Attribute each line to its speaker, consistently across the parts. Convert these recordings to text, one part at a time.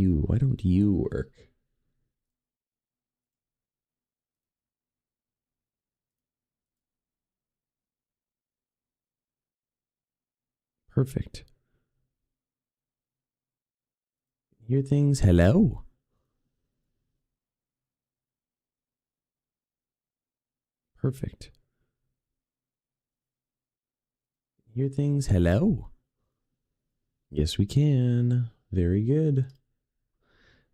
Speaker 1: Why don't you work? Perfect. Hear things? Hello? Perfect. Hear things? Hello? Yes, we can. Very good.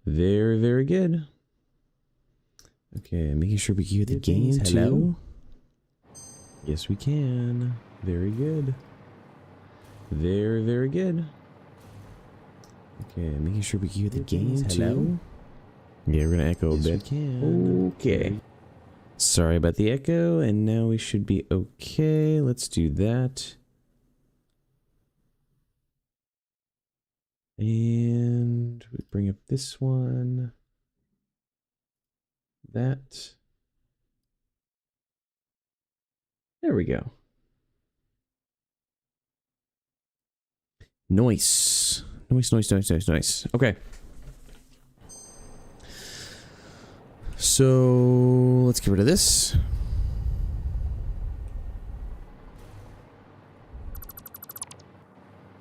Speaker 1: Very, very good. Okay, making sure we can hear the game too. Yes, we can. Very good. Very, very good. Okay, making sure we can hear the game too. Yeah, we're gonna echo a bit. We can. Okay. Sorry about the echo, and now we should be okay. Let's do that. And we bring up this one. That. There we go. Nice. Nice. Okay. So let's get rid of this.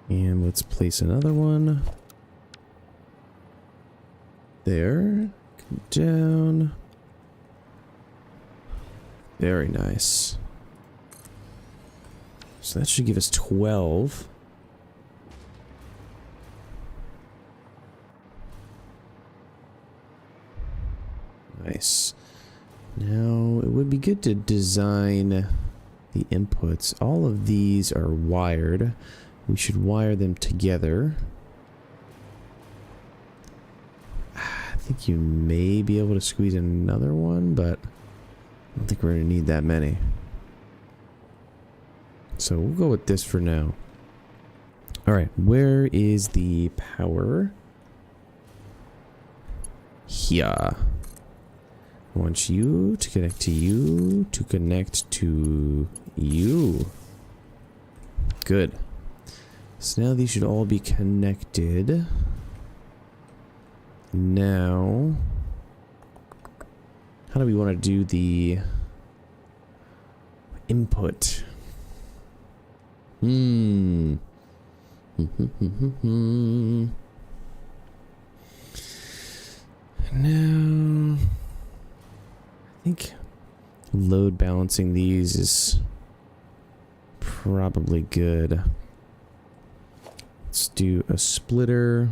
Speaker 1: And let's place another one. There. Come down. Very nice. So that should give us 12. Nice. Now, it would be good to design the inputs. All of these are wired. We should wire them together. I think you may be able to squeeze another one, but I don't think we're going to need that many. So we'll go with this for now. Alright, where is the power? Here. I want you to connect to you, to connect to you. Good. So now these should all be connected. Now, how do we want to do the input? Now, I think load balancing these is probably good. Let's do a splitter.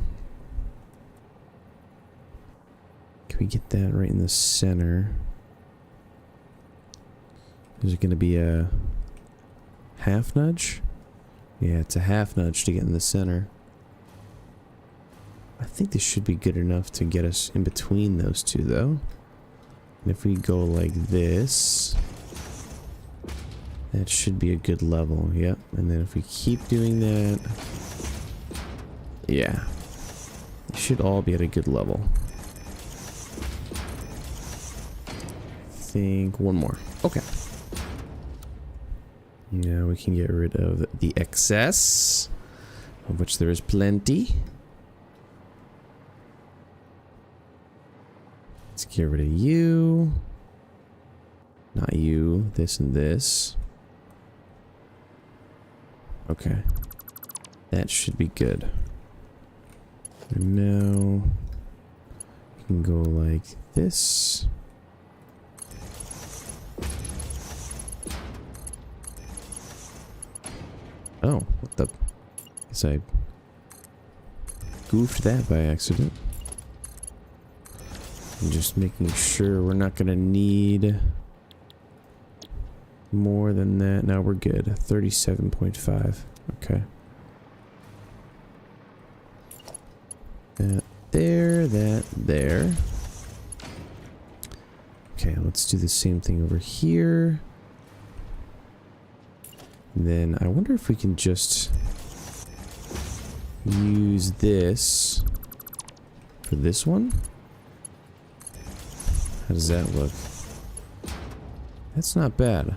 Speaker 1: Can we get that right in the center? Is it going to be a half nudge? Yeah, it's a half nudge to get in the center. I think this should be good enough to get us in between those two, though. And if we go like this, that should be a good level. Yep. And then if we keep doing that, yeah, it should all be at a good level. I think one more. Okay. Now we can get rid of the excess, of which there is plenty. Let's get rid of you. Not you. This and this. Okay. That should be good. And now we can go like this. Oh, what the? Guess I goofed that by accident. I'm just making sure we're not gonna need more than that. No, we're good. 37.5. Okay. That there, that there. Okay, let's do the same thing over here. And then I wonder if we can just use this for this one. How does that look? That's not bad.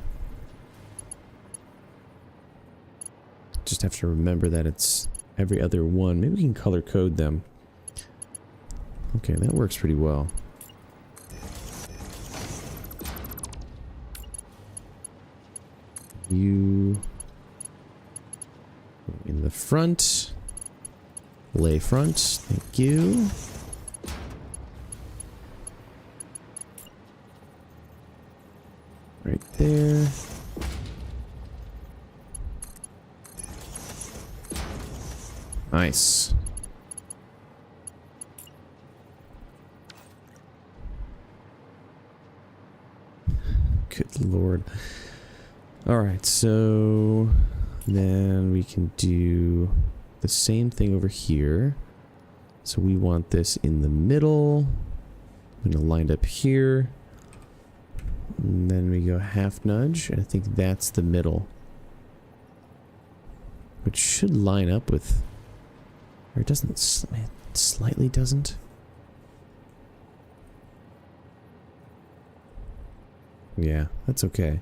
Speaker 1: Just have to remember that it's every other one. Maybe we can color code them. Okay, that works pretty well. You in the front. Lay front. Thank you. Right there. Nice. Good lord. Alright, so then we can do the same thing over here. So we want this in the middle. I'm going to line up here. And then we go half nudge. I think that's the middle. Which should line up with... Or it doesn't... It slightly doesn't. Yeah, that's okay.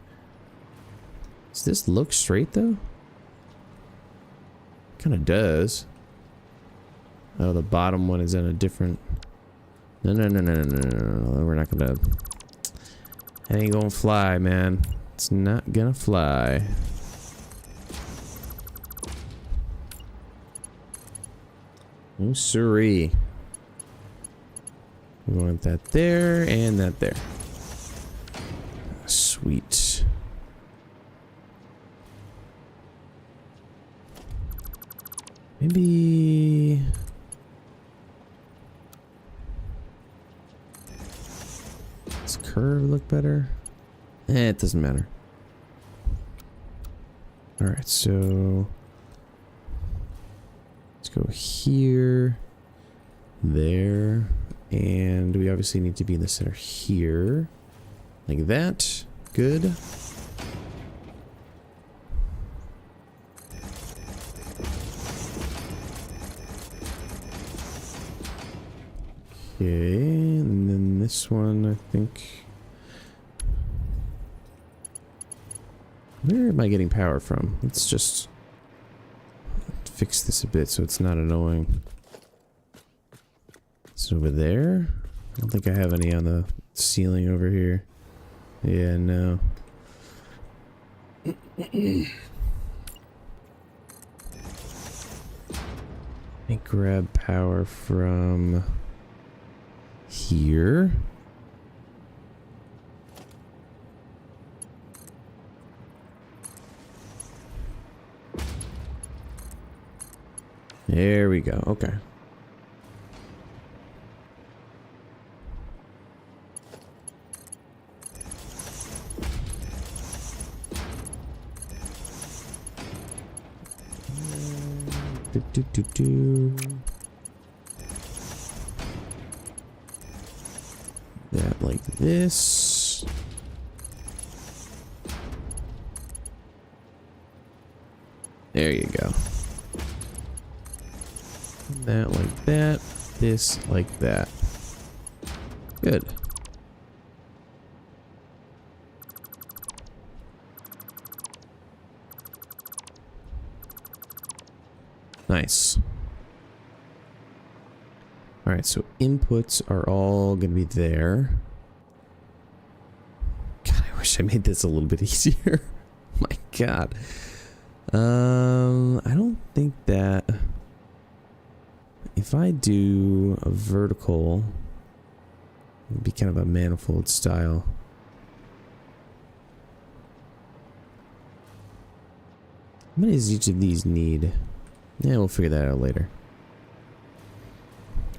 Speaker 1: Does this look straight though? Kind of does. Oh, the bottom one is in a different... No, we're not gonna... That ain't gonna fly, man. It's not gonna fly. Oh, siree. We want that there and that there. Sweet. Maybe... Does curve look better? It doesn't matter. Alright, so... Let's go here. There. And we obviously need to be in the center here. Like that. Good. Okay, and then this one, I think... Where am I getting power from? Let's just fix this a bit so it's not annoying. It's over there. I don't think I have any on the ceiling over here. Yeah, no. Let me grab power from here. There we go. Okay. That like this. There you go. That like that. This like that. Good. Nice. Alright, so inputs are all gonna be there. God, I wish I made this a little bit easier. My God. I don't think that... If I do a vertical, it'd be kind of a manifold style. How many does each of these need? Yeah, we'll figure that out later.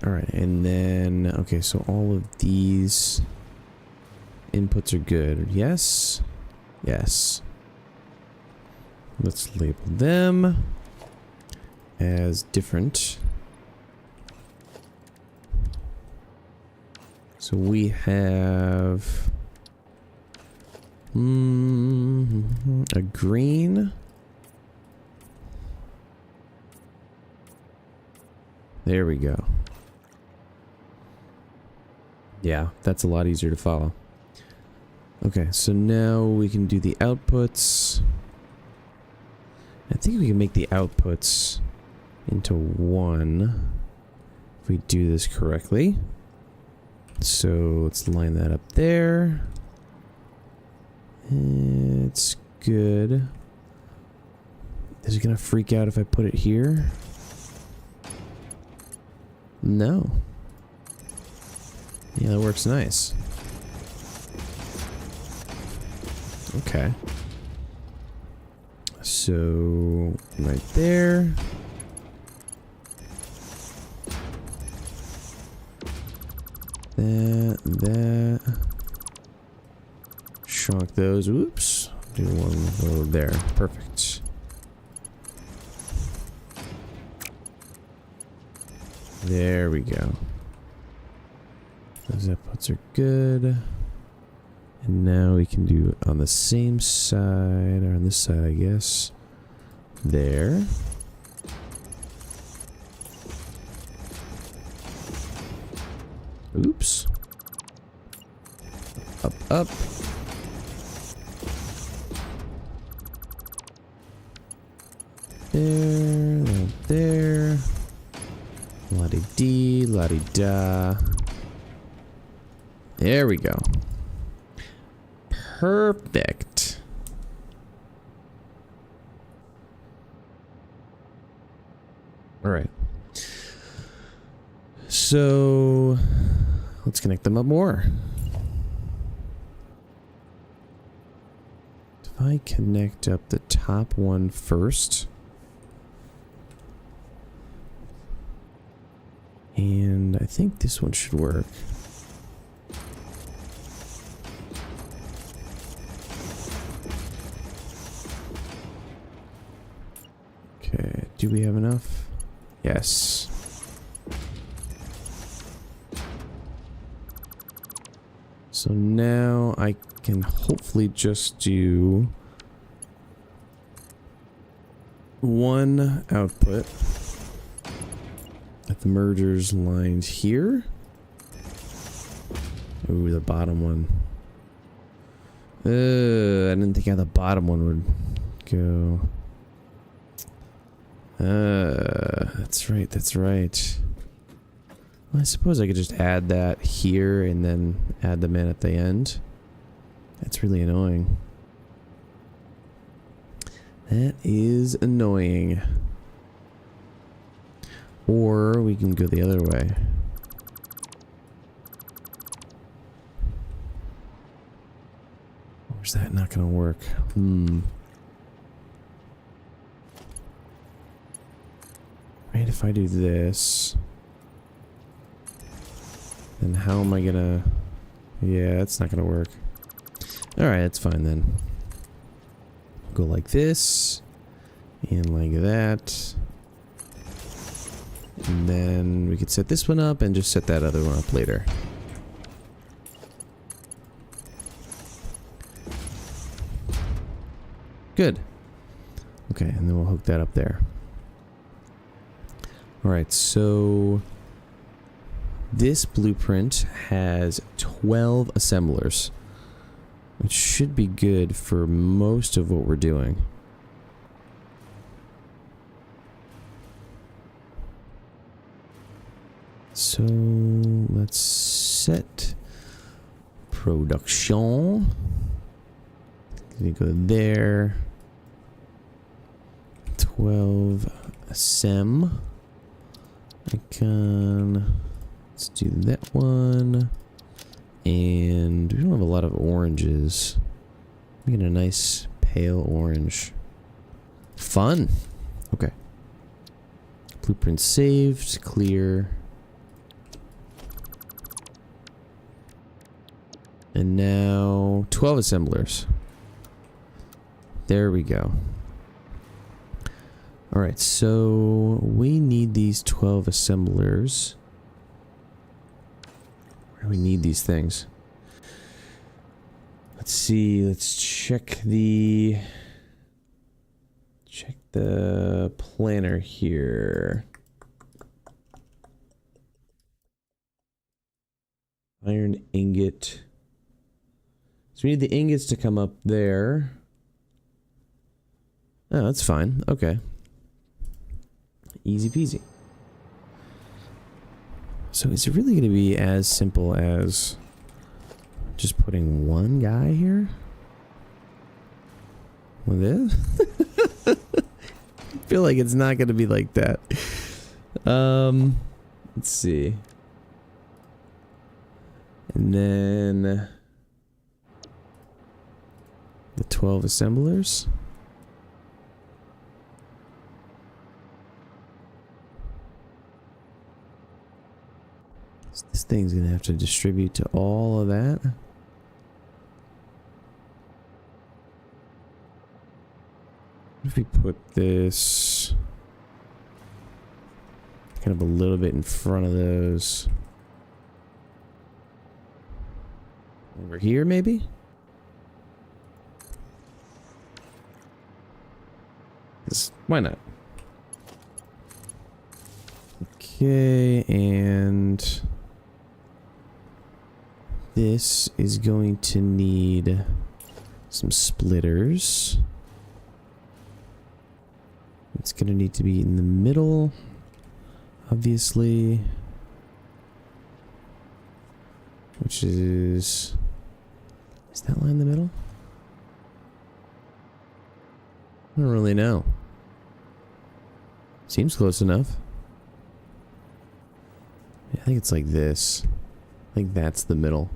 Speaker 1: Alright, and then... Okay, so all of these inputs are good. Yes? Yes. Let's label them as different. So we have... a green... There we go. Yeah, that's a lot easier to follow. Okay, so now we can do the outputs. I think we can make the outputs into one if we do this correctly. So let's line that up there. It's good. Is it gonna freak out if I put it here? No. Yeah, that works nice. Okay. So, right there. That. Shrunk those. Oops. Do one over there. Perfect. There we go. Those outputs are good. And now we can do on the same side, or on this side, I guess. There. Oops. Up, up. There, there. La-di-dee, la-di-da. There we go. Perfect. All right. So let's connect them up more. If I connect up the top one first, and I think this one should work. Okay, do we have enough? Yes. So now I can hopefully just do one output at the mergers lined here. Ooh, the bottom one. I didn't think how the bottom one would go. That's right, that's right. Well, I suppose I could just add that here and then add them in at the end. That's really annoying. That is annoying. Or we can go the other way. Or is that not gonna work? Right, if I do this, then how am I gonna... Yeah, it's not gonna work. Alright, that's fine then. Go like this, and like that. And then we could set this one up and just set that other one up later. Good. Okay, and then we'll hook that up there. Alright, so this blueprint has 12 assemblers, which should be good for most of what we're doing. So let's set production. We go there. 12 assemb. Let's do that one. And we don't have a lot of oranges. We get a nice pale orange. Fun. Okay. Blueprint saved. Clear. And now 12 assemblers. There we go. Alright, so we need these 12 assemblers. Where do we need these things? Let's see, let's check the planner here. Iron ingot. So we need the ingots to come up there. Oh, that's fine. Okay. Easy peasy. So is it really going to be as simple as just putting one guy here? With this? I feel like it's not going to be like that. Let's see. And then the 12 assemblers. So this thing's gonna have to distribute to all of that. What if we put this kind of a little bit in front of those? Over here, maybe? Why not? Okay, and this is going to need some splitters. It's going to need to be in the middle, obviously. Which is that line in the middle? I don't really know. Seems close enough. Yeah, I think it's like this. I think that's the middle.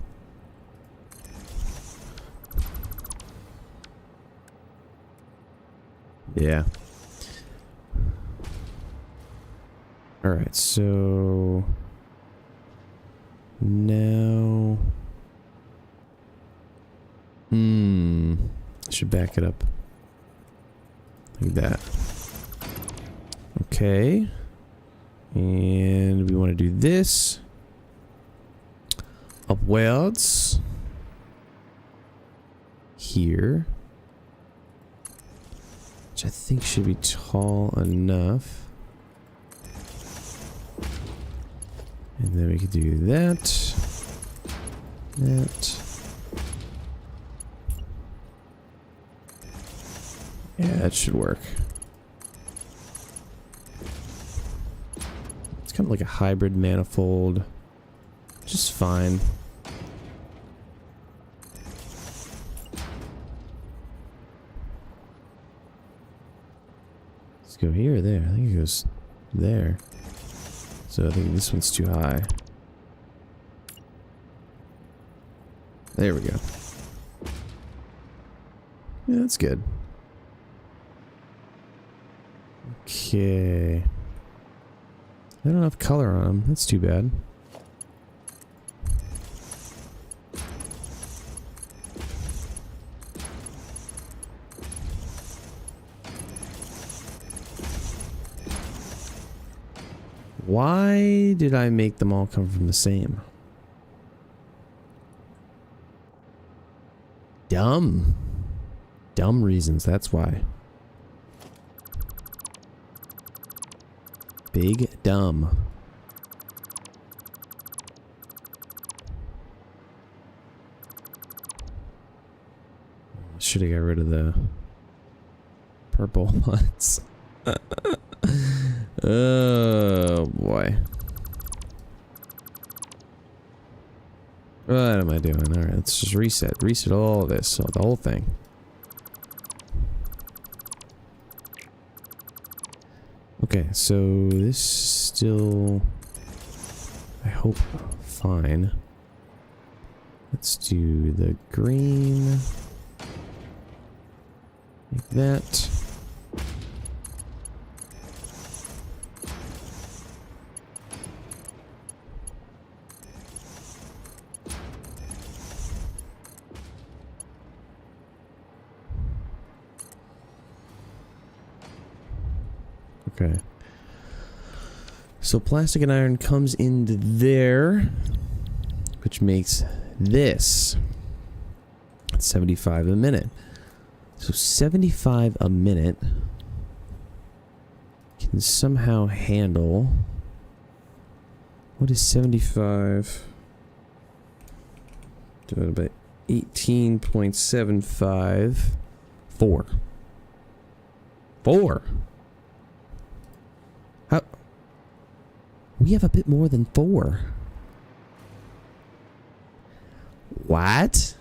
Speaker 1: Yeah. Alright, so now I should back it up like that. Okay. And we want to do this upwards here, which I think should be tall enough. And then we could do that. Yeah, that should work. It's kind of like a hybrid manifold. Just fine. Let's go here or there. I think it goes there. So I think this one's too high. There we go. Yeah, that's good. Okay. I don't have color on them. That's too bad. Why did I make them all come from the same? Dumb. Dumb reasons, that's why. Big dumb. Should have got rid of the purple ones. Oh boy. What am I doing? Alright, let's just reset. Reset all of this, so the whole thing. Okay, so this still, I hope, fine. Let's do the green. Like that. Okay. So plastic and iron comes into there, which makes this 75 a minute. So 75 a minute can somehow handle, what is 75 divided by 18.75? 4. we have a bit more than 4. What?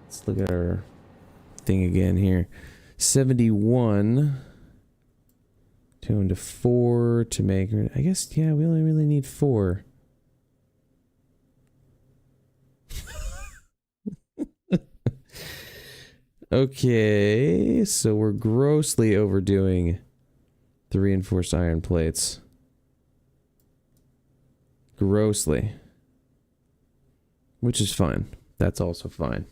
Speaker 1: Let's look at our thing again here. 71. 2 into 4 to make... I guess, yeah, we only really need 4. Okay, so we're grossly overdoing the reinforced iron plates. Grossly. Which is fine. That's also fine.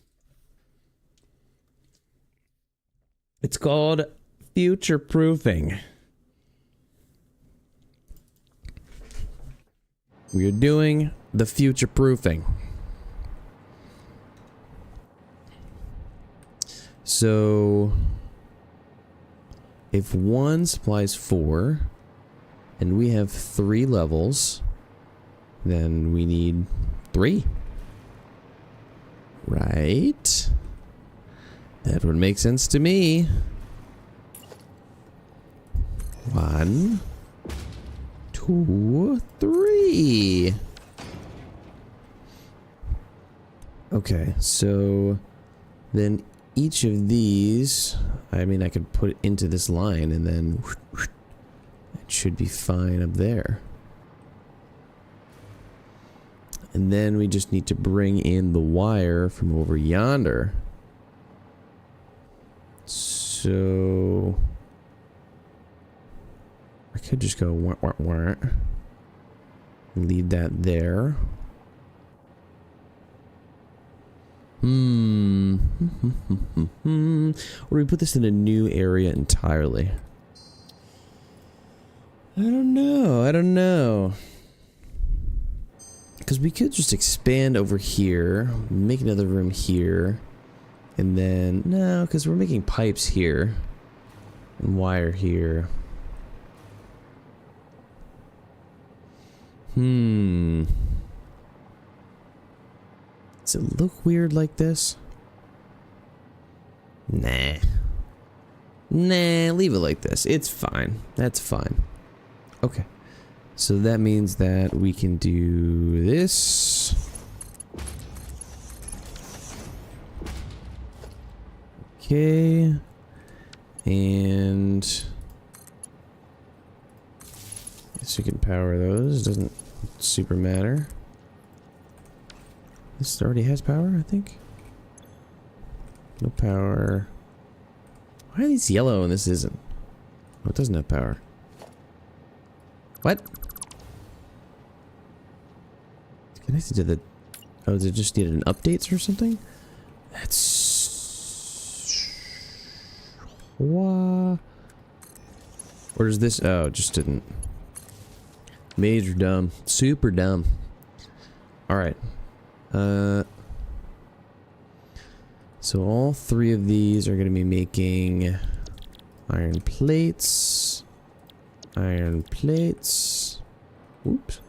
Speaker 1: It's called future-proofing. We're doing the future-proofing. So, if 1 supplies 4, and we have 3 levels, then we need 3. Right? That would make sense to me. 1, 2, 3. Okay, so then each of these, I mean, I could put it into this line and then it should be fine up there. And then we just need to bring in the wire from over yonder. So I could just go wah, wah, wah. Leave that there. Or we put this in a new area entirely. I don't know. Because we could just expand over here, make another room here, and then, no, because we're making pipes here, and wire here. Does it look weird like this? Nah. Nah, leave it like this. It's fine. That's fine. Okay. So that means that we can do this. Okay. And I guess we can power those. Doesn't super matter. This already has power, I think. No power. Why are these yellow and this isn't? Oh, it doesn't have power. What? It's connected to the... Oh, does it just need an updates or something? That's... What? Or is this... Oh, it just didn't... Major dumb. Super dumb. Alright. So all 3 of these are going to be making iron plates. Iron plates. Oops.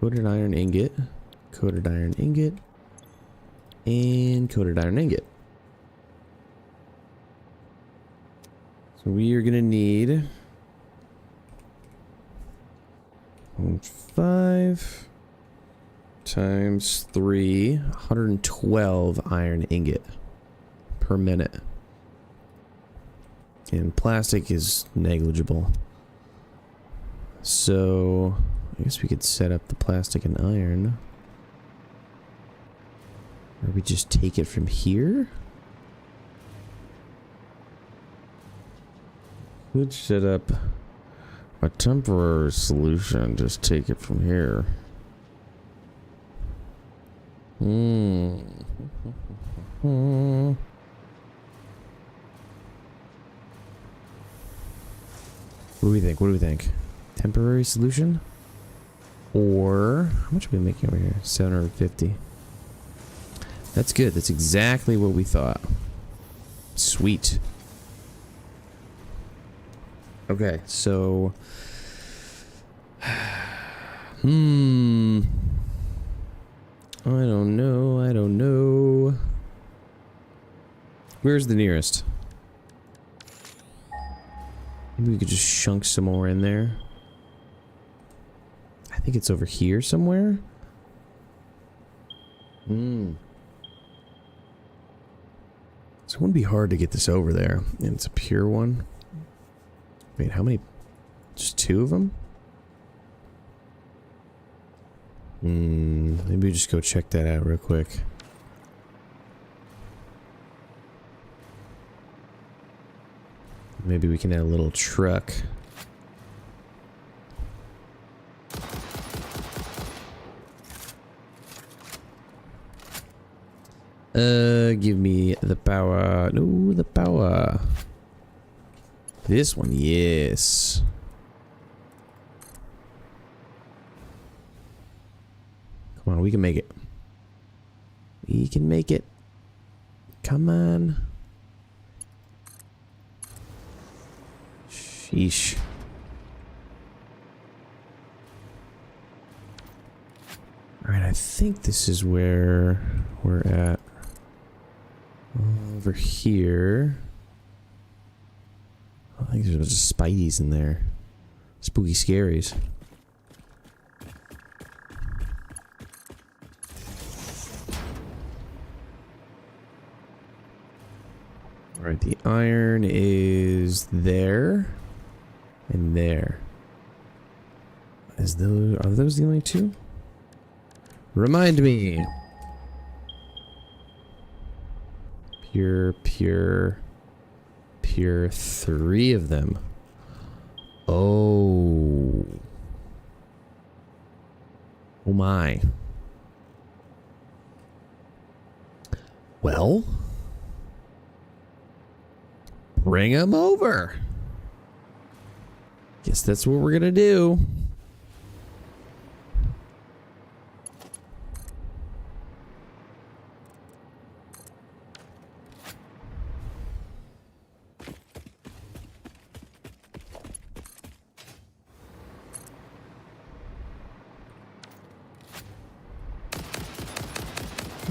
Speaker 1: Coated iron ingot. Coated iron ingot. And coated iron ingot. So we are going to need 5 times 3, 112 iron ingot per minute. And plastic is negligible. So I guess we could set up the plastic and iron. Or we just take it from here? Could set up a temporary solution, just take it from here. What do we think? What do we think? Temporary solution? Or how much are we making over here? 750. That's good. That's exactly what we thought. Sweet. Okay, so I don't know. Where's the nearest? Maybe Maybe we could just shunk some more in there. I think it's over here somewhere. So it wouldn't be hard to get this over there. And it's a pure one. Wait, how many? Just 2 of them? Maybe we just go check that out real quick. Maybe we can add a little truck. Give me the power. No, the power. This one, yes. Come on, we can make it. We can make it. Come on. Sheesh. Alright, I think this is where we're at. Over here. I think there's a bunch of Spideys in there. Spooky scaries. Alright, the iron is there. And there. Are those the only 2? Remind me. Pure 3 of them. Oh. Oh my. Well, bring them over. Guess that's what we're gonna do.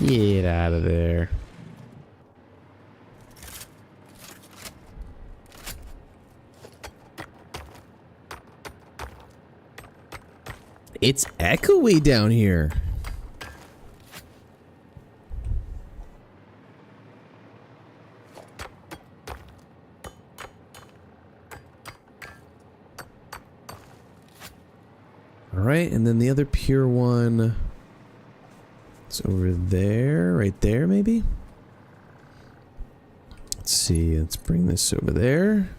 Speaker 1: Get out of there. It's echoey down here. All right, and then the other pure one. It's over there, right there, maybe? Let's see, let's bring this over there.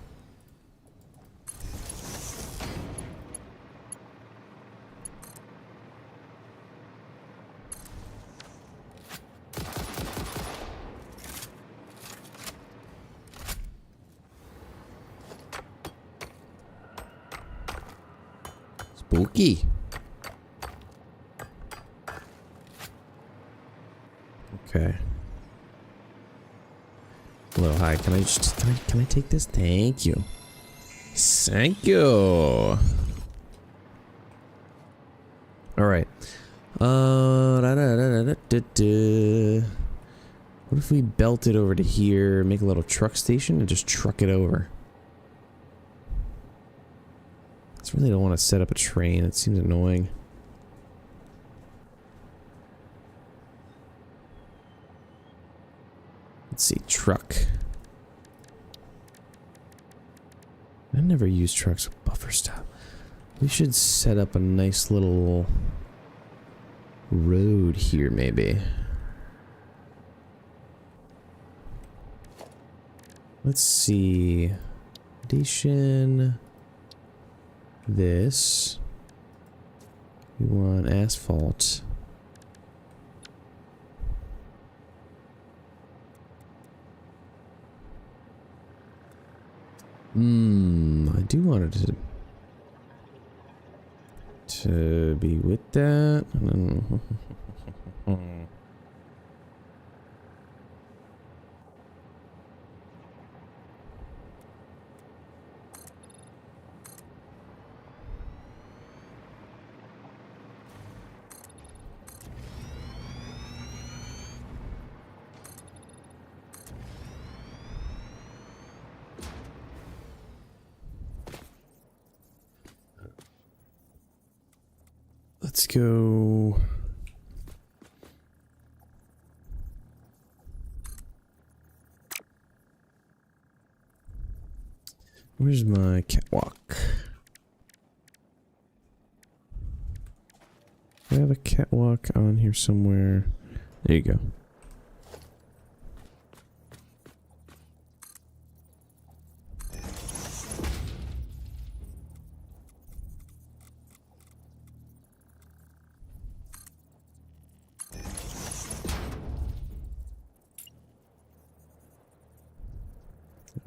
Speaker 1: Spooky. Okay. Hello, hi. Can I take this? Thank you. Thank you. All right. What if we belt it over to here, make a little truck station, and just truck it over? I really don't want to set up a train. It seems annoying. Let's see, truck. I never use trucks with buffer stop. We should set up a nice little road here, maybe. Let's see. Foundation. This. We want asphalt. I do want it to be with that. let's go. Where's my catwalk? I have a catwalk on here somewhere. There you go.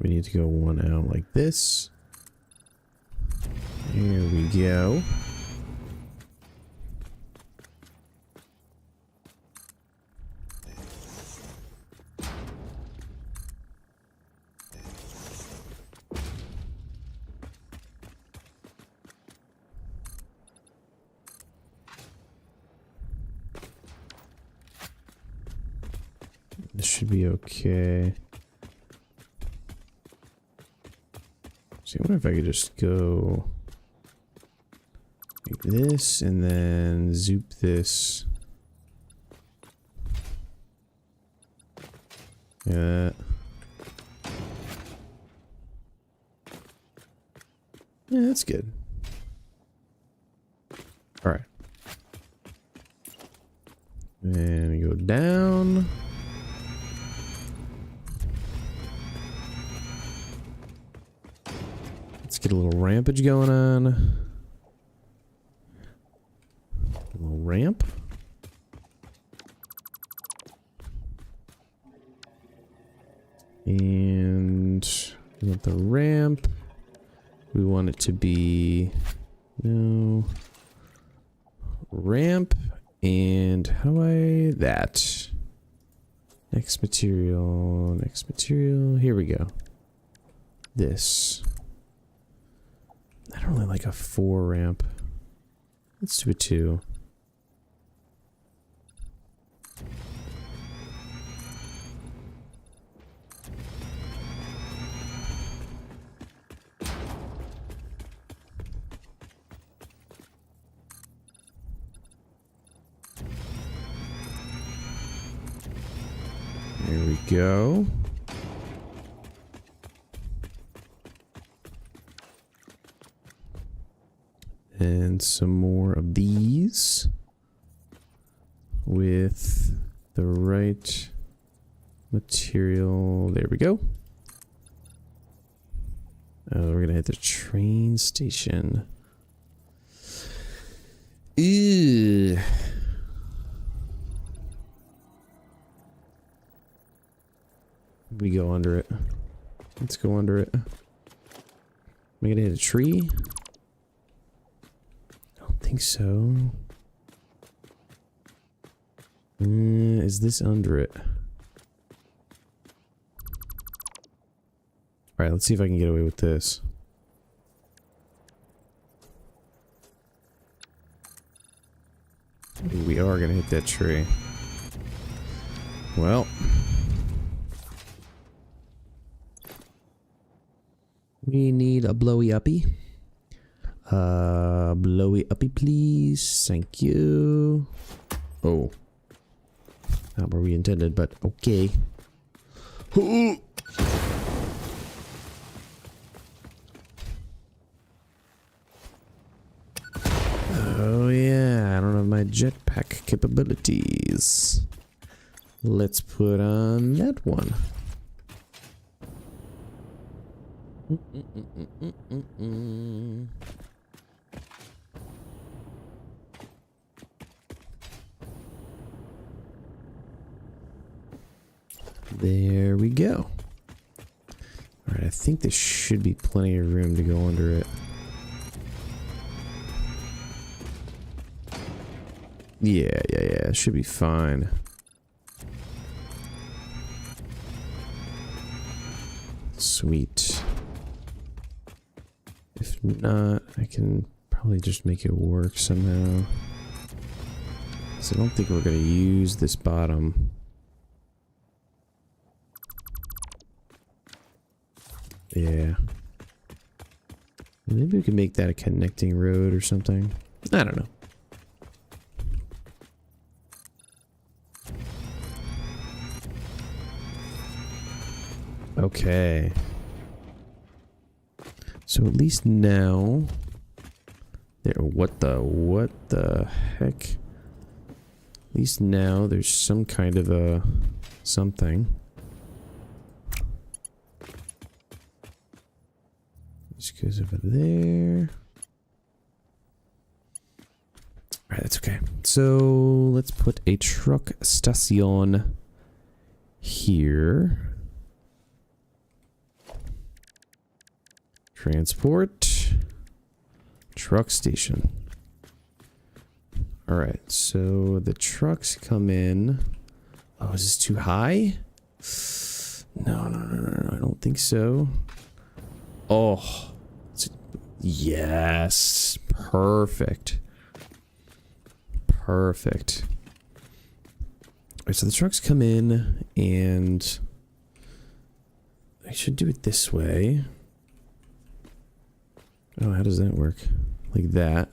Speaker 1: We need to go one out like this. Here we go. This should be okay. See, I wonder if I could just go like this and then zoop this. Yeah. Yeah, that's good. All right. And we go down. Let's get a little rampage going on. A little ramp. And we want the ramp. We want it to be no ramp. And how do I that? Next material, next material. Here we go. This. I don't really like a 4 ramp. Let's do a 2. There we go. And some more of these with the right material. There we go. We're gonna hit the train station. Ew. We go under it. Let's go under it. Am I gonna hit a tree? Think so. Is this under it? Alright, let's see if I can get away with this. We are gonna hit that tree. Well. We need a blowy uppy. Blowy uppy, please. Thank you. Oh. Not where we intended, but okay. Oh yeah, I don't have my jetpack capabilities. Let's put on that one. There we go. Alright, I think there should be plenty of room to go under it. Yeah, it should be fine. Sweet. If not, I can probably just make it work somehow. So I don't think we're gonna use this bottom. Yeah. Maybe we can make that a connecting road or something. I don't know. Okay. So at least now... There, what the heck? At least now there's some kind of a... something. Just goes over there. Alright, that's okay. So let's put a truck station here. Transport. Truck station. Alright, so the trucks come in. Oh, is this too high? No, I don't think so. Oh. Yes. Perfect. Perfect. Alright, so the trucks come in, and I should do it this way. Oh, how does that work? Like that.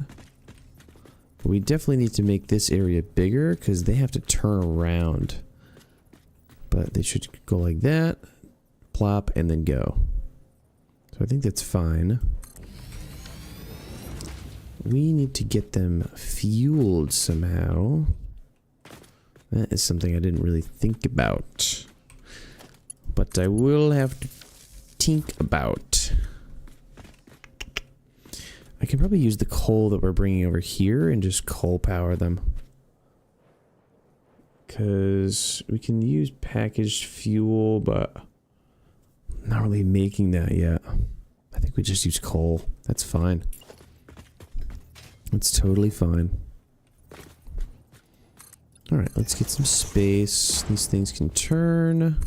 Speaker 1: We definitely need to make this area bigger because they have to turn around. But they should go like that, plop, and then go. So I think that's fine. We need to get them fueled somehow. That is something I didn't really think about. But I will have to think about. I can probably use the coal that we're bringing over here and just coal power them. Because we can use packaged fuel, but I'm not really making that yet. I think we just use coal. That's fine. It's totally fine. Alright, let's get some space. These things can turn.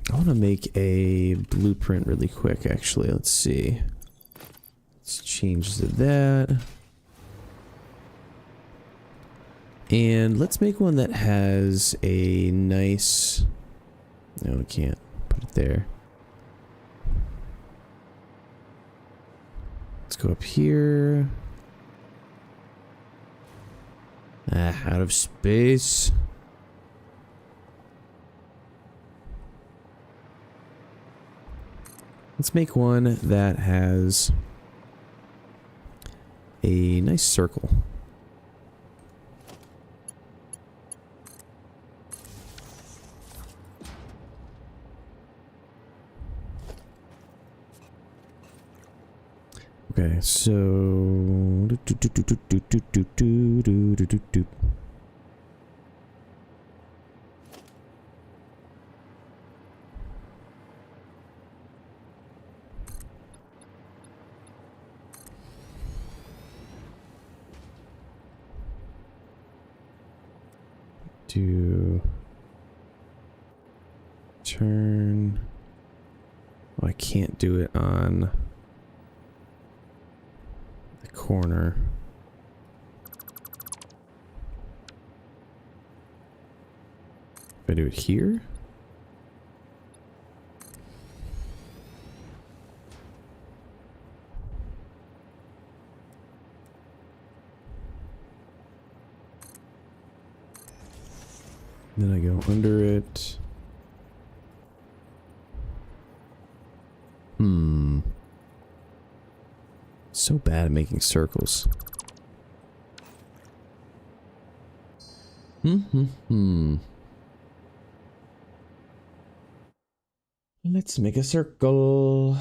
Speaker 1: I want to make a blueprint really quick, actually. Let's see. Let's change to that. And let's make one that has a nice... No, we can't put it there. Let's go up here. Ah, out of space. Let's make one that has a nice circle. Okay, so to turn. Oh, I can't do it on the corner. If I do it here. Then I go under it. So bad at making circles. Let's make a circle.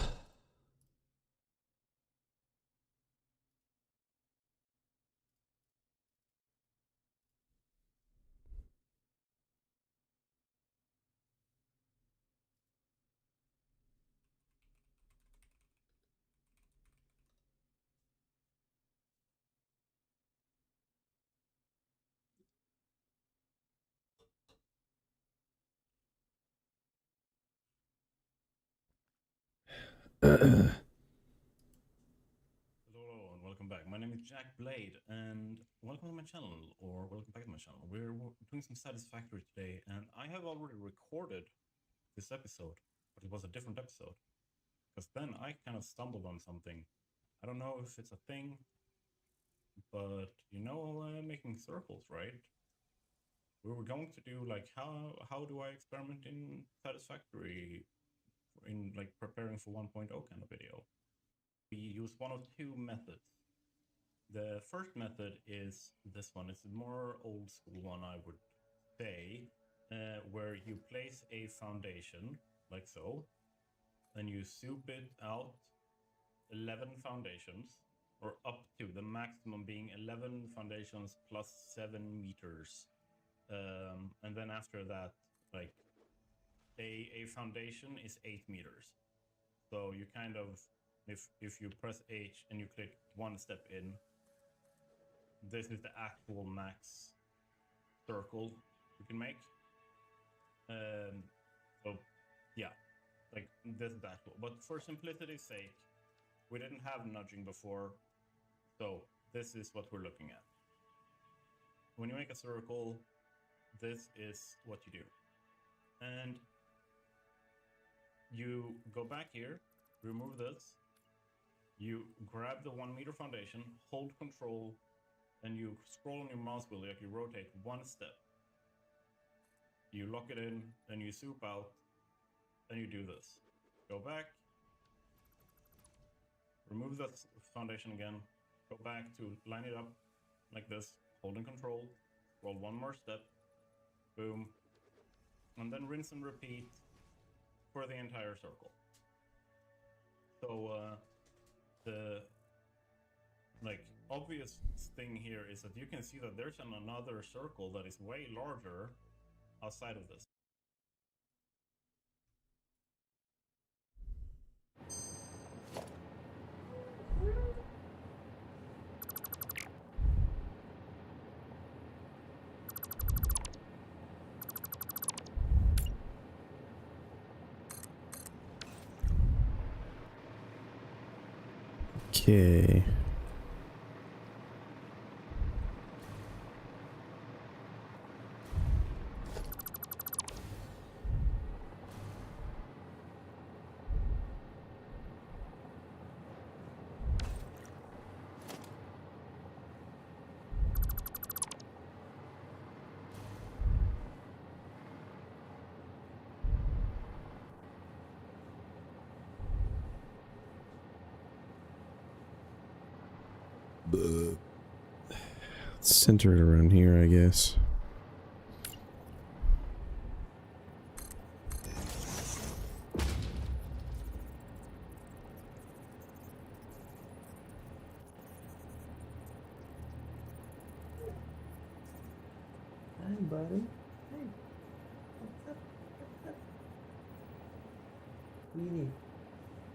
Speaker 2: Hello and welcome back. My name is Jack Blade and welcome to my channel, or welcome back to my channel. We're doing some Satisfactory today, and I have already recorded this episode, but it was a different episode because then I kind of stumbled on something. I don't know if it's a thing, but you know, making circles, right? we were going to do like how do I experiment in Satisfactory in like preparing for 1.0 kind of video. We use one of two methods. The first method is this one. It's a more old school one, I would say, where you place a foundation like so, and you soup it out 11 foundations, or up to the maximum being 11 foundations plus 7 meters. And then after that, like a foundation is 8 meters. So you kind of, if you press H and you click one step in, this is the actual max circle you can make. So yeah, like this is the actual. But for simplicity's sake, we didn't have nudging before, so this is what we're looking at. When you make a circle, this is what you do. And you go back here, remove this, you grab the 1 meter foundation, hold control, and you scroll on your mouse wheel, like you rotate one step. You lock it in, then you soup out, then you do this. Go back, remove that foundation again, go back to line it up like this, holding control, roll one more step, boom, and then rinse and repeat for the entire circle. So the obvious thing here is that you can see that there's another circle that is way larger outside of this.
Speaker 1: Okay. Center it around here, I guess.
Speaker 3: Hi, buddy. Hey. What's up? What's up? What do you need?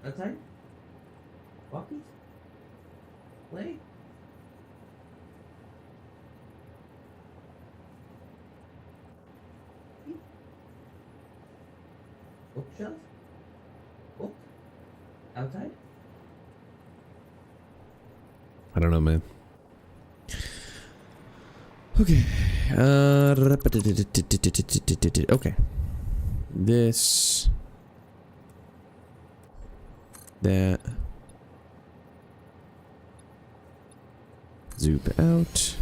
Speaker 3: Outside? Walkies? Play? Bookshelf? Book? Outside?
Speaker 1: I don't know, man. Okay. Okay. This. That. Zoom out.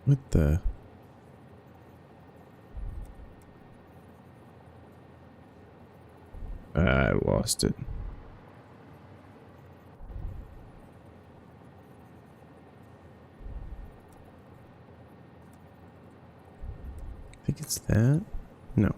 Speaker 1: What the? I lost it. I think it's that. No.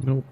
Speaker 1: Nope.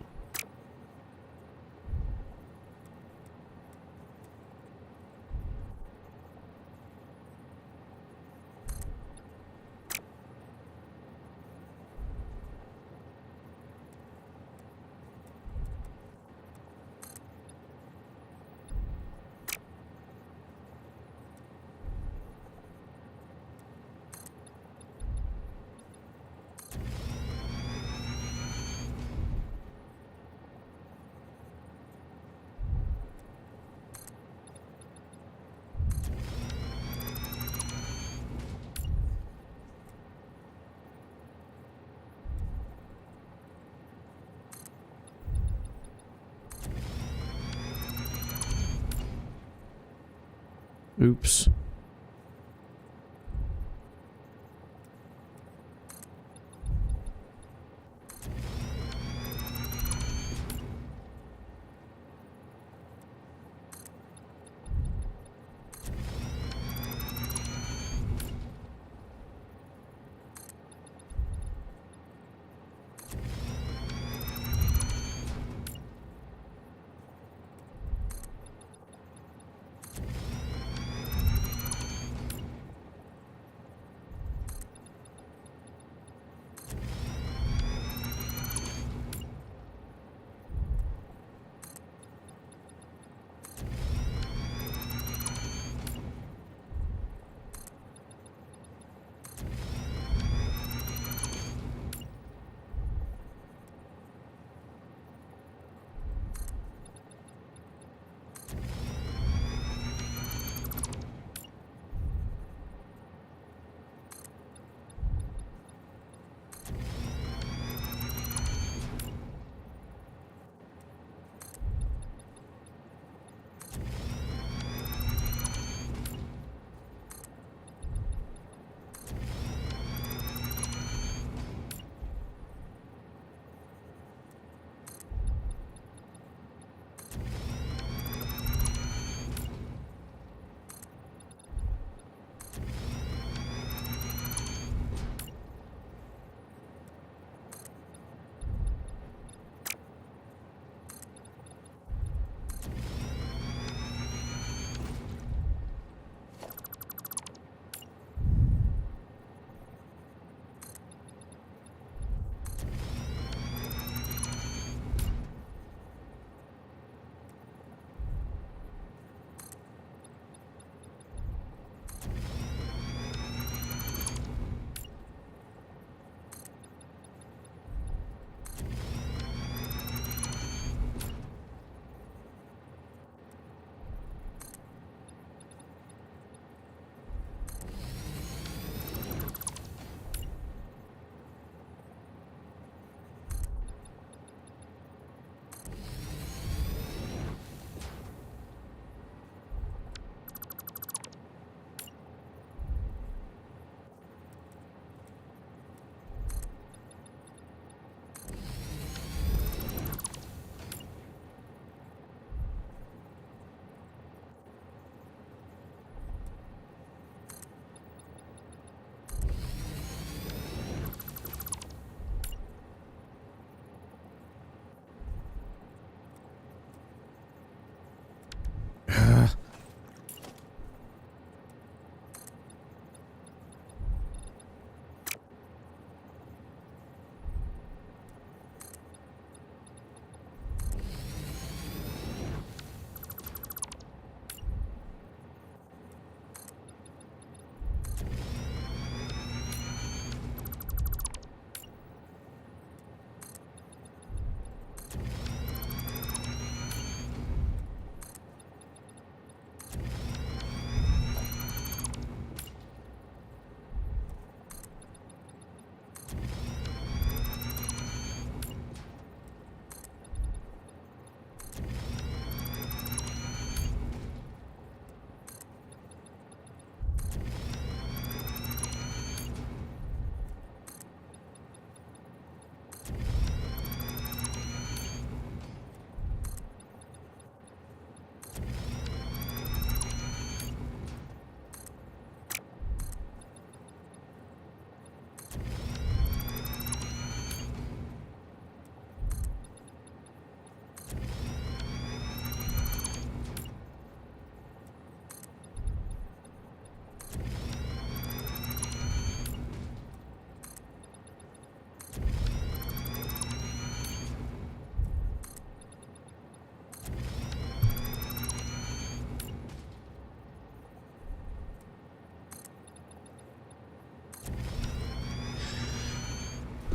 Speaker 1: Oops.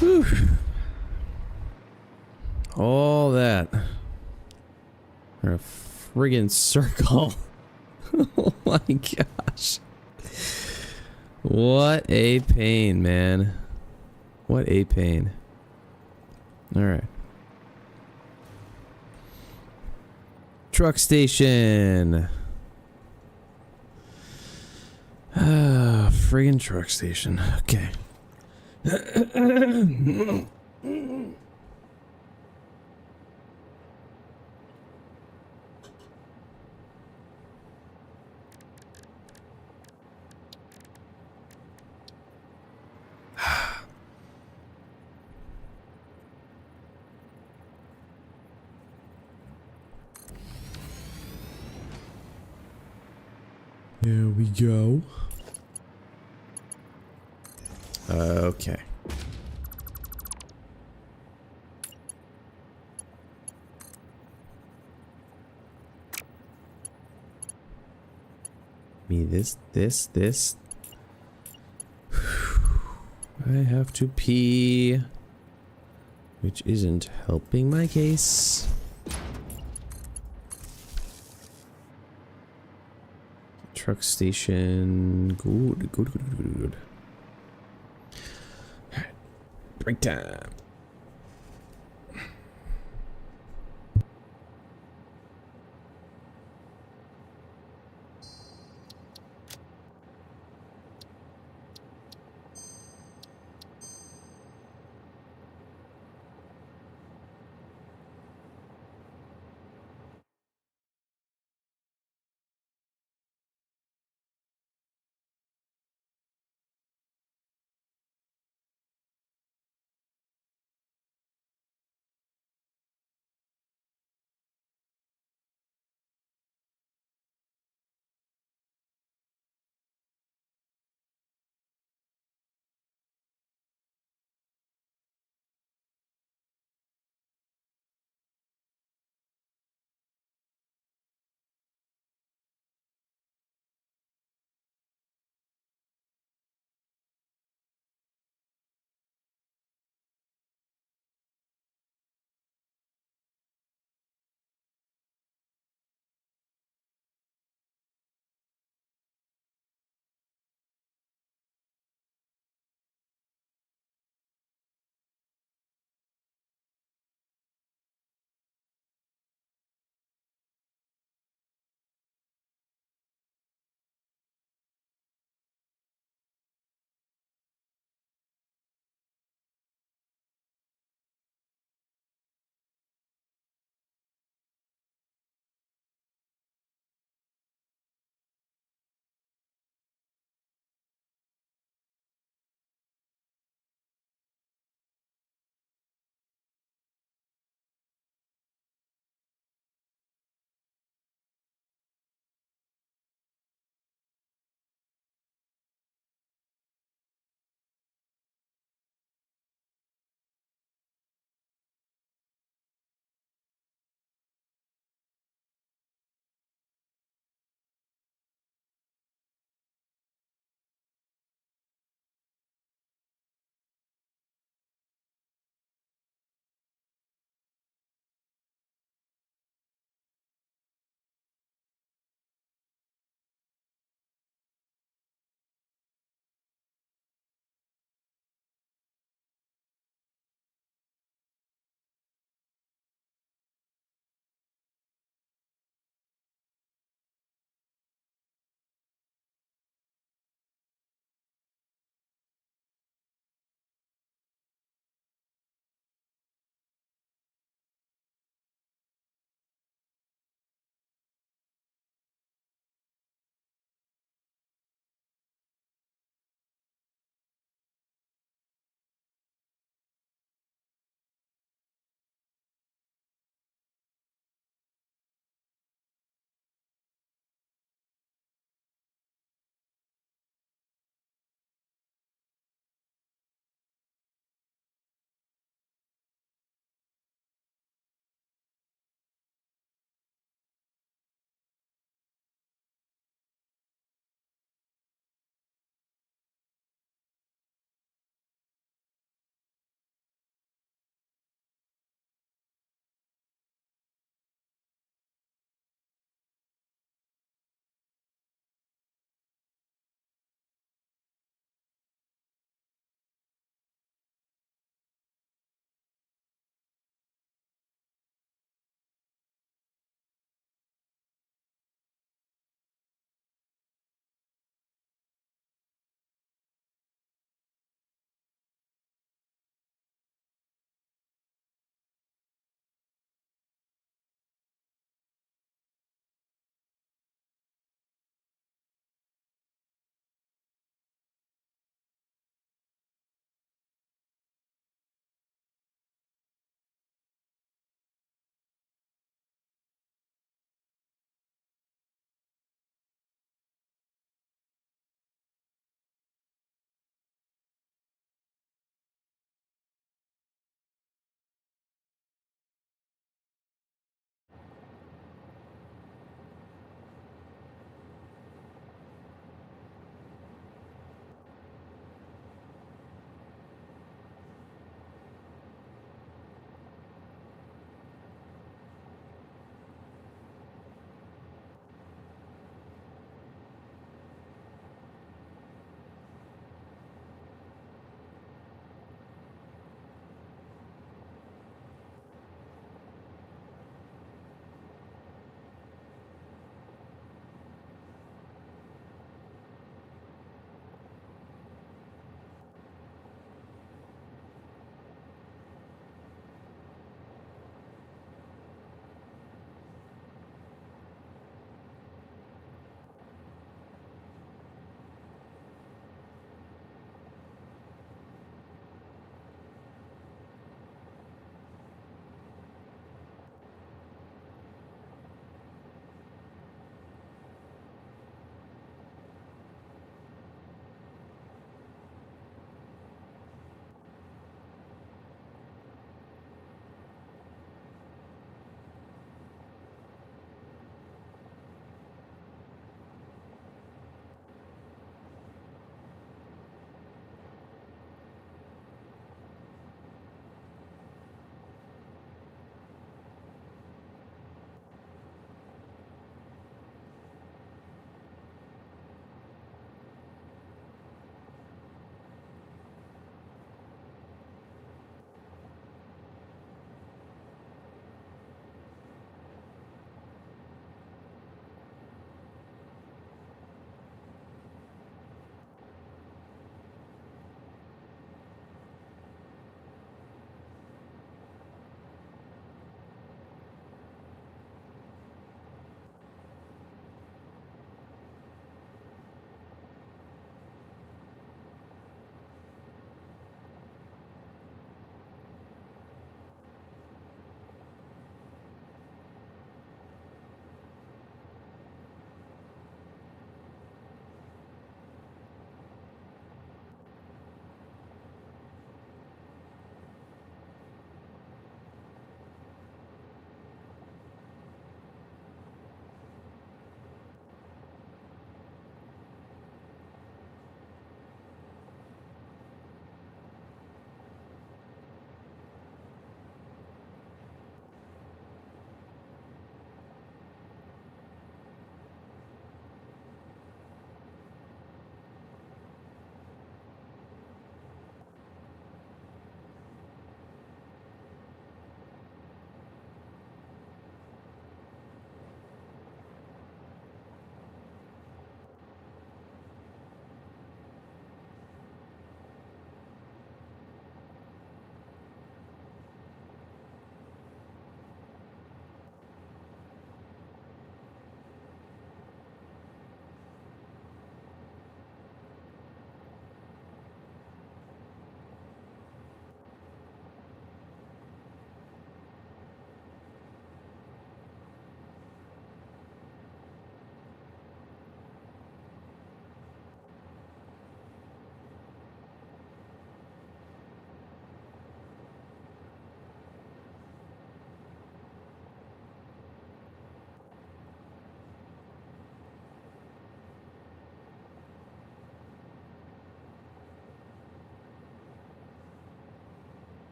Speaker 1: Whew. All that. For a friggin' circle. Oh my gosh. What a pain, man. What a pain. Alright. Truck station. Ah, friggin' truck station. Okay. There we go. Okay. Me this. I have to pee, which isn't helping my case. Truck station. Good. Alright. Break time.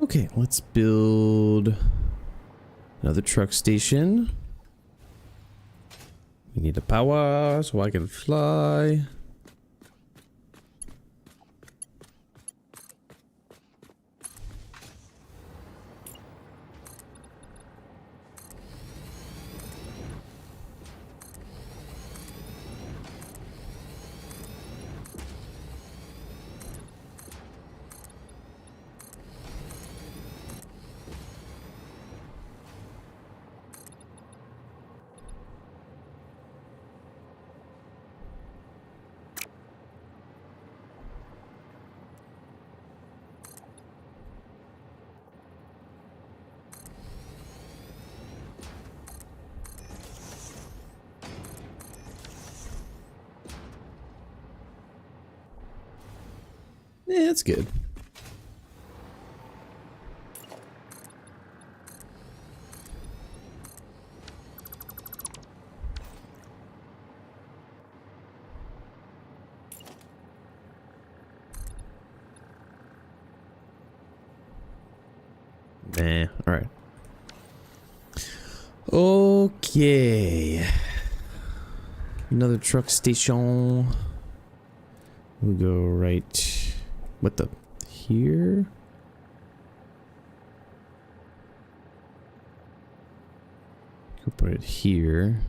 Speaker 1: Okay, let's build another truck station. We need a power so I can fly. Yeah, that's good. Nah, alright. Okay. Another truck station. We'll go right. What the? Here? We'll put it here.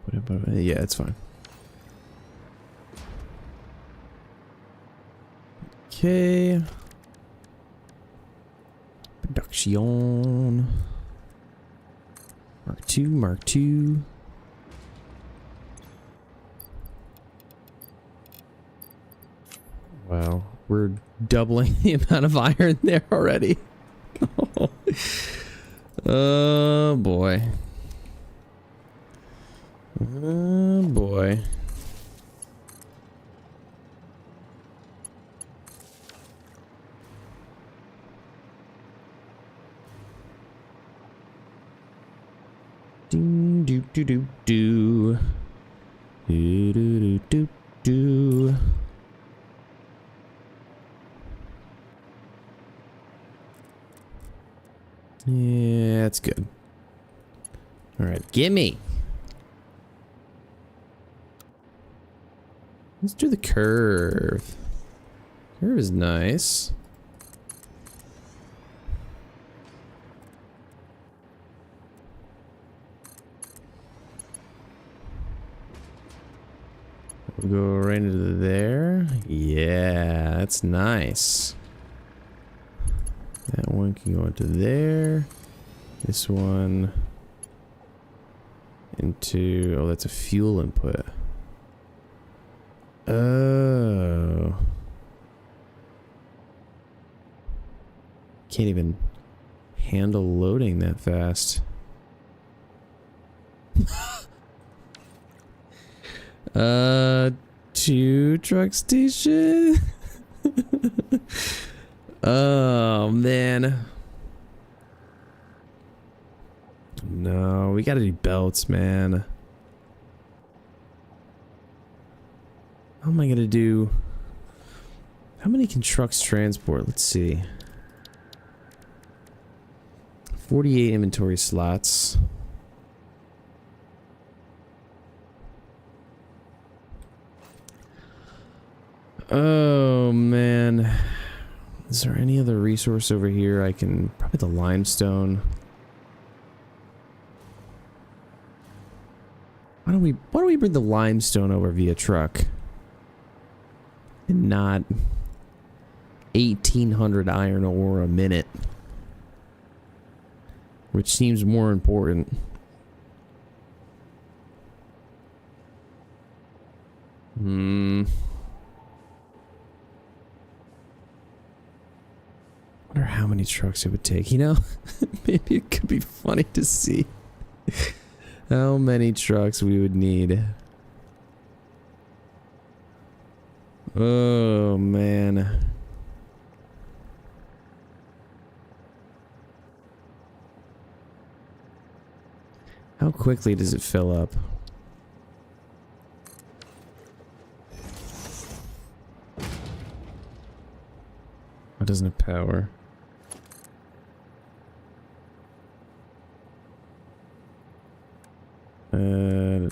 Speaker 1: What about? Yeah, it's fine. Okay. Production. Mark 2, Mark 2. Wow, we're doubling the amount of iron there already. Oh boy. Oh boy. Ding doo doo doo doo. Doo doo doo doo doo. Yeah, that's good. Alright, gimme. Let's do the curve. Curve is nice. We'll go right into there. Yeah, that's nice. That one can go into there. This one into... Oh, that's a fuel input. Oh. Can't even handle loading that fast. Two truck station. Oh man. No, we gotta do belts, man. How am I gonna do? How many can trucks transport? Let's see. 48 inventory slots. Oh man. Is there any other resource over here I can... Probably the limestone. Why don't we bring the limestone over via truck? And not 1,800 iron ore a minute. Which seems more important. Wonder how many trucks it would take, you know? Maybe it could be funny to see how many trucks we would need. Oh, man. How quickly does it fill up? doesn't have power. Is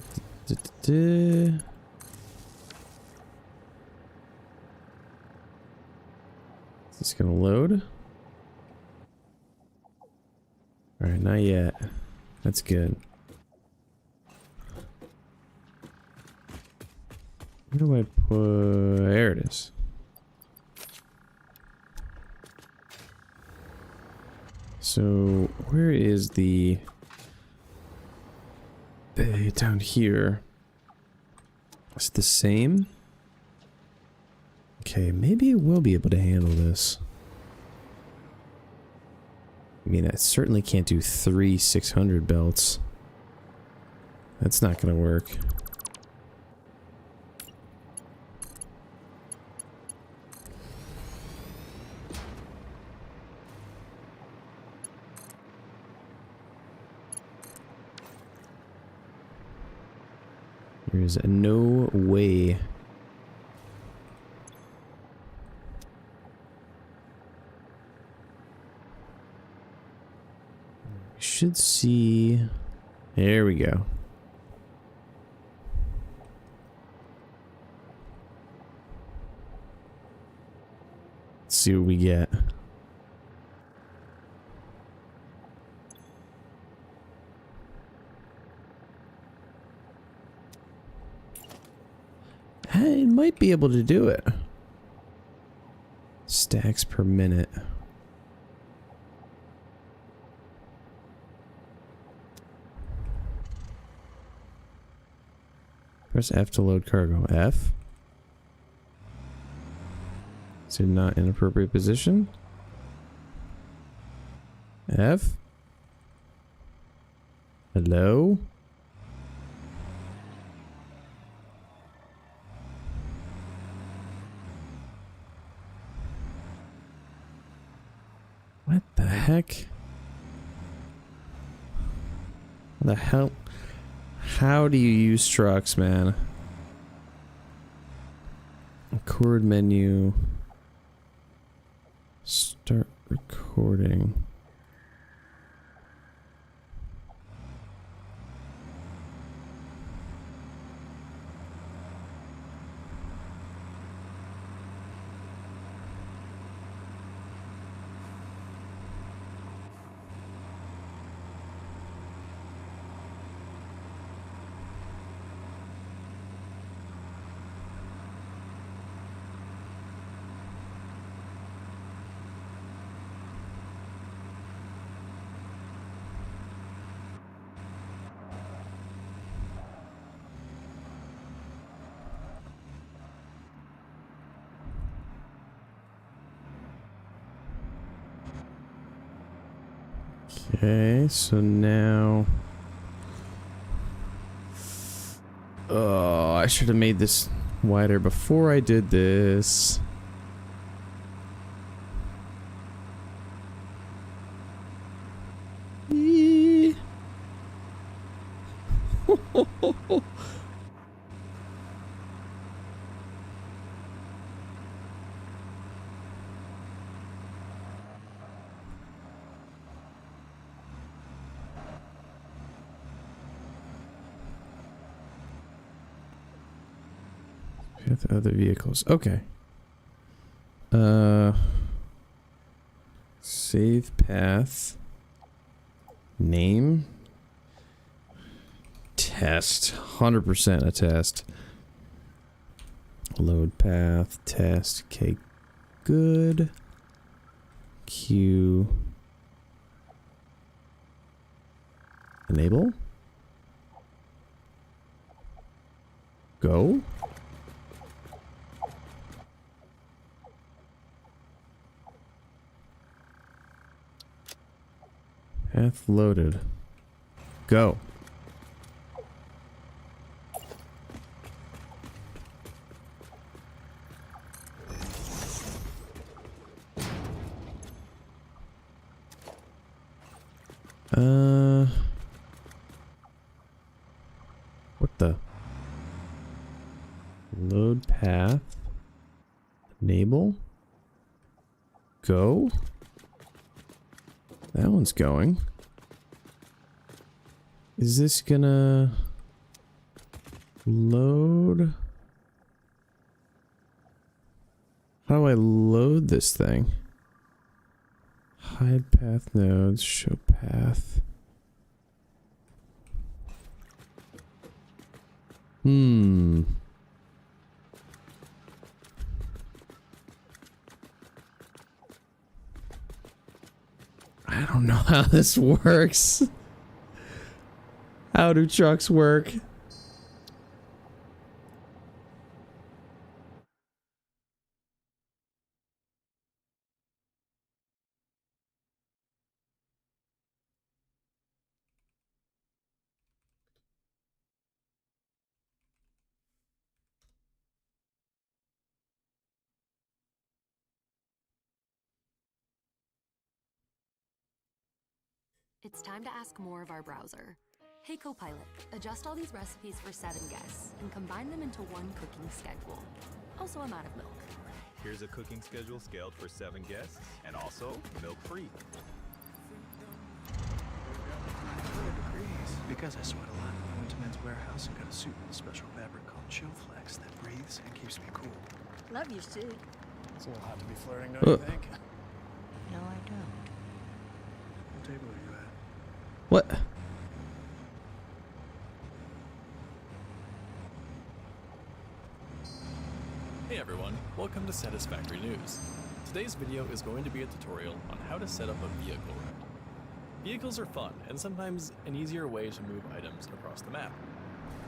Speaker 1: this gonna load? Alright, not yet. That's good. Where do I put... There it is. So, where is the... bay down here? Is it the same? Okay, maybe we'll be able to handle this. I mean, I certainly can't do 3 600 belts. That's not gonna work. There's no way. Should see. There we go. Let's see what we get. I might be able to do it. Stacks per minute. Press F to load cargo. F? Is it not in appropriate position? F? Hello? What the heck? What the hell? How do you use trucks, man? Record menu. Start recording. Okay, so now... Oh, I should have made this wider before I did this. Eee. With other vehicles. Okay. Save path. Name. Test. 100% a test. Load path. Test. Okay. Good. Q. Enable. Go. Path loaded. Go. What the? Load path. Enable. go. That one's going. Is this gonna load? How do I load this thing? Hide path nodes, show path. I don't know how this works. How do trucks work?
Speaker 4: It's time to ask more of our browser. Hey Copilot, adjust all these recipes for 7 guests and combine them into one cooking schedule. Also, I'm out of milk.
Speaker 5: Here's a cooking schedule scaled for 7 guests and also milk-free.
Speaker 6: Because I sweat a lot, I went to Men's Warehouse and got a suit with a special fabric called Chill Flex that breathes and keeps me cool.
Speaker 7: Love your suit.
Speaker 6: It's a little hot to be flirting, don't you think?
Speaker 7: No, I don't.
Speaker 6: What table are you at?
Speaker 1: What?
Speaker 8: Hey everyone, welcome to Satisfactory News. Today's video is going to be a tutorial on how to set up a vehicle route. Vehicles are fun and sometimes an easier way to move items across the map.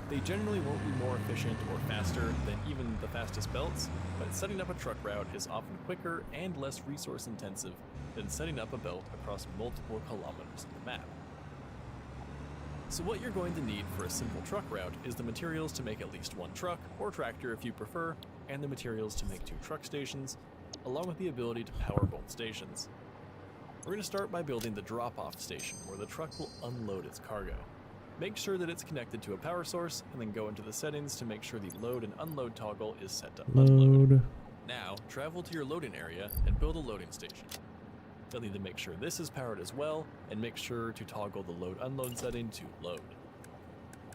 Speaker 8: They generally won't be more efficient or faster than even the fastest belts, but setting up a truck route is often quicker and less resource intensive than setting up a belt across multiple kilometers of the map. So what you're going to need for a simple truck route is the materials to make at least one truck, or tractor if you prefer, and the materials to make 2 truck stations, along with the ability to power both stations. We're going to start by building the drop-off station, where the truck will unload its cargo. Make sure that it's connected to a power source, and then go into the settings to make sure the load and unload toggle is set to unload.
Speaker 1: Load.
Speaker 8: Now, travel to your loading area and build a loading station. You'll need to make sure this is powered as well, and make sure to toggle the load-unload setting to load.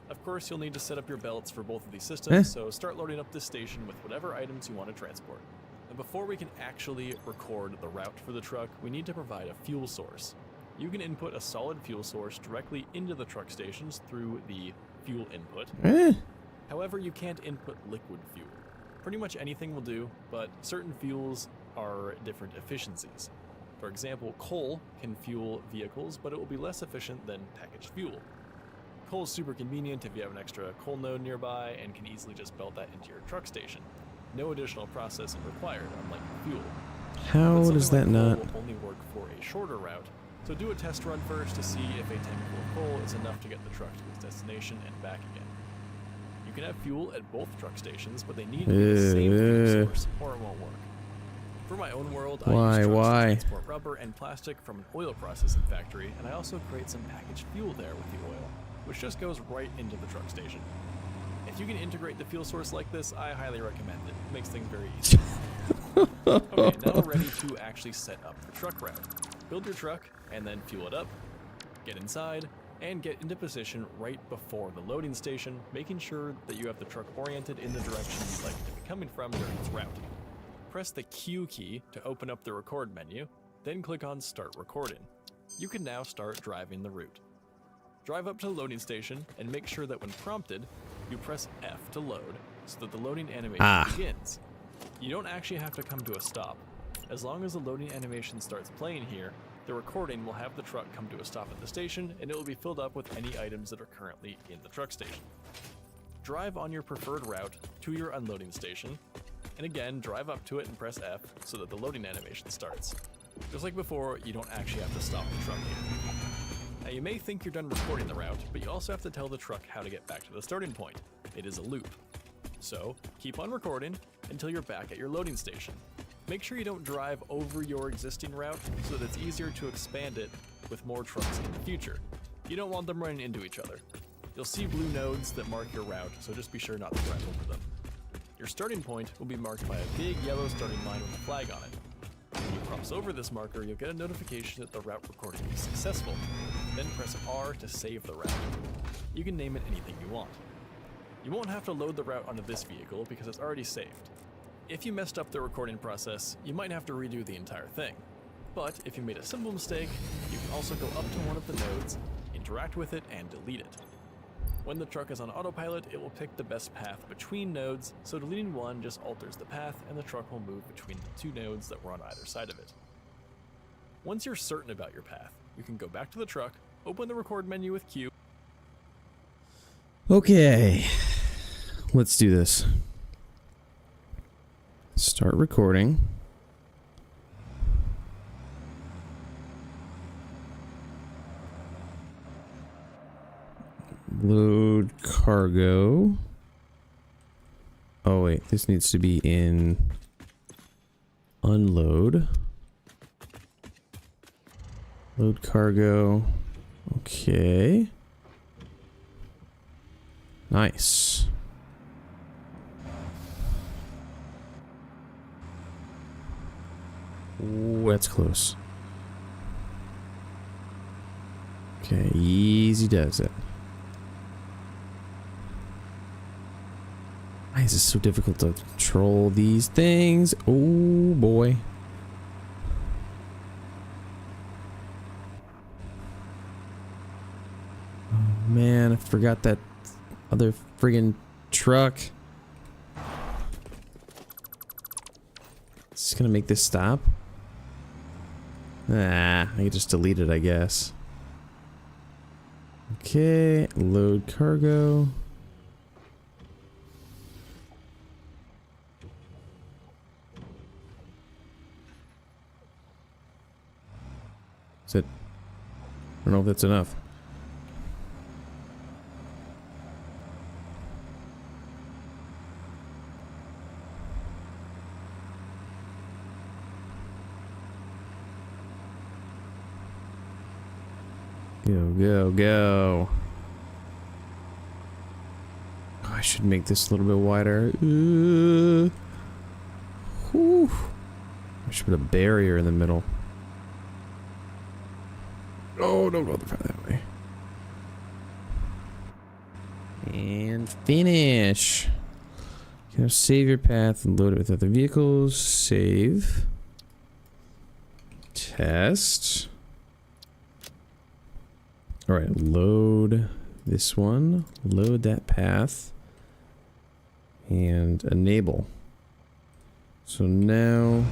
Speaker 8: Of course, you'll need to set up your belts for both of these systems, so start loading up this station with whatever items you want to transport. And before we can actually record the route for the truck, we need to provide a fuel source. You can input a solid fuel source directly into the truck stations through the fuel input. However, you can't input liquid fuel. Pretty much anything will do, but certain fuels are different efficiencies. For example, coal can fuel vehicles, but it will be less efficient than packaged fuel. Coal is super convenient if you have an extra coal node nearby and can easily just belt that into your truck station. No additional processing required, unlike fuel.
Speaker 1: How does that not?
Speaker 8: Will only work for a shorter route, so do a test run first to see if a tank full of coal is enough to get the truck to its destination and back again. You can have fuel at both truck stations, but they need to be the same fuel source, or it won't work. For my own world, I use trucks to transport rubber and plastic from an oil processing factory, and I also create some packaged fuel there with the oil, which just goes right into the truck station. If you can integrate the fuel source like this, I highly recommend it. It makes things very easy. Okay, now we're ready to actually set up the truck route. Build your truck, and then fuel it up, get inside, and get into position right before the loading station, making sure that you have the truck oriented in the direction you'd like it to be coming from during its route. Press the Q key to open up the record menu, then click on Start Recording. You can now start driving the route. Drive up to the loading station and make sure that when prompted, you press F to load so that the loading animation begins. You don't actually have to come to a stop. As long as the loading animation starts playing here, the recording will have the truck come to a stop at the station and it will be filled up with any items that are currently in the truck station. Drive on your preferred route to your unloading station, and again, drive up to it and press F so that the loading animation starts. Just like before, you don't actually have to stop the truck here. Now you may think you're done recording the route, but you also have to tell the truck how to get back to the starting point. It is a loop. So, keep on recording until you're back at your loading station. Make sure you don't drive over your existing route so that it's easier to expand it with more trucks in the future. You don't want them running into each other. You'll see blue nodes that mark your route, so just be sure not to drive over them. Your starting point will be marked by a big yellow starting line with a flag on it. When you cross over this marker, you'll get a notification that the route recording is successful. Then press R to save the route. You can name it anything you want. You won't have to load the route onto this vehicle because it's already saved. If you messed up the recording process, you might have to redo the entire thing. But if you made a simple mistake, you can also go up to one of the nodes, interact with it, and delete it. When the truck is on autopilot, it will pick the best path between nodes, so deleting one just alters the path and the truck will move between the two nodes that were on either side of it. Once you're certain about your path, you can go back to the truck, open the record menu with Q.
Speaker 1: Okay, let's do this. Start recording. Load cargo. Oh wait, this needs to be in unload. Load cargo. Okay. Nice. Ooh, that's close. Okay, easy does it. Why is this so difficult to control these things? Oh boy. Oh man, I forgot that other friggin' truck. Is this gonna make this stop? Ah, I can just delete it, I guess. Okay, load cargo. Is it? I don't know if that's enough. Go, go, go. Oh, I should make this a little bit wider. Whew. I should put a barrier in the middle. Oh, don't go that way. And finish. Now save your path and load it with other vehicles. Save. Test. Alright, load this one. Load that path. And enable. So now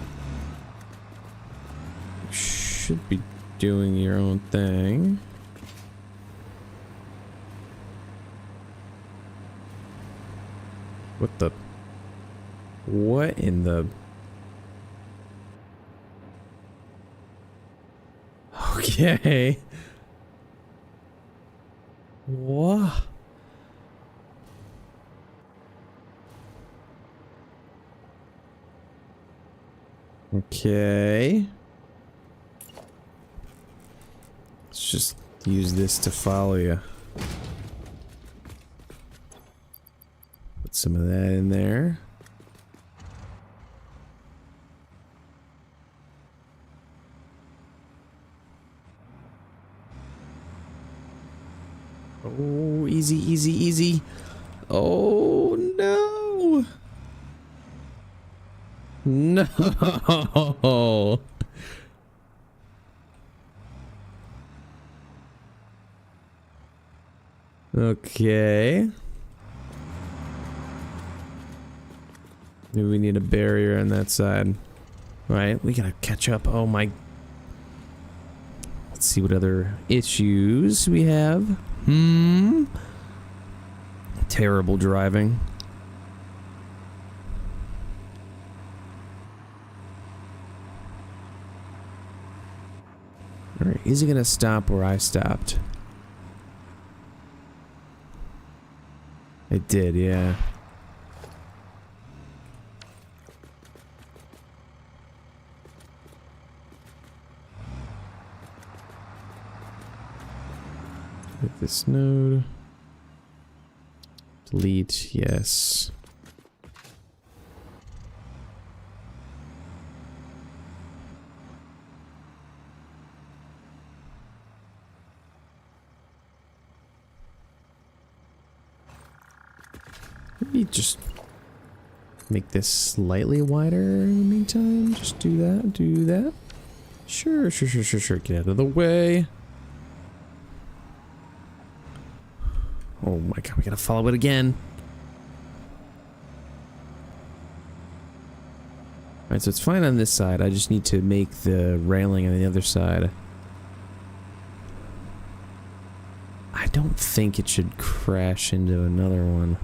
Speaker 1: you should be doing your own thing. What the? What in the? Okay. What? Okay. Let's just use this to follow you. Put some of that in there. Oh, easy, easy, easy. Oh, no. No. Okay. Maybe we need a barrier on that side. Right, we gotta catch up. Oh my. Let's see what other issues we have. Terrible driving. Alright, is it gonna stop where I stopped? It did, yeah. Hit this node. Delete, yes. Maybe just make this slightly wider in the meantime. Just do that, do that. Sure. Get out of the way. Oh my god, we gotta follow it again. Alright, so it's fine on this side. I just need to make the railing on the other side. I don't think it should crash into another one.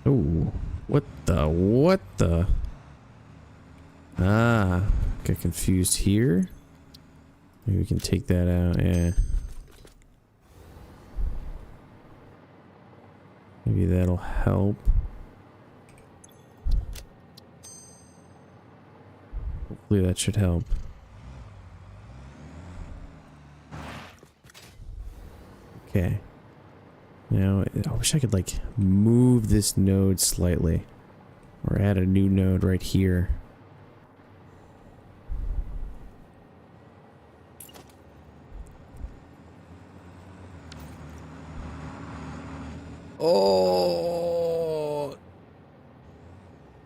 Speaker 1: Oh, what the? Ah, got confused here. Maybe we can take that out, yeah. Maybe that'll help. Hopefully that should help. Okay. Now, I wish I could, like, move this node slightly. Or add a new node right here. Oh!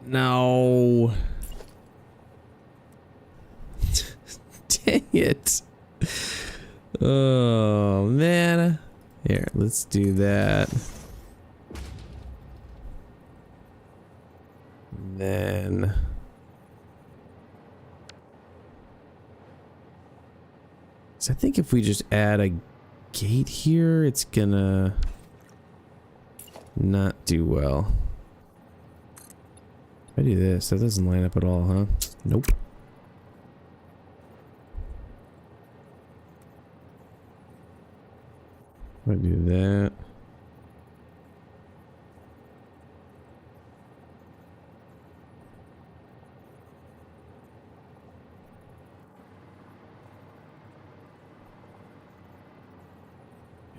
Speaker 1: No. Dang it. Oh, man. Here, let's do that. And then... So I think if we just add a gate here, it's gonna not do well. If I do this, that doesn't line up at all, huh? Nope. I do that.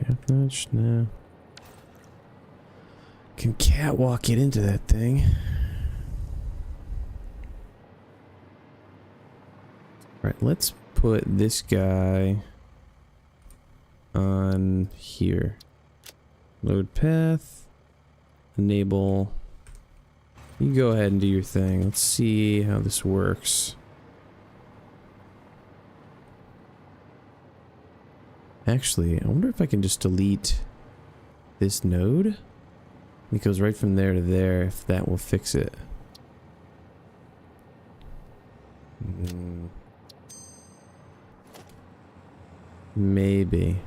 Speaker 1: Half notch now. Can catwalk it into that thing. Alright, let's put this guy on here. Load path. Enable. You go ahead and do your thing. Let's see how this works. Actually, I wonder if I can just delete this node. It goes right from there to there, if that will fix it. Maybe.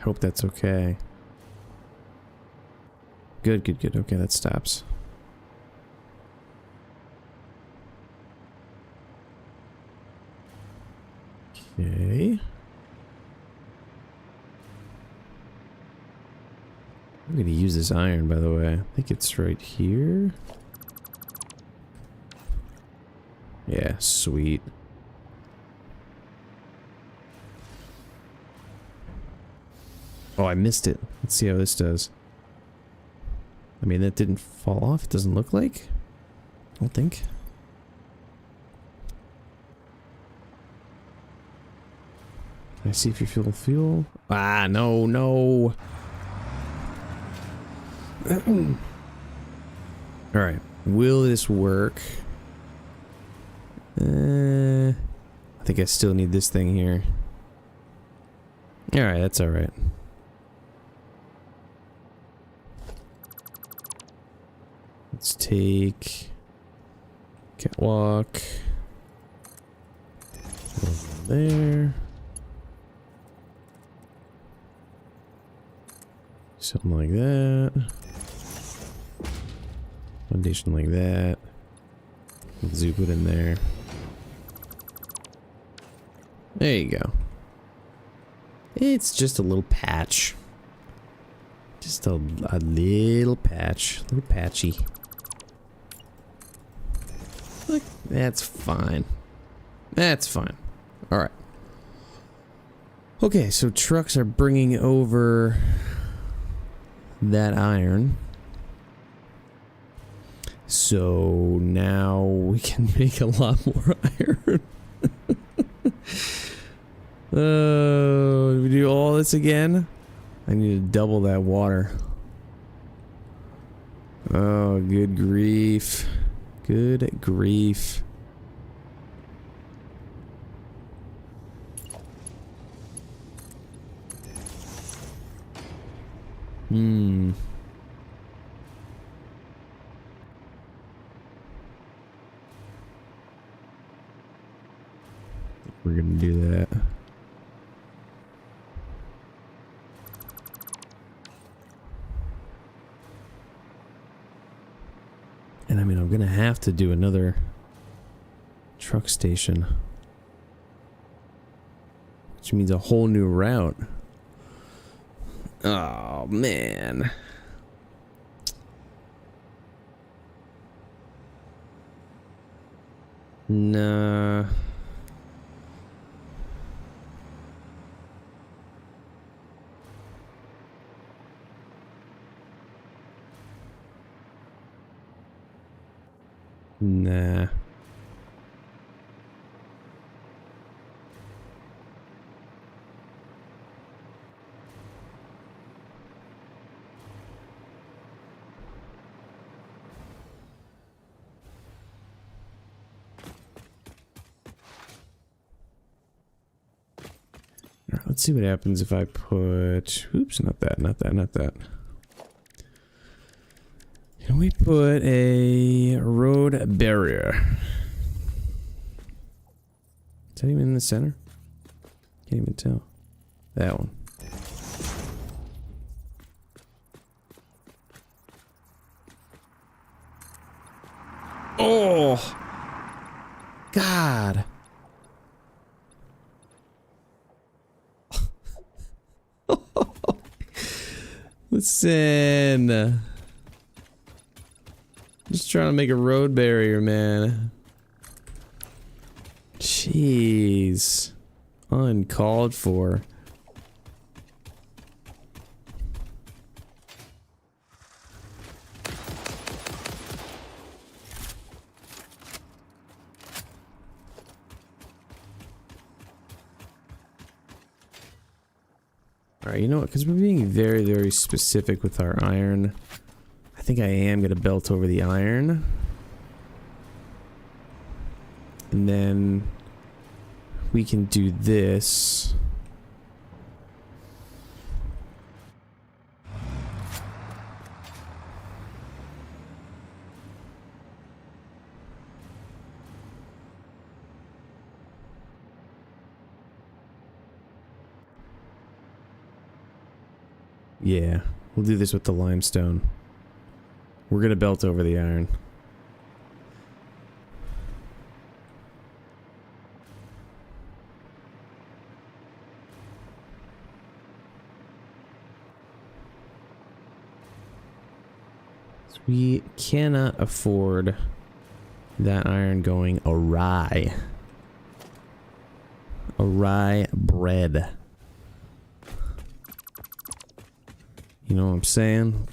Speaker 1: Hope that's okay. Good. Okay, that stops. Okay. I'm gonna use this iron, by the way. I think it's right here. Yeah, sweet. Oh, I missed it. Let's see how this does. I mean, that didn't fall off. It doesn't look like. I don't think. Can I see if you feel fuel? Ah, no. Alright. Will this work? I think I still need this thing here. Alright, that's alright. Let's take catwalk over there. Something like that. Foundation like that. Zoom it in there. There you go. It's just a little patch. Just a little patch. A little patchy. Look, that's fine. That's fine. All right. Okay, so trucks are bringing over that iron. So now we can make a lot more iron. Oh, do we do all this again? I need to double that water. Oh, good grief. Good grief. We're gonna do that. And I mean, I'm gonna have to do another truck station, which means a whole new route. Oh man. Nah. Nah. Alright, let's see what happens if I put... Oops, not that, not that, not that. Can we put a road barrier? Is that even in the center? Can't even tell. That one. Oh! God! Listen. Just trying to make a road barrier, man. Jeez. Uncalled for. Alright, you know what? Because we're being very, very specific with our iron. I think I am going to belt over the iron. And then we can do this. Yeah, we'll do this with the limestone. We're gonna belt over the iron. So we cannot afford that iron going awry. Awry bread. You know what I'm saying?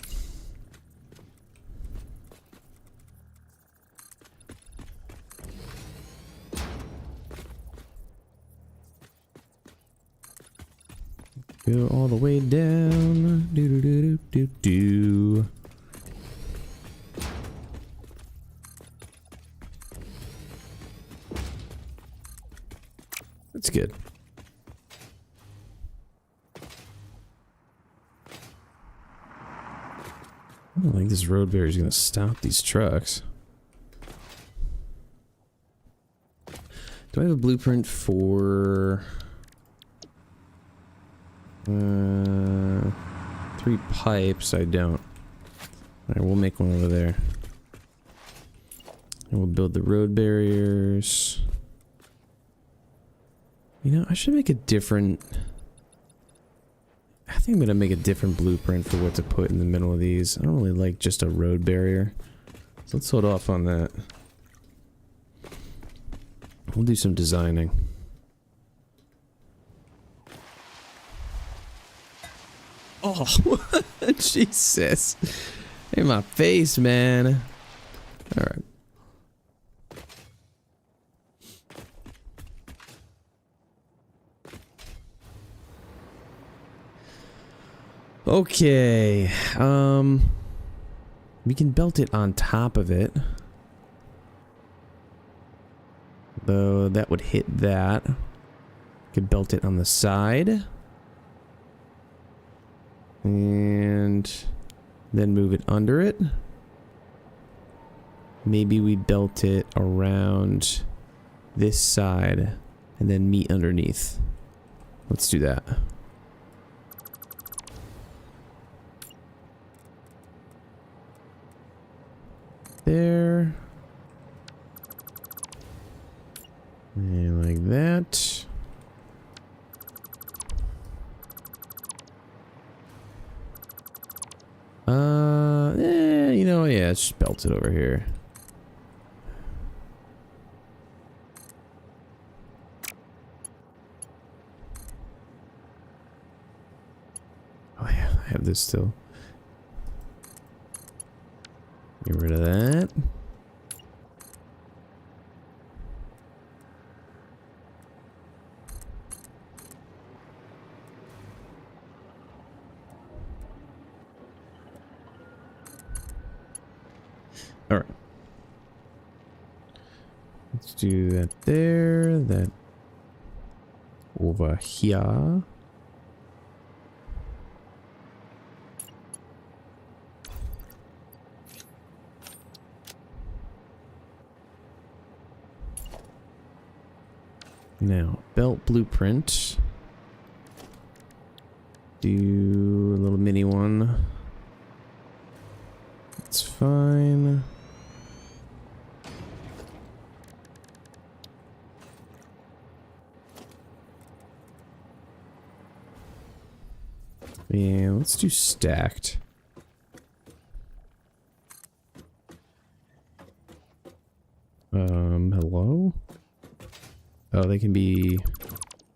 Speaker 1: Go all the way down. Do do do do do do. That's good. I don't think this road barrier is going to stop these trucks. Do I have a blueprint for 3 pipes? I don't. Alright, we'll make one over there. And we'll build the road barriers. You know, I should make a different... I think I'm gonna make a different blueprint for what to put in the middle of these. I don't really like just a road barrier. So let's hold off on that. We'll do some designing. Oh, Jesus. In my face, man. All right. Okay. We can belt it on top of it. Though that would hit that. Could belt it on the side. And then move it under it. Maybe we belt it around this side and then meet underneath. Let's do that. There. And like that. You know, yeah, it's just belt it over here. Oh yeah, I have this still. Get rid of that. All right. Let's do that there, that over here. Now, belt blueprint. Do a little mini one. That's fine. Yeah, let's do stacked. Hello? Oh, they can be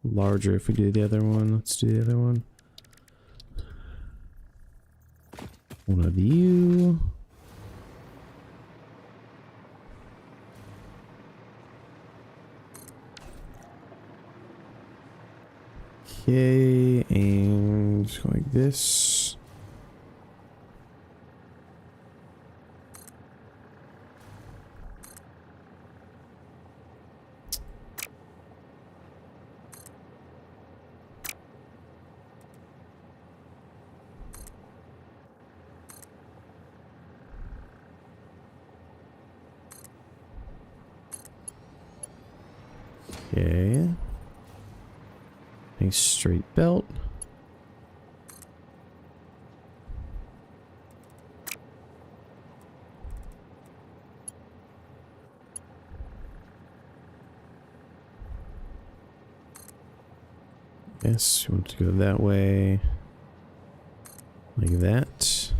Speaker 1: larger if we do the other one. Let's do the other one. One of you. Okay, and just go like this. Okay. Nice straight belt. Yes, we want to go that way. Like that.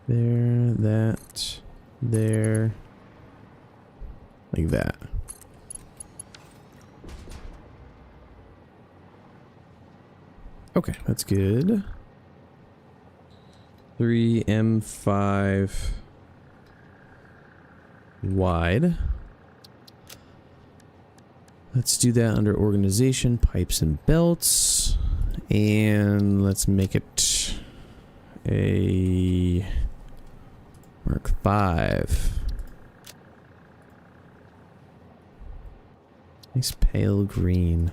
Speaker 1: There, that, there. Like that. Okay, that's good. 3M5 wide. Let's do that under organization, pipes and belts. And let's make it a Mark 5. Nice pale green.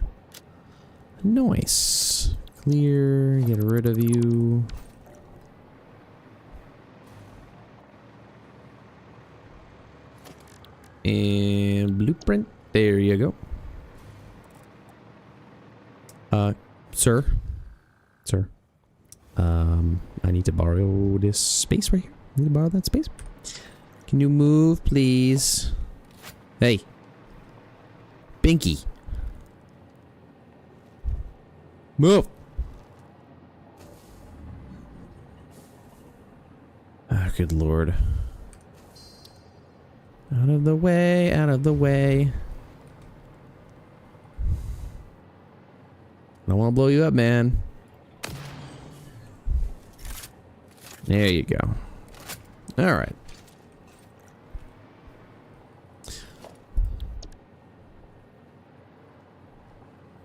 Speaker 1: Nice. Clear, get rid of you. And blueprint. There you go. Sir. Sir. I need to borrow this space right here. I need to borrow that space. Can you move, please? Hey. Binky. Move. Ah, good lord. Out of the way, out of the way. I don't want to blow you up, man. There you go. All right.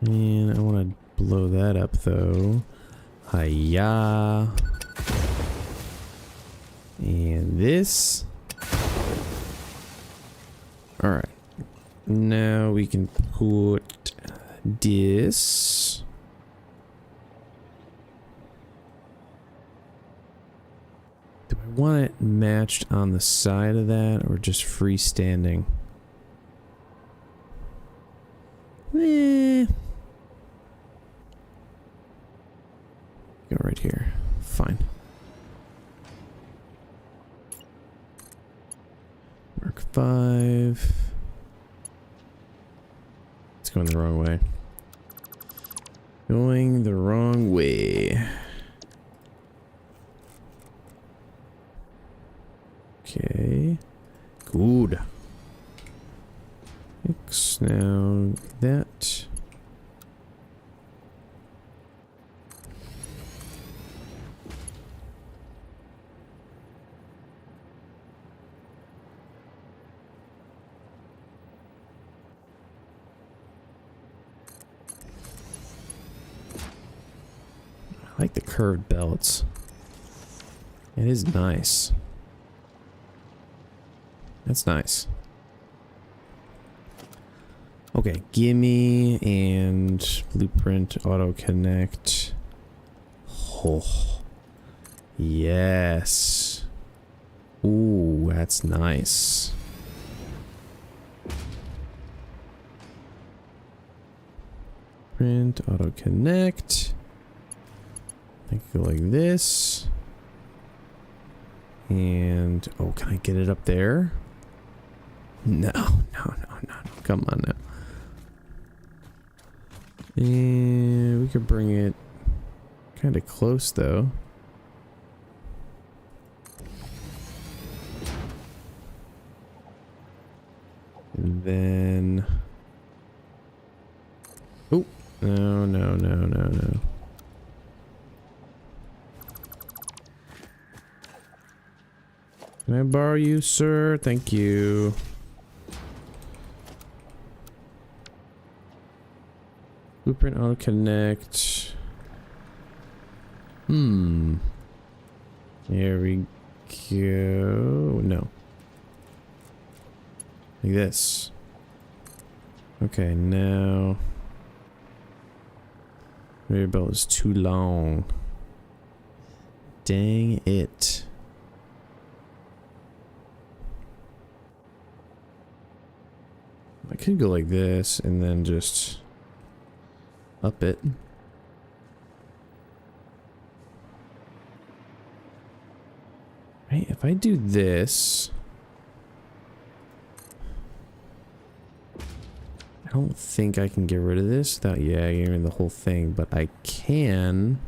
Speaker 1: And I want to blow that up, though. Hiya. And this. All right. Now we can put this. Do I want it matched on the side of that or just freestanding? Eh. Go right here. Fine. Mark 5. It's going the wrong way. Going the wrong way. Okay. Good. X now that. I like the curved belts. It is nice. That's nice. Okay, gimme and blueprint auto connect. Oh, yes. Ooh, that's nice. Print auto connect. I can go like this. And oh, can I get it up there? No. Come on now. And we could bring it kind of close though. And then... Oh, no. Can I borrow you, sir? Thank you. Blueprint auto connect. There we go. No. Like this. Okay, now. Rear belt is too long. Dang it. I could go like this and then just up it. Right, if I do this, I don't think I can get rid of this without getting the whole thing, but I can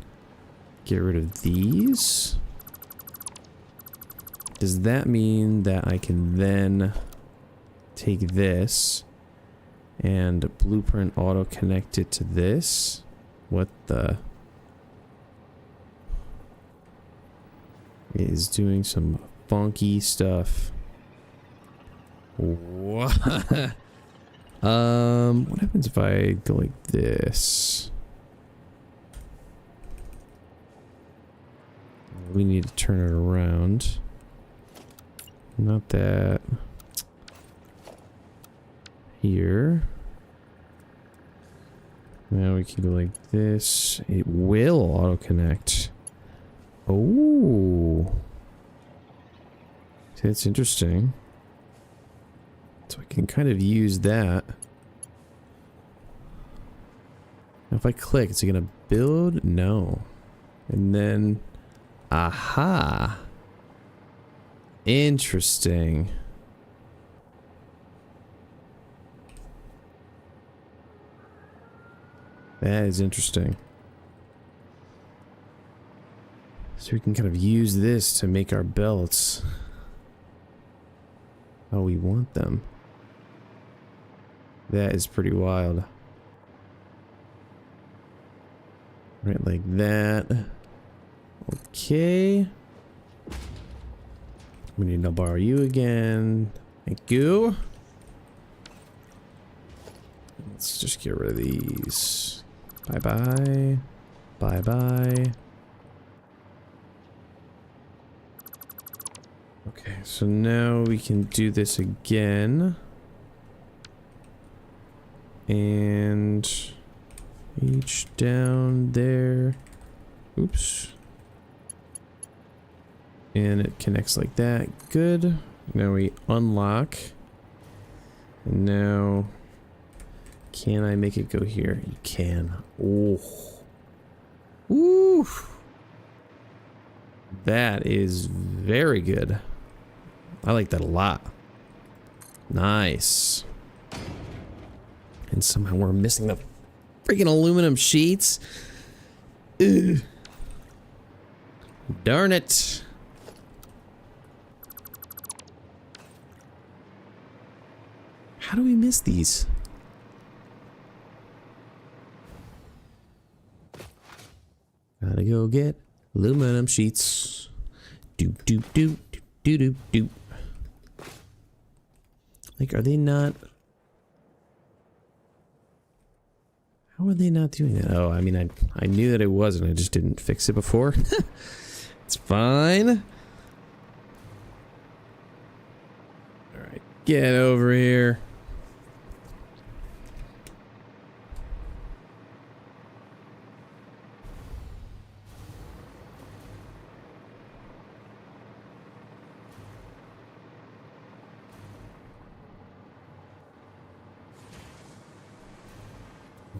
Speaker 1: get rid of these. Does that mean that I can then take this and blueprint auto connect it to this? What the? It is doing some funky stuff. What? What happens if I go like this? We need to turn it around. Not that. Here. Now we can go like this. It will auto connect. Oh. See, that's interesting. So I can kind of use that. Now if I click, is it gonna build? No. And then, aha. Interesting. That is interesting. So we can kind of use this to make our belts. how we want them. That is pretty wild. Right, like that. Okay. We need to borrow you again. Thank you. Let's just get rid of these. Bye-bye. Bye-bye. Okay, so now we can do this again. And reach down there. Oops. And it connects like that. Good. Now we unlock. And now, can I make it go here? You can. Oh. Woo. That is very good. I like that a lot. Nice. And somehow we're missing the freaking aluminum sheets. Ugh. Darn it. How do we miss these? Gotta go get aluminum sheets. Doop doop doop doop doop doop. Like, are they not? How are they not doing that? Oh, I mean, I knew that it wasn't. I just didn't fix it before. It's fine. All right, get over here.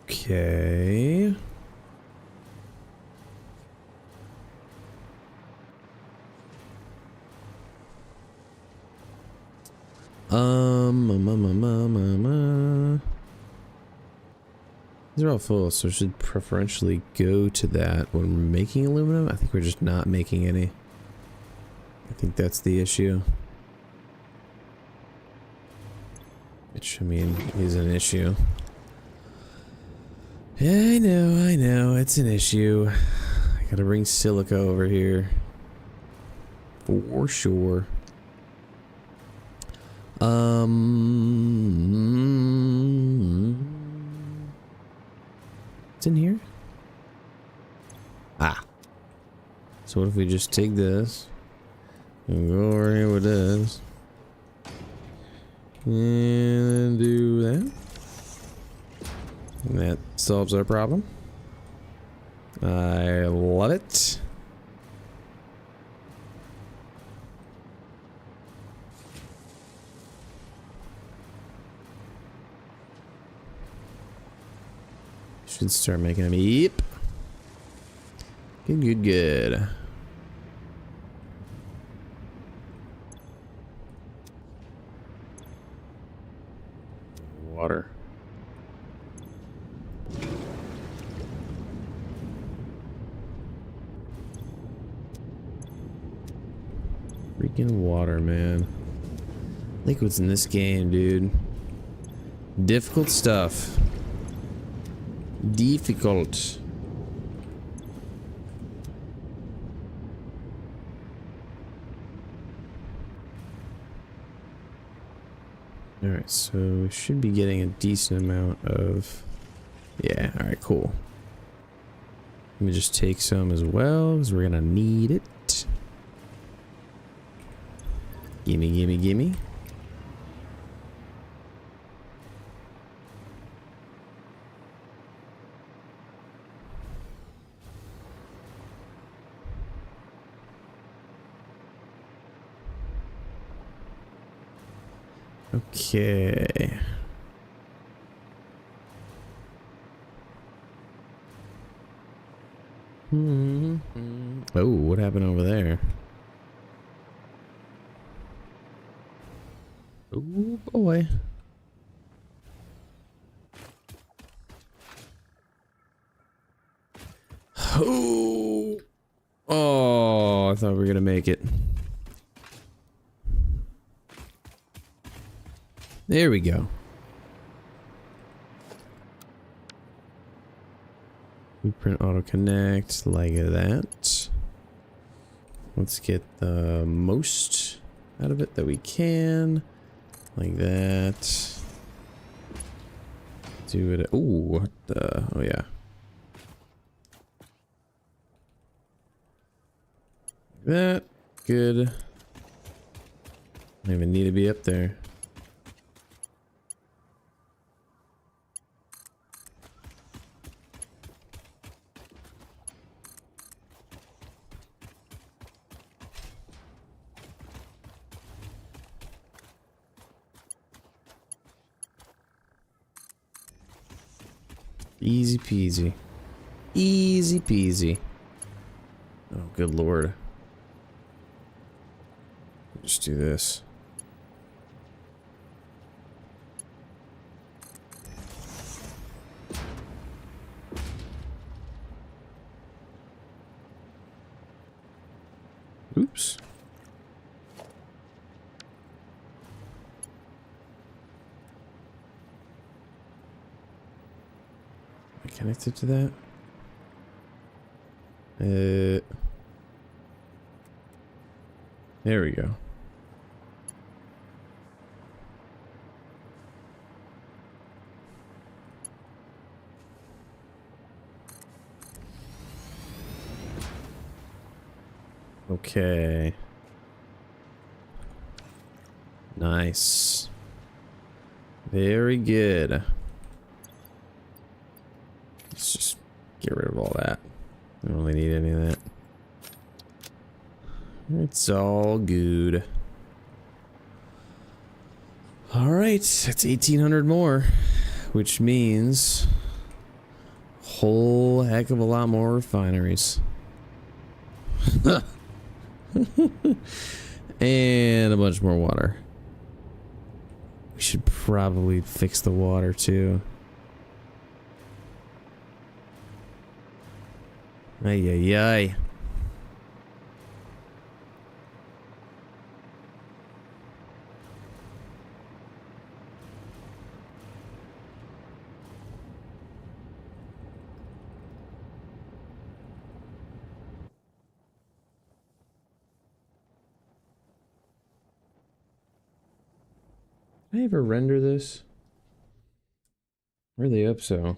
Speaker 1: Okay. These are all full, so should preferentially go to that when we're making aluminum. I think we're just not making any. I think that's the issue. Which, I mean, is an issue. Yeah, I know, it's an issue. I gotta bring silica over here. For sure. It's in here? Ah. So what if we just take this and go over here with this and do that? And that solves our problem. I love it. Should start making them. Yep. Good. Water. Freaking water, man. Liquids in this game, dude. Difficult stuff. Difficult. Alright, so we should be getting a decent amount of... Yeah, alright, cool. Let me just take some as well, because we're gonna need it. Gimme. Okay. Oh, what happened over there? Oh boy. Oh, I thought we were gonna make it. There we go. Blueprint auto connect like that. Let's get the most out of it that we can. Like that. Do it. Ooh, what the? Oh, yeah. That. Good. Don't even need to be up there. Easy peasy. Easy peasy. Oh, good lord. Just do this. Oops. Am I connected to that? There we go. Okay. Nice. Very good. Let's just get rid of all that. I don't really need any of that. It's all good. Alright, that's 1,800 more. Which means a whole heck of a lot more refineries. And a bunch more water. We should probably fix the water too. Ay, ay, ay. Did I ever render this? Really hope so.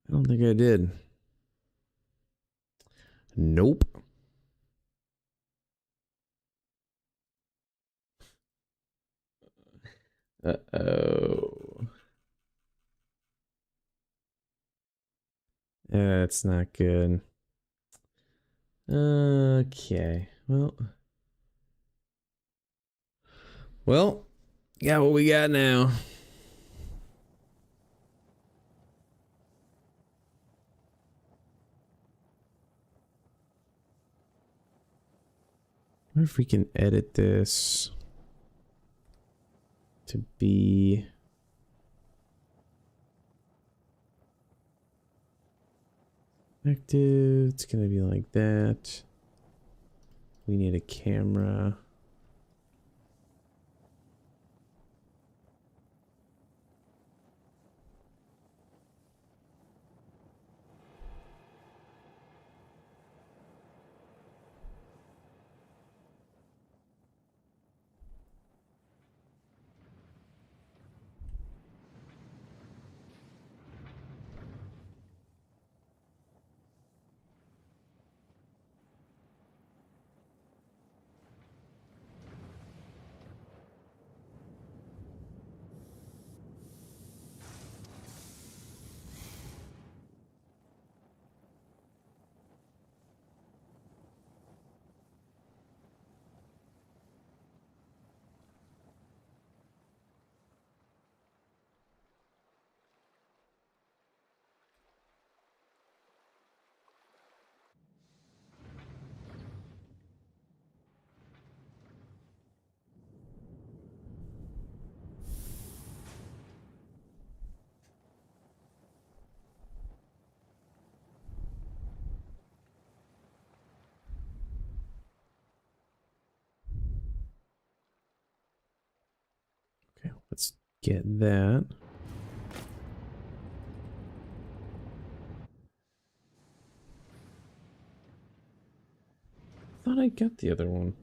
Speaker 1: I don't think I did. Nope. Uh-oh. That's not good. Okay. Well, got what we got now. I wonder if we can edit this to be active. It's gonna be like that. We need a camera. Let's get that. I thought I got the other one.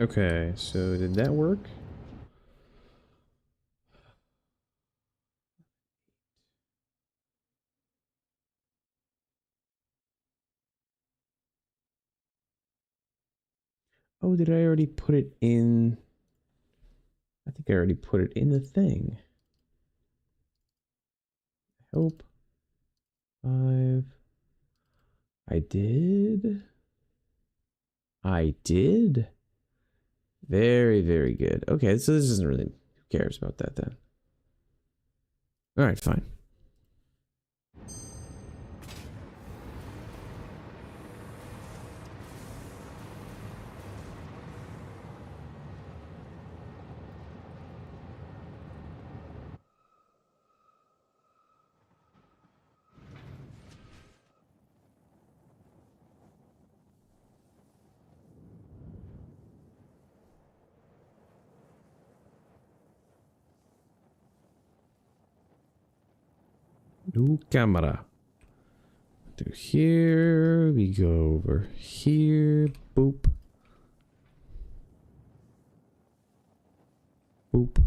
Speaker 1: Okay, so did that work? Oh, did I already put it in? I think I already put it in the thing. Hope. 5. I did. I did. Very, very good. Okay, so this isn't really... Who cares about that then? Alright, fine. New camera. Do here. We go over here. Boop. Boop.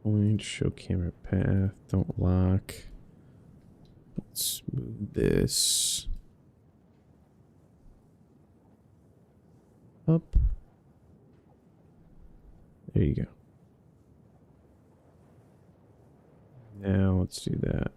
Speaker 1: Point, show camera path, don't lock. Let's move this up. There you go. Now let's do that.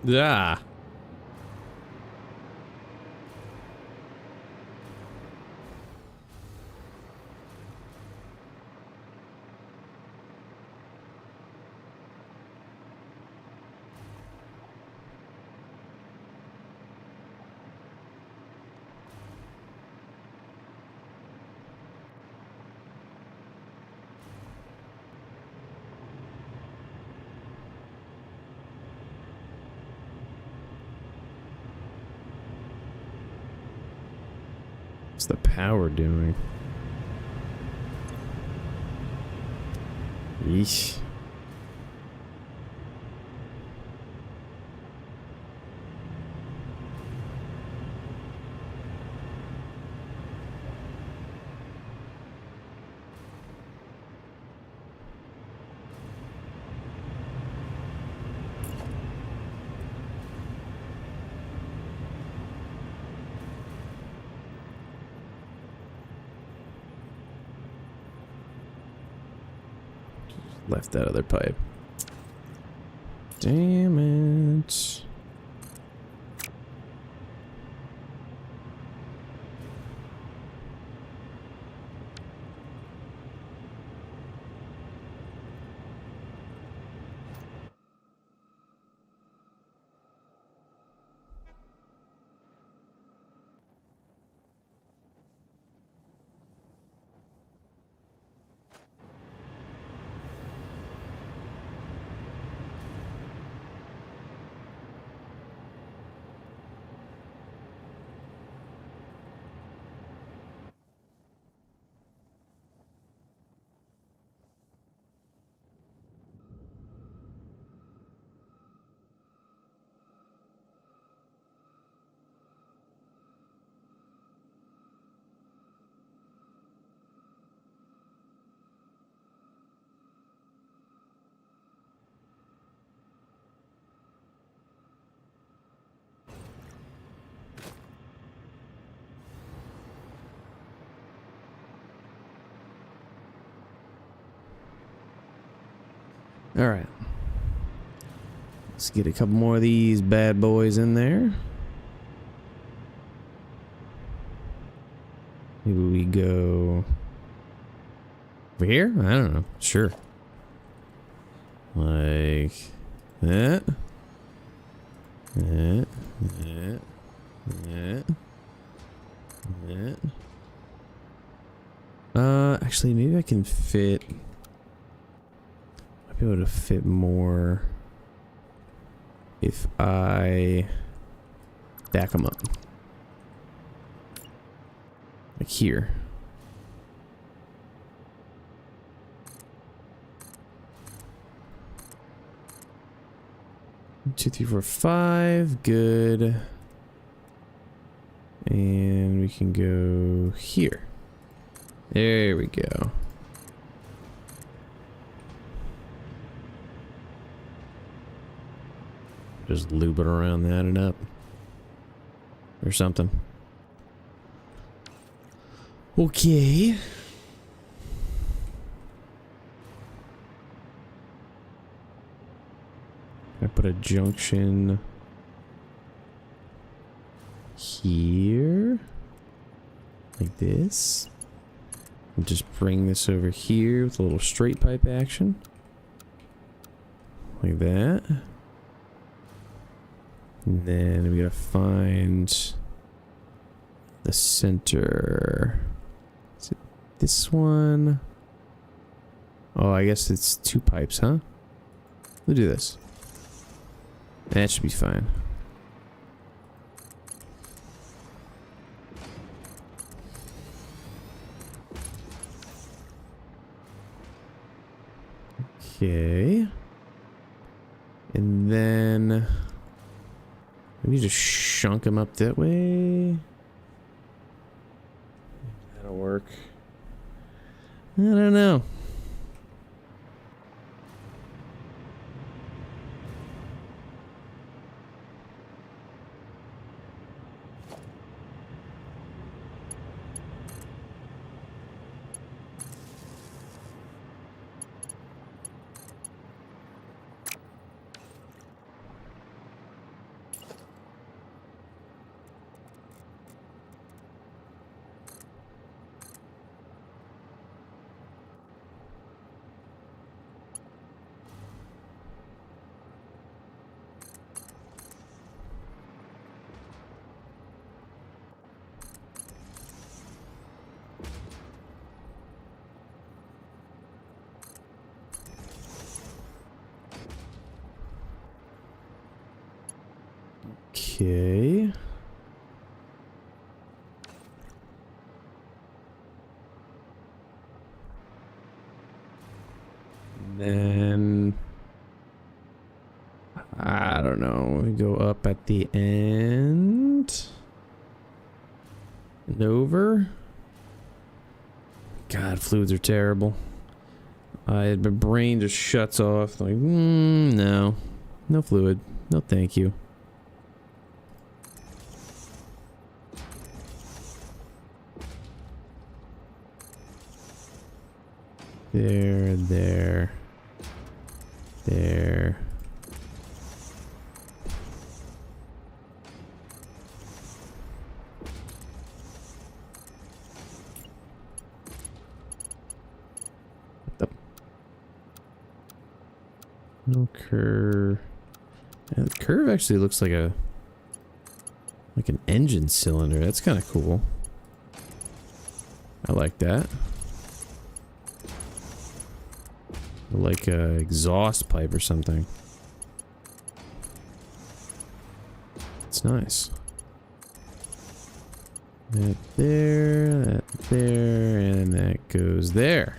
Speaker 1: Yeah. What's the power doing? Yeesh. Left that other pipe. Damn it. All right. Let's get a couple more of these bad boys in there. Maybe we go over here? I don't know. Sure. Like that. That. That. That. That. Actually, maybe I can fit. I'd be able to fit more if I back them up. Like here. Two, three, four, five. Good. And we can go here. There we go. Just loop it around that and up. Or something. Okay. I put a junction here. Like this. And just bring this over here with a little straight pipe action. Like that. And then we gotta find the center. Is it this one? Oh, I guess it's two pipes, huh? We'll do this. That should be fine. Okay. And then maybe just shunk them up that way. That'll work. I don't know. Okay. Then I don't know. We go up at the end and over. God, fluids are terrible. My brain just shuts off. Like, no, no fluid. No, thank you. There. There. No curve. Yeah, the curve actually looks like an engine cylinder. That's kind of cool. I like that. Like a exhaust pipe or something. It's nice. That there, and that goes there.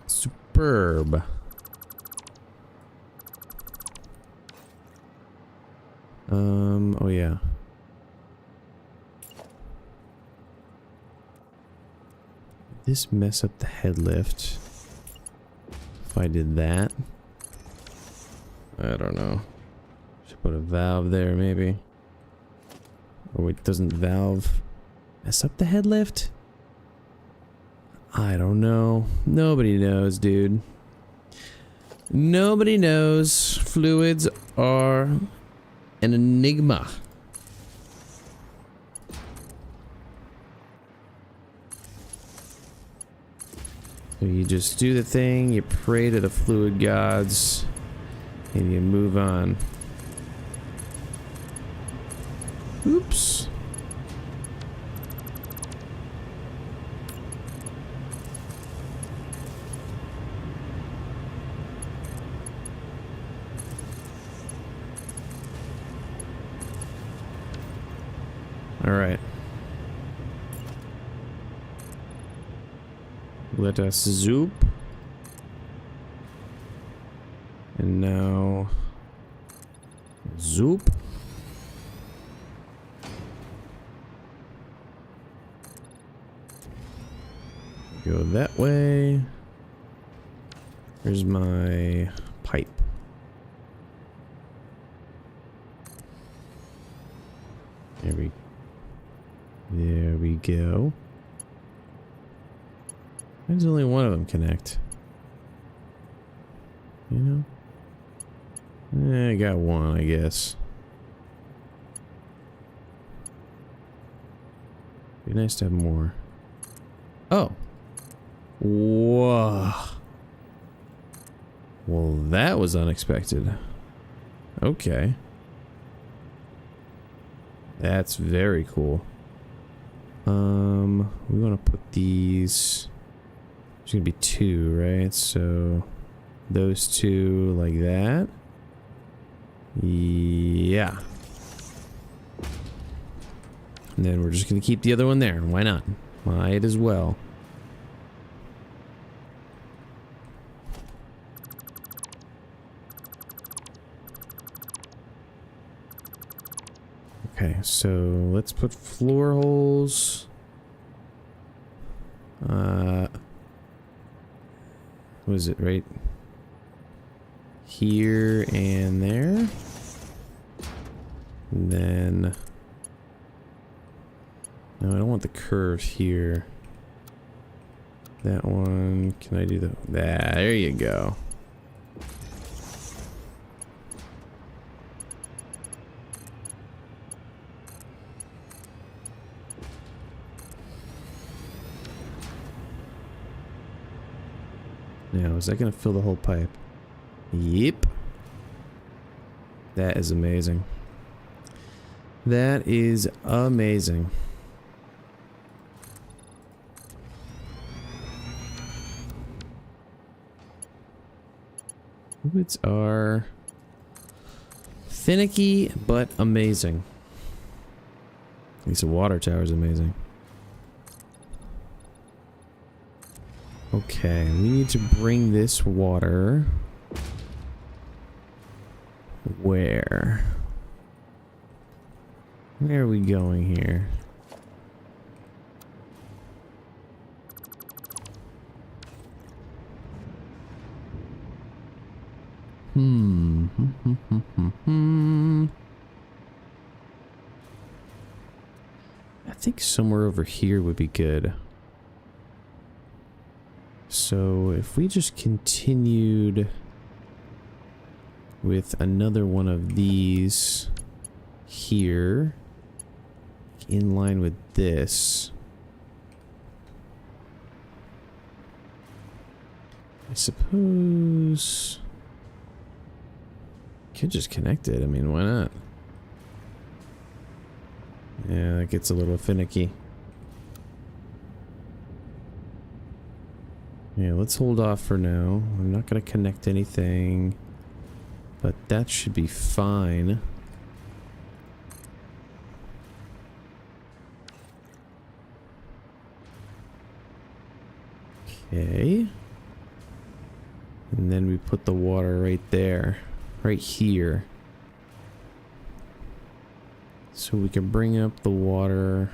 Speaker 1: Superb. Oh yeah. This mess up the head lift. If I did that. I don't know. Should put a valve there maybe. Oh wait, doesn't valve mess up the head lift? I don't know. Nobody knows, dude. Nobody knows. Fluids are an enigma. So you just do the thing, you pray to the fluid gods, and you move on. Oops. All right. Let us zoop. And now zoop. Go that way. Here's my pipe. There we go. Why does only one of them connect? You know? I got one, I guess. Be nice to have more. Oh. Whoa. Well, that was unexpected. Okay. That's very cool. We want to put these. There's gonna be two, right? So those two like that. Yeah. And then we're just gonna keep the other one there. Why not? Might as well. Okay, so let's put floor holes. What is it, right here and there? And then no, I don't want the curve here. That one, can I do the there you go. Now, is that going to fill the whole pipe? Yep. That is amazing. That is amazing. Fluids are finicky, but amazing. At least the water tower is amazing. Okay, we need to bring this water. Where? Where are we going here? I think somewhere over here would be good. So if we just continued with another one of these here, in line with this, I suppose could just connect it. I mean, why not? Yeah, that gets a little finicky. Yeah, let's hold off for now. I'm not going to connect anything, but that should be fine. Okay. And then we put the water right there, right here. So we can bring up the water.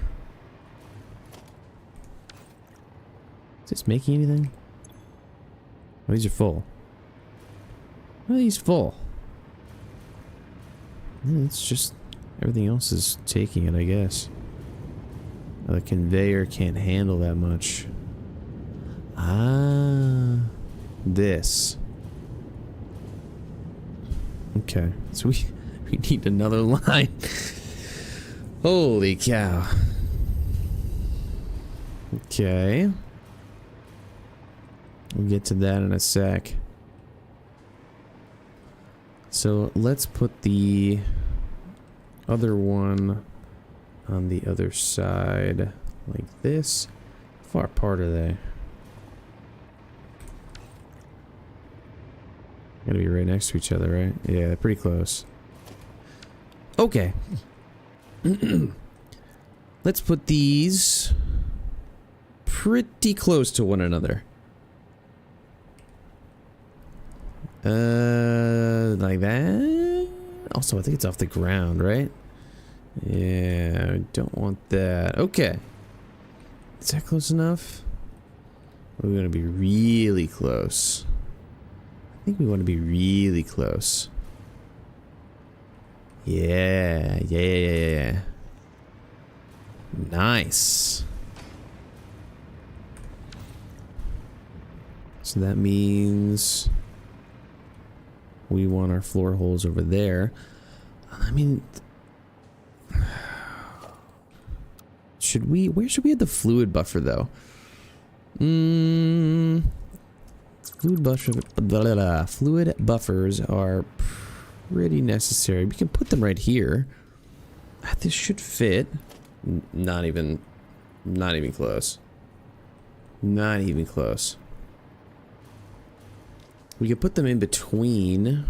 Speaker 1: Is this making anything? Oh, these are full. Oh, these full. Yeah, it's just everything else is taking it, I guess. The conveyor can't handle that much. Ah, this. Okay, so we need another line. Holy cow. Okay. We'll get to that in a sec. So let's put the other one on the other side like this. How far apart are they? Gotta be right next to each other, right? Yeah, pretty close. Okay. Let's put these pretty close to one another. Like that. Also, I think it's off the ground, right? Yeah, I don't want that. Okay. Is that close enough? We're gonna be really close. I think we want to be really close. Yeah. Nice. So that means we want our floor holes over there. I mean, where should we have the fluid buffer though? Fluid buffers are pretty necessary. We can put them right here. This should fit. Not even close. Not even close. We could put them in between.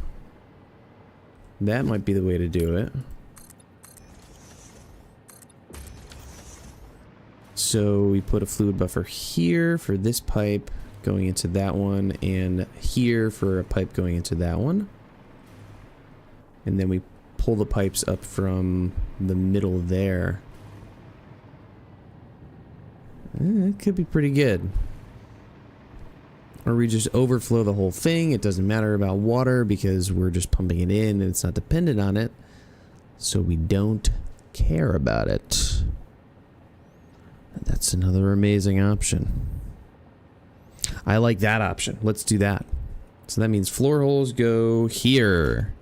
Speaker 1: That might be the way to do it. So we put a fluid buffer here for this pipe going into that one, and here for a pipe going into that one. And then we pull the pipes up from the middle there. It could be pretty good. Or we just overflow the whole thing. It doesn't matter about water because we're just pumping it in and it's not dependent on it. So we don't care about it. That's another amazing option. I like that option. Let's do that. So that means floor holes go here.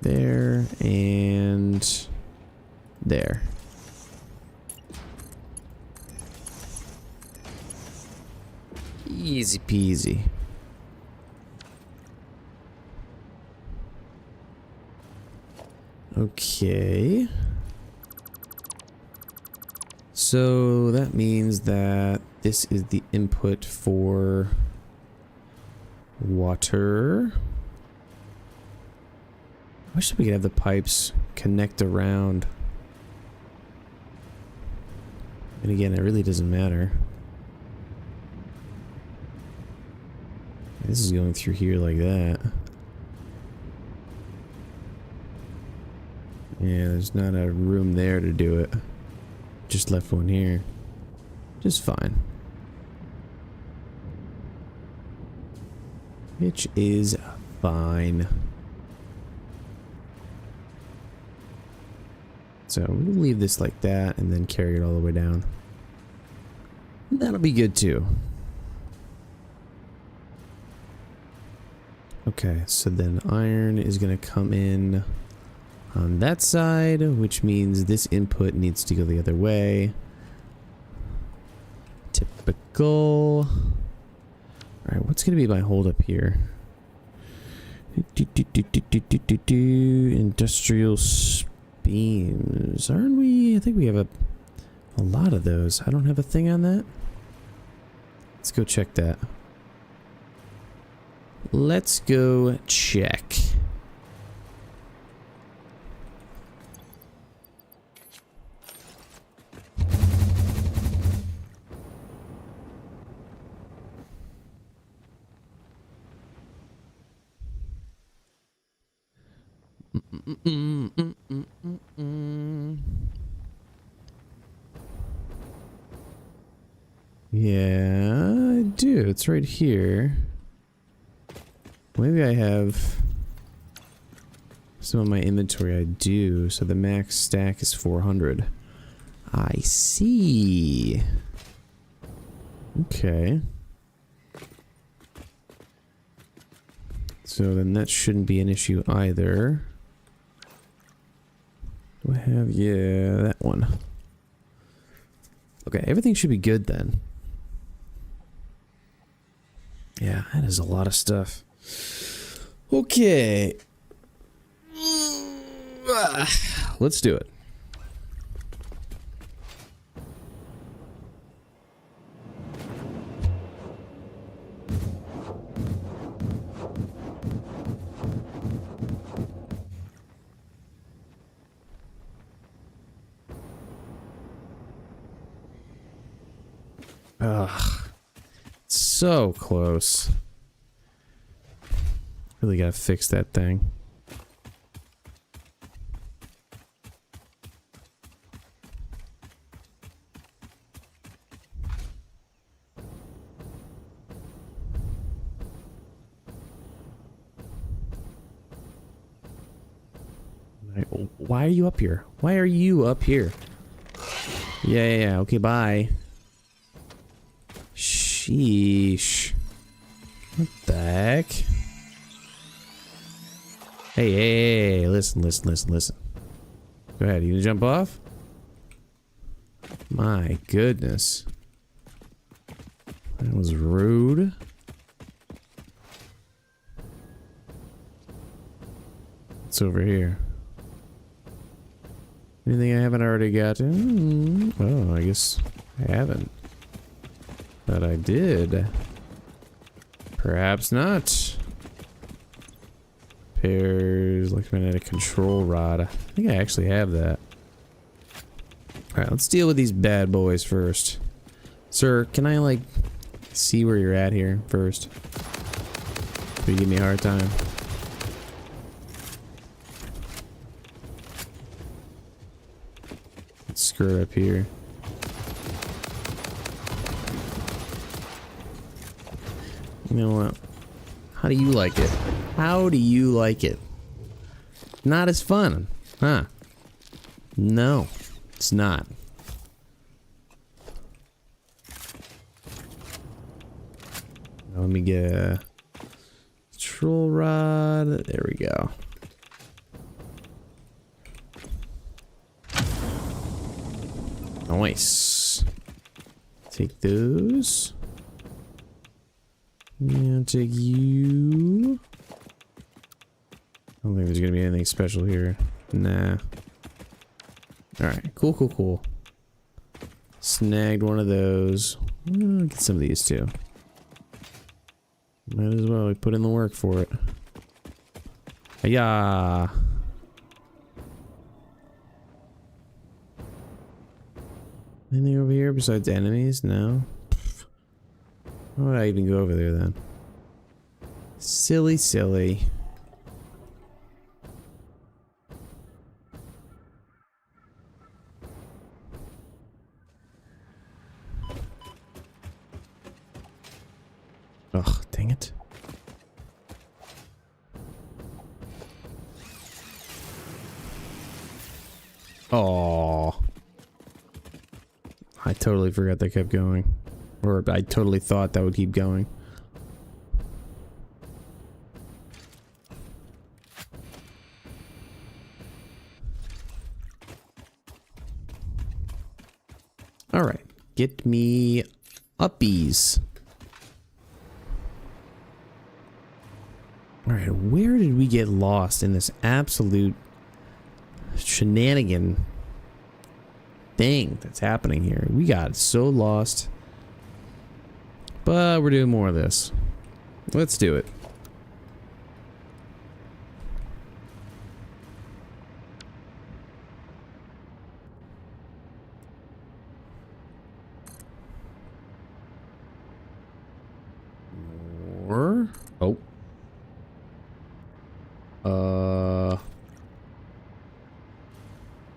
Speaker 1: There and there. Easy peasy. Okay. So that means that this is the input for water. I wish we could have the pipes connect around. And again, it really doesn't matter. This is going through here like that. Yeah, there's not a room there to do it. Just left one here. Just fine. Which is fine. So we'll leave this like that and then carry it all the way down. That'll be good too. Okay, so then iron is going to come in on that side, which means this input needs to go the other way. Typical. Alright, what's going to be my holdup here? Industrial beams. Aren't we? I think we have a lot of those. I don't have a thing on that. Let's go check that. Let's go check. Yeah, I do. It's right here. Maybe I have some of my inventory. I do. So the max stack is 400. I see. Okay. So then that shouldn't be an issue either. Do I have? Yeah, that one. Okay, everything should be good then. Yeah, that is a lot of stuff. Okay. Let's do it. Ugh. So close. Really gotta fix that thing. Why are you up here? Why are you up here? Yeah. Okay, bye. Sheesh. What the heck? Hey, listen. Go ahead, you gonna jump off? My goodness. That was rude. What's over here? Anything I haven't already gotten? Oh, I guess I haven't. But I did. Perhaps not. Pairs, electromagnetic control rod. I think I actually have that. Alright, let's deal with these bad boys first. Sir, can I, like, see where you're at here first? Will you give me a hard time? Let's screw it up here. You know what? How do you like it? How do you like it? Not as fun, huh? No, it's not. Now let me get a control rod. There we go. Nice. Take those. Yeah, take you. I don't think there's gonna be anything special here. Nah. Alright, cool. Snagged one of those. Get some of these too. Might as well. We put in the work for it. Hiya! Anything over here besides enemies? No. Why would I even go over there then? Silly. Ugh, dang it. Oh, I totally forgot they kept going. Or I totally thought that would keep going. Alright. Get me uppies. Alright, where did we get lost in this absolute shenanigan thing that's happening here? We got so lost. But we're doing more of this. Let's do it. More. Oh.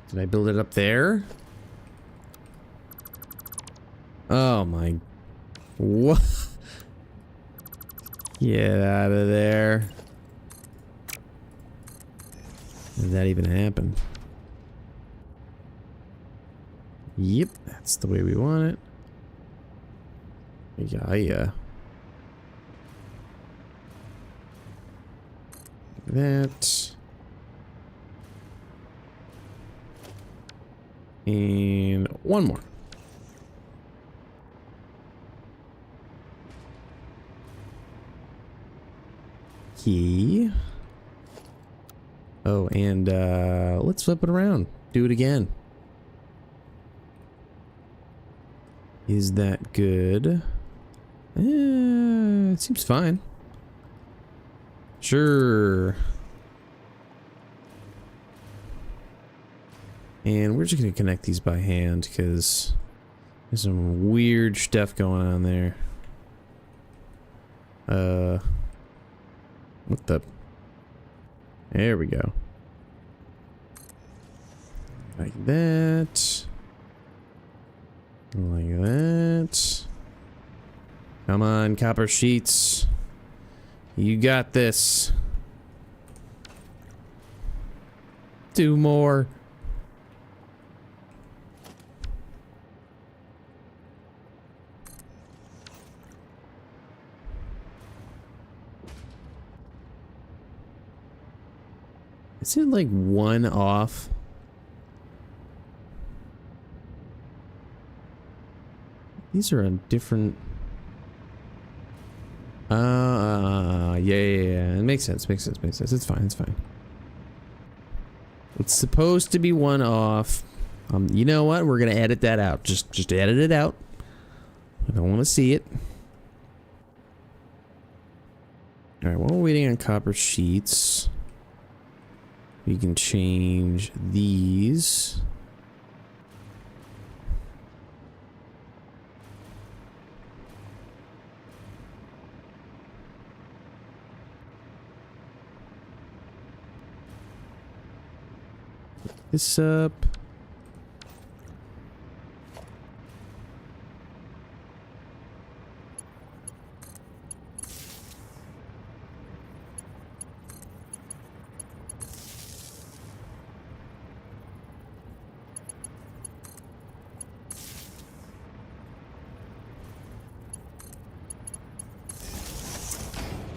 Speaker 1: Did I build it up there? Oh my. What? Get out of there. Did that even happen? Yep, that's the way we want it. Yeah. That. And one more. Key. Oh, and let's flip it around. Do it again. Is that good? It seems fine. Sure. And we're just gonna connect these by hand because there's some weird stuff going on there. What the? There we go. Like that. Like that. Come on, copper sheets. You got this. Do more. Is it like one off? These are on different. Yeah. It makes sense. Makes sense. It's fine. It's fine. It's supposed to be one off. You know what? We're gonna edit that out. Just edit it out. I don't want to see it. All right. While we're waiting on copper sheets, we can change these. This up.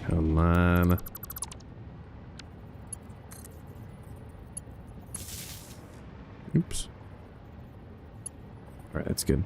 Speaker 1: Come on. Oops. All right, that's good.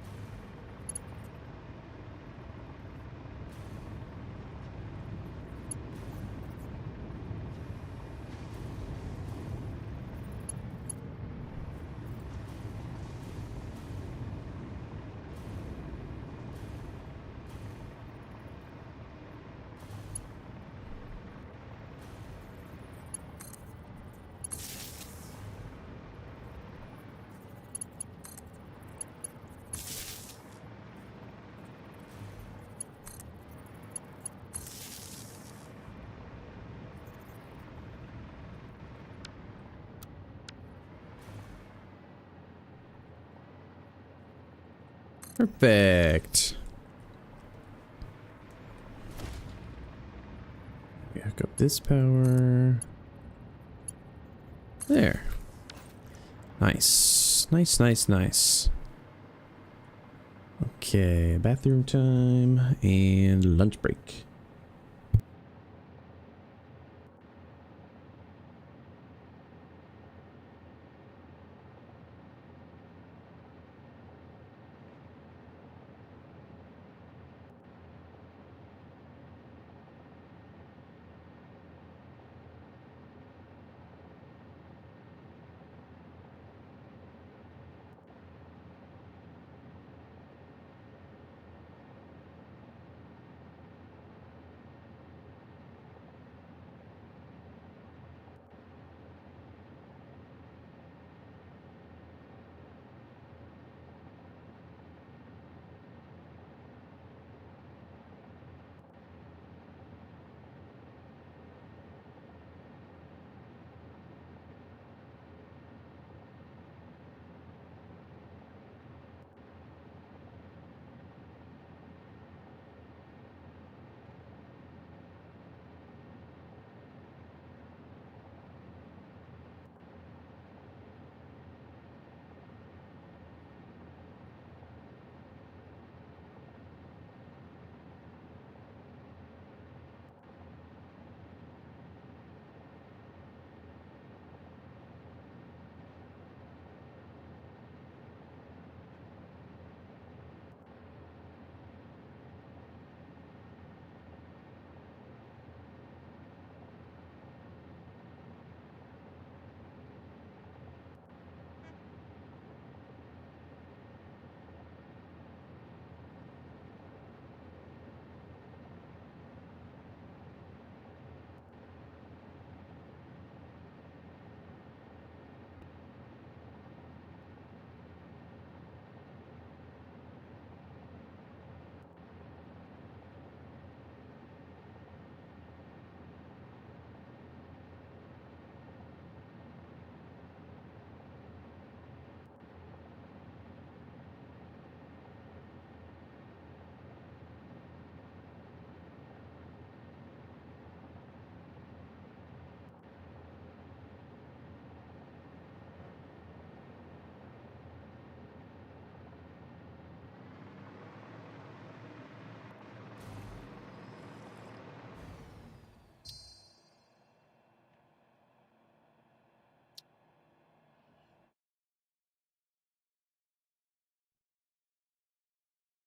Speaker 1: Perfect. We hook up this power. There. Nice. Nice. Okay, bathroom time and lunch break.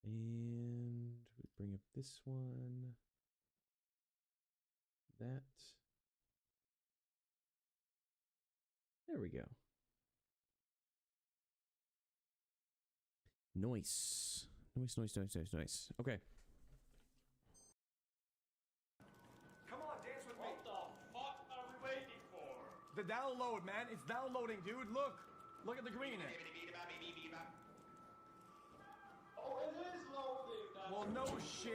Speaker 1: And we bring up this one. That. There we go. Nice. Nice. Okay.
Speaker 9: Come on, dance with me. What the fuck are we waiting for? The download, man. It's downloading, dude. Look. Look at the green. Oh, it is loading. Well, no shit.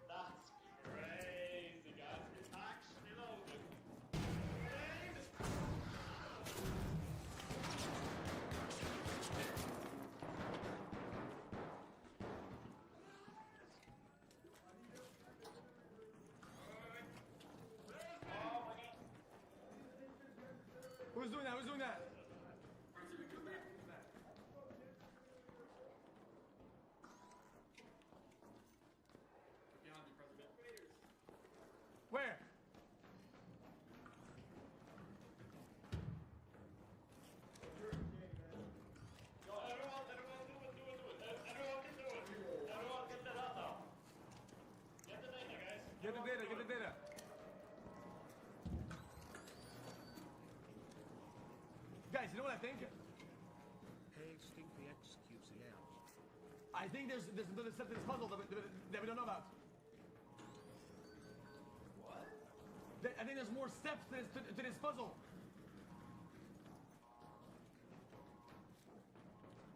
Speaker 9: That's crazy, guys. It's actually loading. Who's doing that? Who's doing that? Where? Get the data, get the data. Guys, you know what I think? I think there's another step to this puzzle that we don't know about. What? I think there's more steps to this puzzle.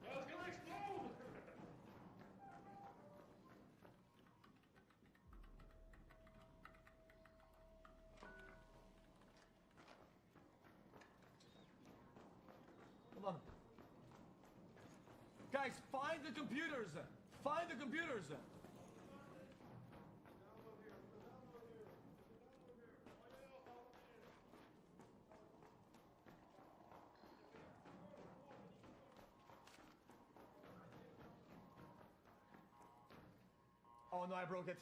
Speaker 9: It's gonna explode! Hold on. Guys, find the computers! Find the computers! Oh no, I broke it.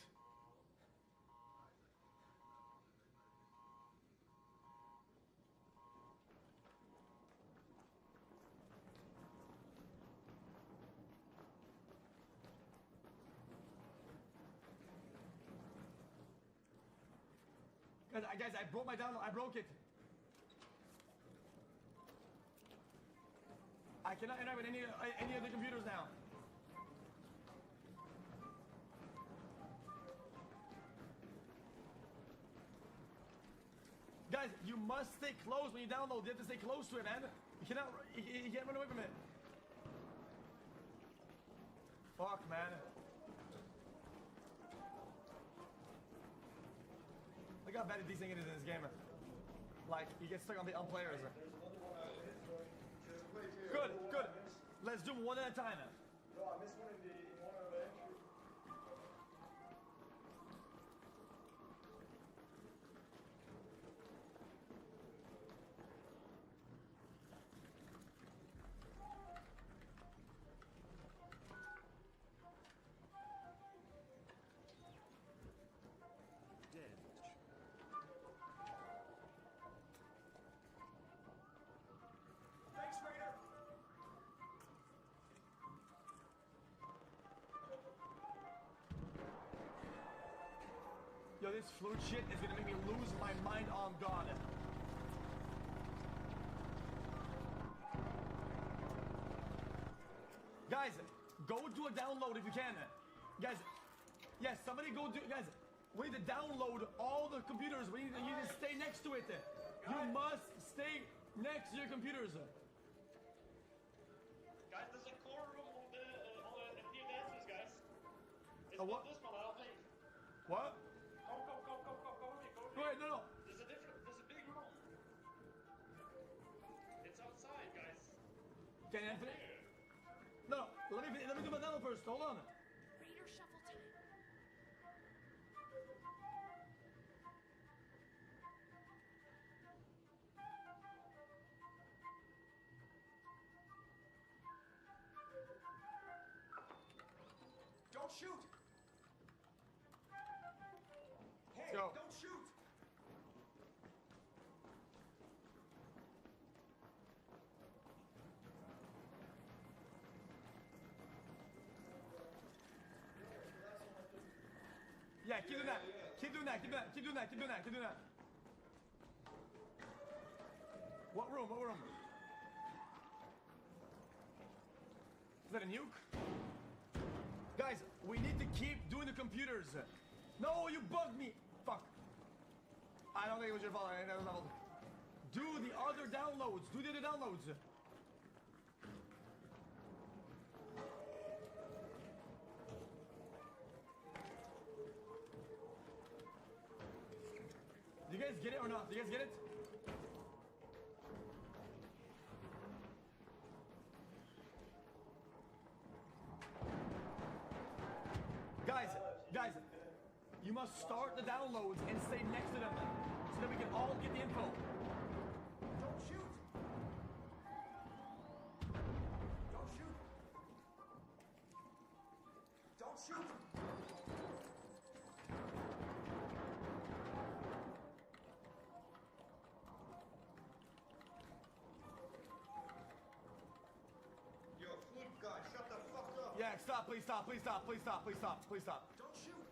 Speaker 9: Guys, I broke my download. I broke it. I cannot interact with any of the computers now. Guys, you must stay close when you download. You have to stay close to it, man. You can't run away from it. Fuck, man. Look how bad these things is in this game. Like, you get stuck on players. Good, good. Let's do them one at a time.
Speaker 10: No, I missed one in one of the entry. Thanks, Raider.
Speaker 9: Yo, this flute shit is gonna make me lose my mind on God. Guys, go do a download if you can. Guys, yes, somebody go do. Guys, we need to download all the computers. You need to stay next to it. You must stay next to your computers.
Speaker 10: Guys, there's a core room on the few dancers, guys. It's
Speaker 9: what?
Speaker 10: not this one, I don't think.
Speaker 9: What?
Speaker 10: Come with me, go with me.
Speaker 9: Wait, no.
Speaker 10: There's a big room. It's outside, guys.
Speaker 9: Can Anthony? No, let me do my download first. Hold on.
Speaker 4: Raider shuffle time.
Speaker 10: Don't shoot! Hey,
Speaker 9: Go.
Speaker 10: don't shoot!
Speaker 9: Yeah, keep doing that. Keep doing that. Keep doing that. What room? Is that a nuke? Guys, we need to keep doing the computers. No, you bugged me. Fuck. I don't think it was your fault. That was my fault. Do the other downloads. Do the other downloads. Do you guys get it or not? Do you guys get it? Guys, you must start the downloads and stay next to them so that we can all get the info.
Speaker 10: Don't shoot! Don't shoot! Don't shoot! Yo, flip guy, shut the fuck up!
Speaker 9: Yeah, stop, please stop.
Speaker 10: Don't shoot!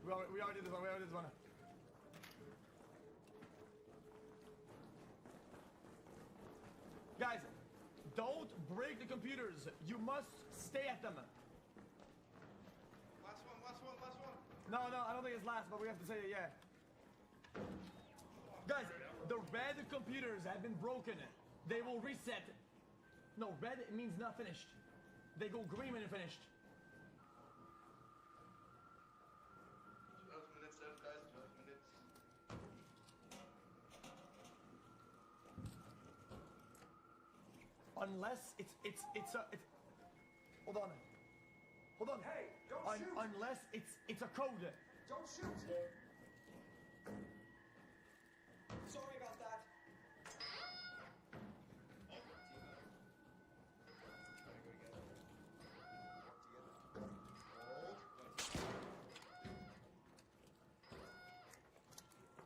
Speaker 9: We already did this one. Guys, don't break the computers. You must stay at them.
Speaker 10: Last one.
Speaker 9: No, I don't think it's last, but we have to say it, yeah. Guys, the red computers have been broken. They will reset. No, red means not finished. They go green when they're finished.
Speaker 10: 12 minutes left, guys, 12 minutes.
Speaker 9: Unless it's hold on. Hold on.
Speaker 6: Hey, don't shoot.
Speaker 9: Unless it's a code.
Speaker 6: Don't shoot. Sorry about that.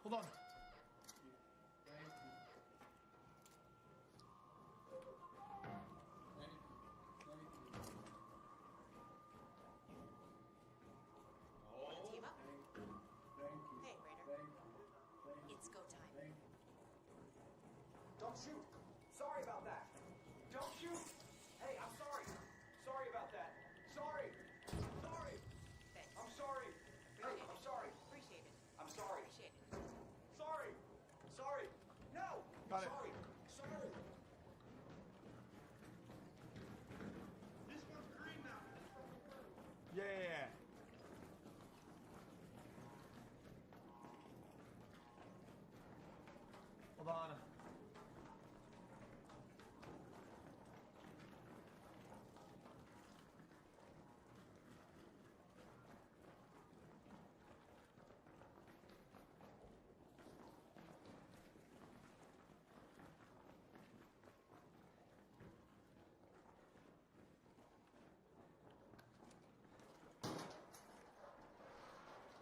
Speaker 9: Hold on.
Speaker 7: Team up? Hey, Raider. It's go time.
Speaker 6: Don't shoot. Sorry about that. Don't shoot. Hey, I'm sorry. Sorry about that. Sorry. Sorry.
Speaker 7: Thanks.
Speaker 6: I'm sorry. Hey, I'm sorry.
Speaker 7: Appreciate it.
Speaker 6: I'm sorry.
Speaker 7: Appreciate it.
Speaker 6: Sorry. Sorry. No.
Speaker 9: Got it.
Speaker 6: Sorry. Sorry. This one's green now.
Speaker 9: Yeah. Hold on.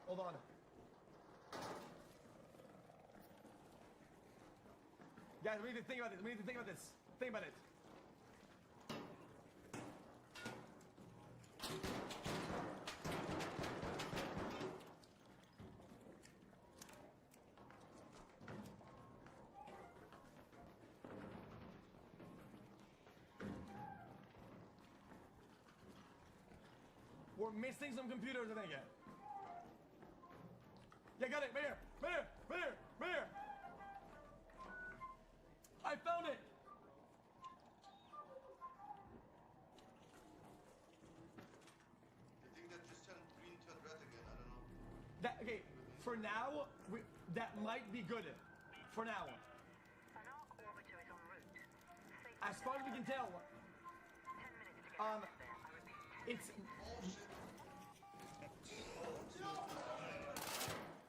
Speaker 9: Hold on. Guys, we need to think about this. We need to think about this. Think about it. We're missing some computers, I think. Yeah, got it. Right here. Right here. Right here. Right here. I found it.
Speaker 11: I think that just turned green turned red again. I don't know.
Speaker 9: That okay. For now, that might be good. For now. As far as we can tell, it's.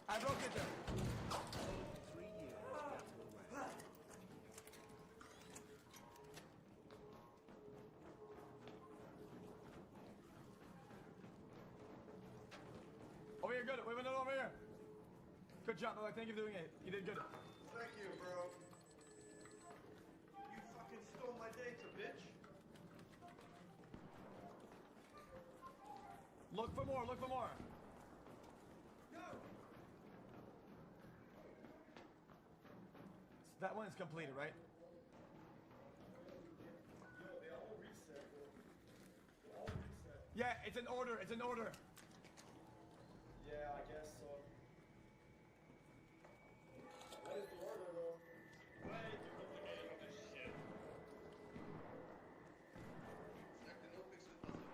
Speaker 9: I broke it. Over here, good. Wait, no, over here. Good job, brother. Thank you for doing it. You did good.
Speaker 11: Thank you, bro. You fucking stole my data, bitch.
Speaker 9: Look for more. Look for more.
Speaker 11: No.
Speaker 9: That one is completed, right?
Speaker 6: Yo, they all reset, bro. They all reset.
Speaker 9: Yeah, it's an order. It's an order.
Speaker 6: Yeah, I guess so. What is the order, bro?
Speaker 10: Why are you duplicating this shit?
Speaker 11: Check the no pixel puzzle.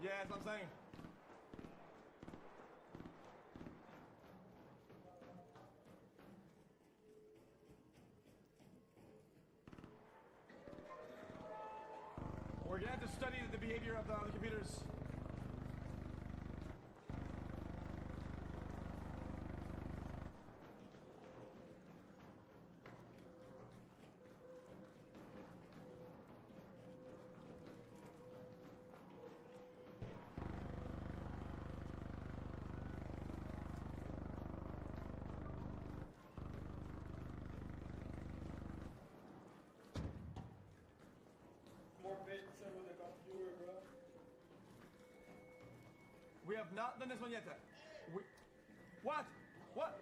Speaker 9: Yeah, that's what I'm saying. We're gonna have to study the behavior of the computers.
Speaker 6: More bits with the computer, bro.
Speaker 9: We have not done this one yet. What? What?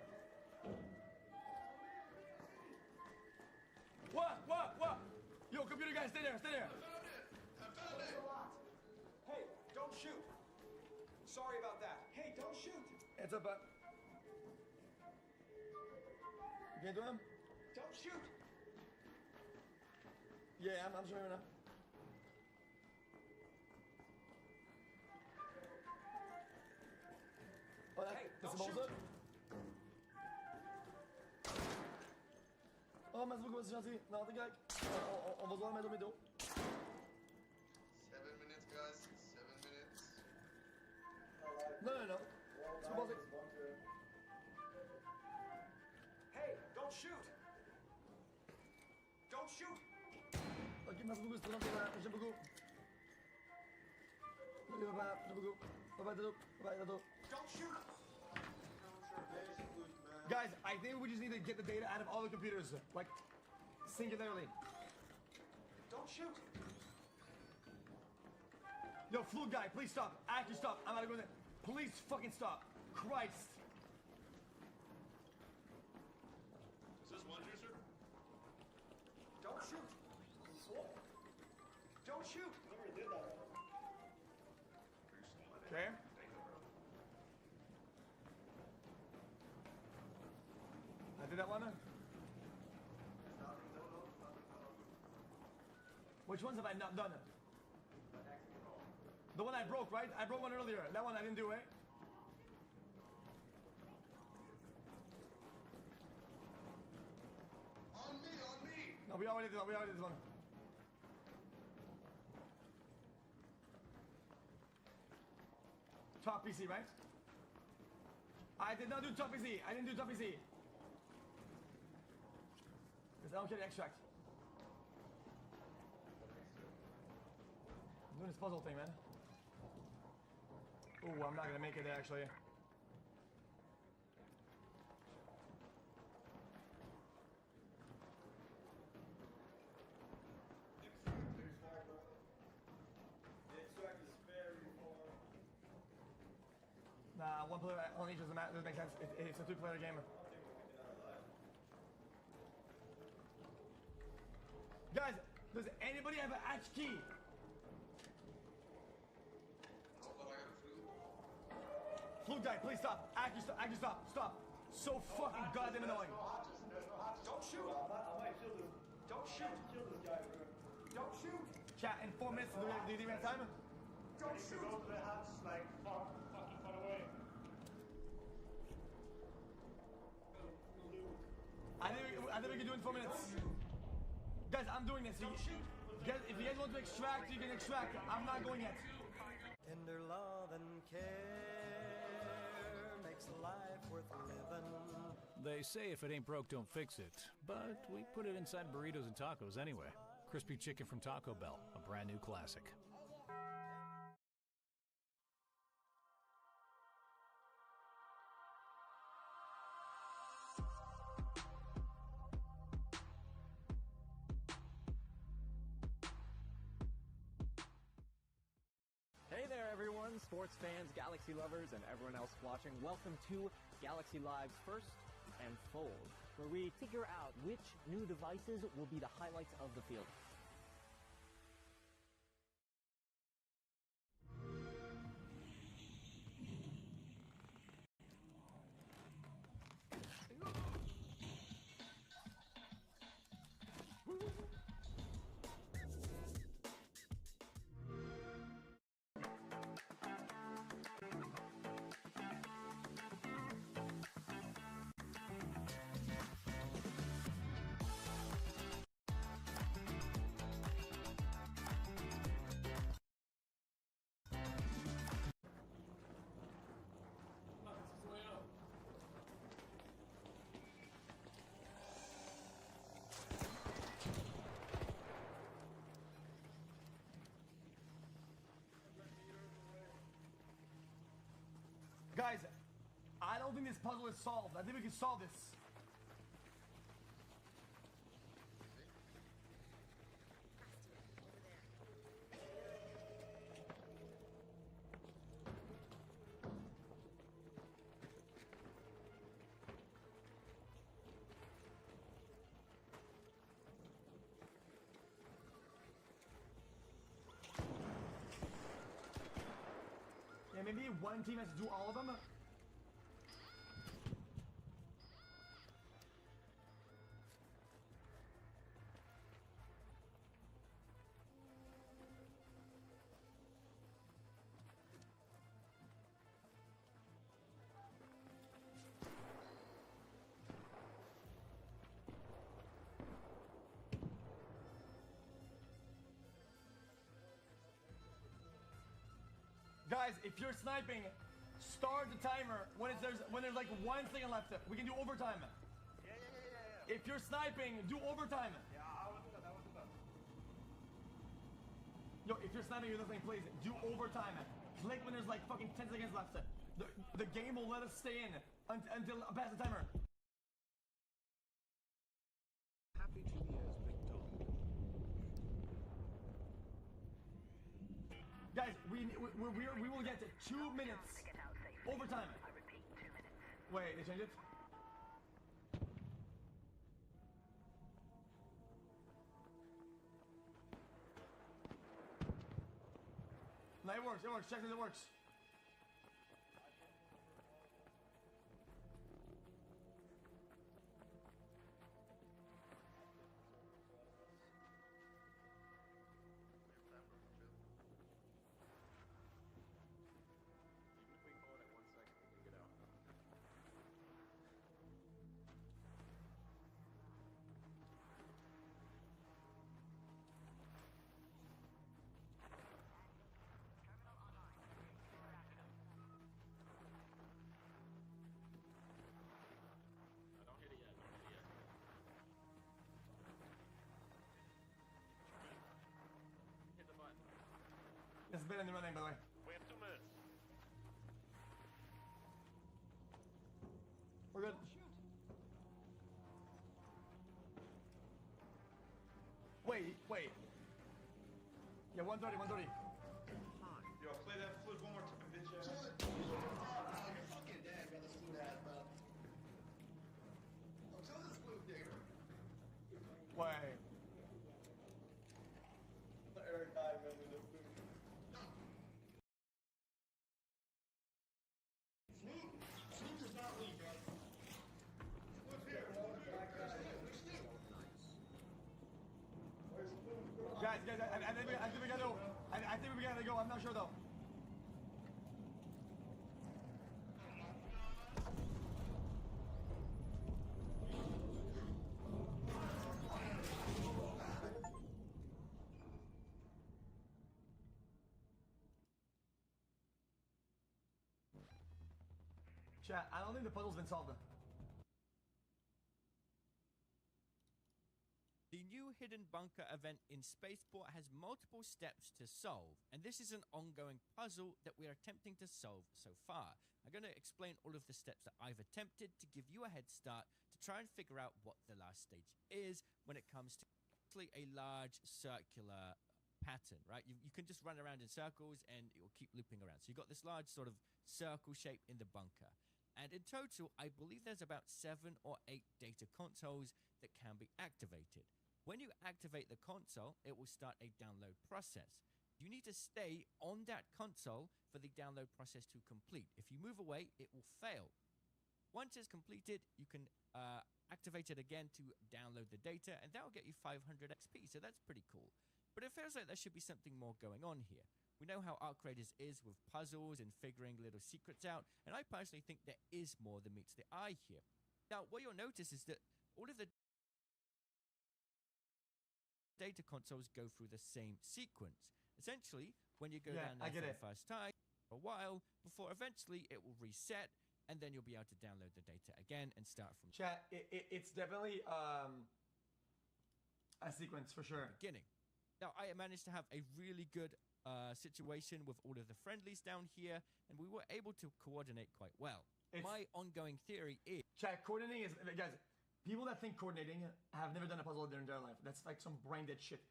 Speaker 9: What? Yo, computer guy, stay there, stay there.
Speaker 6: Thanks a lot. Hey, don't shoot. Sorry about that. Hey, don't shoot.
Speaker 9: It's up. You can't do him?
Speaker 6: Don't shoot.
Speaker 9: Yeah, I'm showing him now. Oh,
Speaker 6: Hey,
Speaker 9: that's
Speaker 6: don't
Speaker 9: the
Speaker 6: shoot.
Speaker 9: Oh, Oh, merci beaucoup, c'est gentil. Non, t'es correct. On va se voir à médo.
Speaker 11: 7 minutes, guys. 7 minutes.
Speaker 9: Non. Tu peux passer.
Speaker 6: Hey, don't shoot! Don't shoot!
Speaker 9: Ok, merci beaucoup, c'est très gentil. J'aime beaucoup. Ok, papa, j'aime beaucoup. Bye-bye, Dodo. Bye-bye, Dodo.
Speaker 6: Don't shoot!
Speaker 9: Guys, I think we just need to get the data out of all the computers. Like, singularly.
Speaker 6: Don't shoot!
Speaker 9: Yo, flu guy, please stop. Actually, stop. I'm not going there. Please fucking stop. Christ.
Speaker 10: Is this one juicer?
Speaker 6: Don't shoot! Don't shoot!
Speaker 10: I already did that one.
Speaker 9: Okay. I did that one. Which ones have I not done? The one I broke, right? I broke one earlier. That one I didn't do, right?
Speaker 11: On me!
Speaker 9: No, we already did this one. Top PC, right? I did not do top PC. I didn't do top PC. Because I don't get the extract. I'm doing this puzzle thing, man. Oh, I'm not gonna make it there, actually. Nah, one player on each doesn't make sense. It's a two-player game. Guys, does anybody have an hatch key? Flu guy, please stop. Actually stop. Stop. So fucking goddamn annoying.
Speaker 6: Don't shoot! Don't shoot! Don't shoot!
Speaker 9: Chat, in 4 minutes, do you have time?
Speaker 6: Don't shoot!
Speaker 10: Go to the house, like, fucking far away.
Speaker 9: I think we can do it in 4 minutes. Guys, I'm doing this. Guys, if you guys want to extract, you can extract. I'm not going yet.
Speaker 12: Tender love and care makes life worth living.
Speaker 13: They say if it ain't broke, don't fix it. But we put it inside burritos and tacos anyway. Crispy chicken from Taco Bell, a brand new classic.
Speaker 14: Hey there, everyone, sports fans, Galaxy lovers, and everyone else watching. Welcome to Galaxy Live's First and Fold, where we figure out which new devices will be the highlights of the field.
Speaker 9: Guys, I don't think this puzzle is solved. I think we can solve this. Yeah, maybe one team has to do all of them. Guys, if you're sniping, start the timer when there's like 1 second left. We can do overtime.
Speaker 6: Yeah.
Speaker 9: If you're sniping, do overtime.
Speaker 6: Yeah, I will do that.
Speaker 9: Yo, if you're sniping, you're listening, please do overtime. Click when there's like fucking 10 seconds left. The game will let us stay in until past the timer.
Speaker 13: Happy 2 years, Big Tom.
Speaker 9: Guys, we will get to 2 minutes overtime. Wait, they changed it? No, it works. Check that it works. It's been in the running, by the way.
Speaker 10: We have 2 minutes.
Speaker 9: We're good. Wait. Yeah, 130.
Speaker 11: Yo, play that flute one more time, bitch ass.
Speaker 6: You're fucking dead, brother. Flute ass, bro. Oh, kill this flute digger.
Speaker 9: Wait.
Speaker 6: Eric died, man, with the flute. Flute is not weak, bro. Flute here.
Speaker 9: Guys, I think we gotta go. I think we gotta go. I'm not sure though. Chat, I don't think the puzzle's been solved.
Speaker 15: The new hidden bunker event in Spaceport has multiple steps to solve, and this is an ongoing puzzle that we are attempting to solve so far. I'm going to explain all of the steps that I've attempted to give you a head start to try and figure out what the last stage is when it comes to a large circular pattern, right? You can just run around in circles and it will keep looping around. So you've got this large sort of circle shape in the bunker. And in total, I believe there's about 7 or 8 data consoles that can be activated. When you activate the console, it will start a download process. You need to stay on that console for the download process to complete. If you move away, it will fail. Once it's completed, you can activate it again to download the data, and that will get you 500 XP, so that's pretty cool. But it feels like there should be something more going on here. We know how Arc Raiders is with puzzles and figuring little secrets out, and I personally think there is more than meets the eye here. Now, what you'll notice is that all of the data consoles go through the same sequence. Essentially, when you go down there for the first time, for a while, before eventually it will reset, and then you'll be able to download the data again and start from
Speaker 9: Chat, it's definitely a sequence for sure.
Speaker 15: Beginning. Now, I managed to have a really good situation with all of the friendlies down here, and we were able to coordinate quite well. My ongoing theory is...
Speaker 9: Chat, coordinating is... Guys, people that think coordinating have never done a puzzle in their entire life. That's like some brain-dead shit.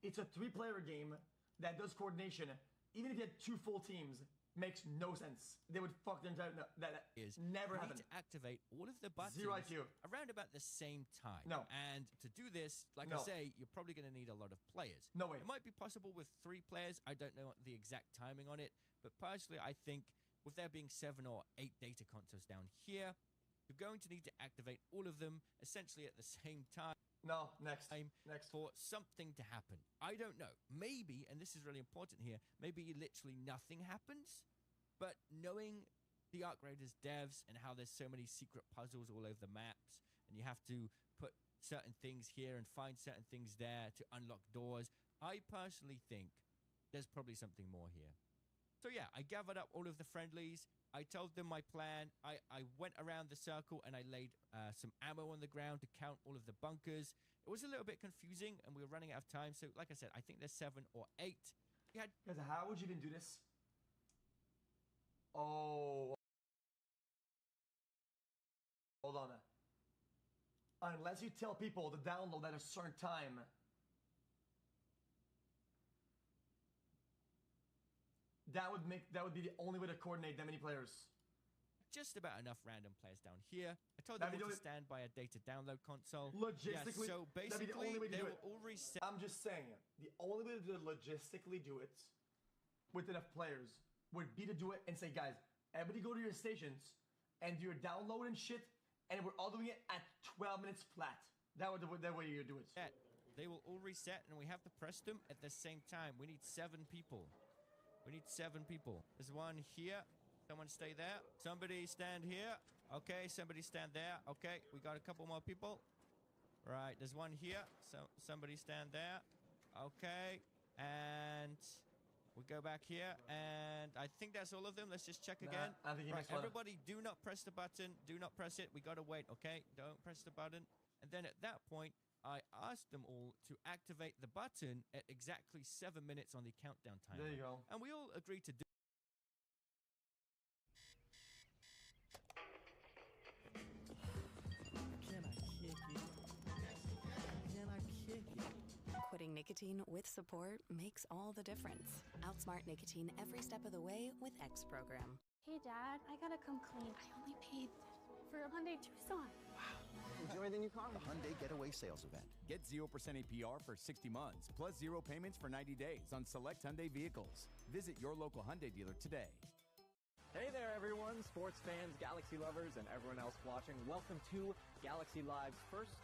Speaker 9: It's a 3-player game that does coordination. Even if you had 2 full teams, makes no sense. They would fuck their entire... That
Speaker 15: is
Speaker 9: never
Speaker 15: you
Speaker 9: happened.
Speaker 15: Need to activate all of the buttons
Speaker 9: 0 IQ.
Speaker 15: around about the same time.
Speaker 9: No.
Speaker 15: And to do this, like I say, you're probably going to need a lot of players.
Speaker 9: No way.
Speaker 15: It might be possible with 3 players. I don't know the exact timing on it. But personally, I think with there being 7 or 8 data consoles down here, you're going to need to activate all of them essentially at the same time.
Speaker 9: No, next.
Speaker 15: For something to happen. I don't know. Maybe, and this is really important here, maybe literally nothing happens. But knowing the Arc Raiders devs and how there's so many secret puzzles all over the maps, and you have to put certain things here and find certain things there to unlock doors, I personally think there's probably something more here. So yeah, I gathered up all of the friendlies. I told them my plan. I went around the circle and I laid some ammo on the ground to count all of the bunkers. It was a little bit confusing and we were running out of time. So like I said, I think there's 7 or 8. You had
Speaker 9: Guys, how would you even do this? Oh. Hold on. Unless you tell people to download at a certain time. That would be the only way to coordinate that many players.
Speaker 15: just about enough random players down here. I told them all to stand by a data download console.
Speaker 9: Logistically,
Speaker 15: yeah, so
Speaker 9: that'd be the
Speaker 15: basically
Speaker 9: only way to
Speaker 15: they
Speaker 9: do
Speaker 15: will
Speaker 9: it.
Speaker 15: all reset.
Speaker 9: I'm just saying, the only way to logistically do it with enough players would be to do it and say, guys, everybody go to your stations and do your download and shit, and we're all doing it at 12 minutes flat. That way you do it.
Speaker 15: They will all reset, and we have to press them at the same time. We need 7 people. We need 7 people. There's one here. Someone stay there. Somebody stand here. Okay, somebody stand there. Okay, we got a couple more people. Right, there's one here. So somebody stand there. Okay, and we go back here, and I think that's all of them. Let's just check again.
Speaker 9: I think he
Speaker 15: right,
Speaker 9: makes one.
Speaker 15: everybody, do not press the button. Do not press it. We gotta wait. Okay, don't press the button. And then at that point, I asked them all to activate the button at exactly 7 minutes on the countdown timer.
Speaker 9: There you go.
Speaker 15: And we all agreed to do.
Speaker 16: Can I kick it? Can I kick it?
Speaker 4: Quitting nicotine with support makes all the difference. Outsmart nicotine every step of the way with X program.
Speaker 17: Hey, Dad, I gotta come clean. I only paid for a Hyundai Tucson.
Speaker 18: Enjoy the new car. The Hyundai Getaway Sales Event. Get 0% APR for 60 months, plus 0 payments for 90 days on select Hyundai vehicles. Visit your local Hyundai dealer today.
Speaker 14: Hey there, everyone, sports fans, Galaxy lovers, and everyone else watching. Welcome to Galaxy Live's First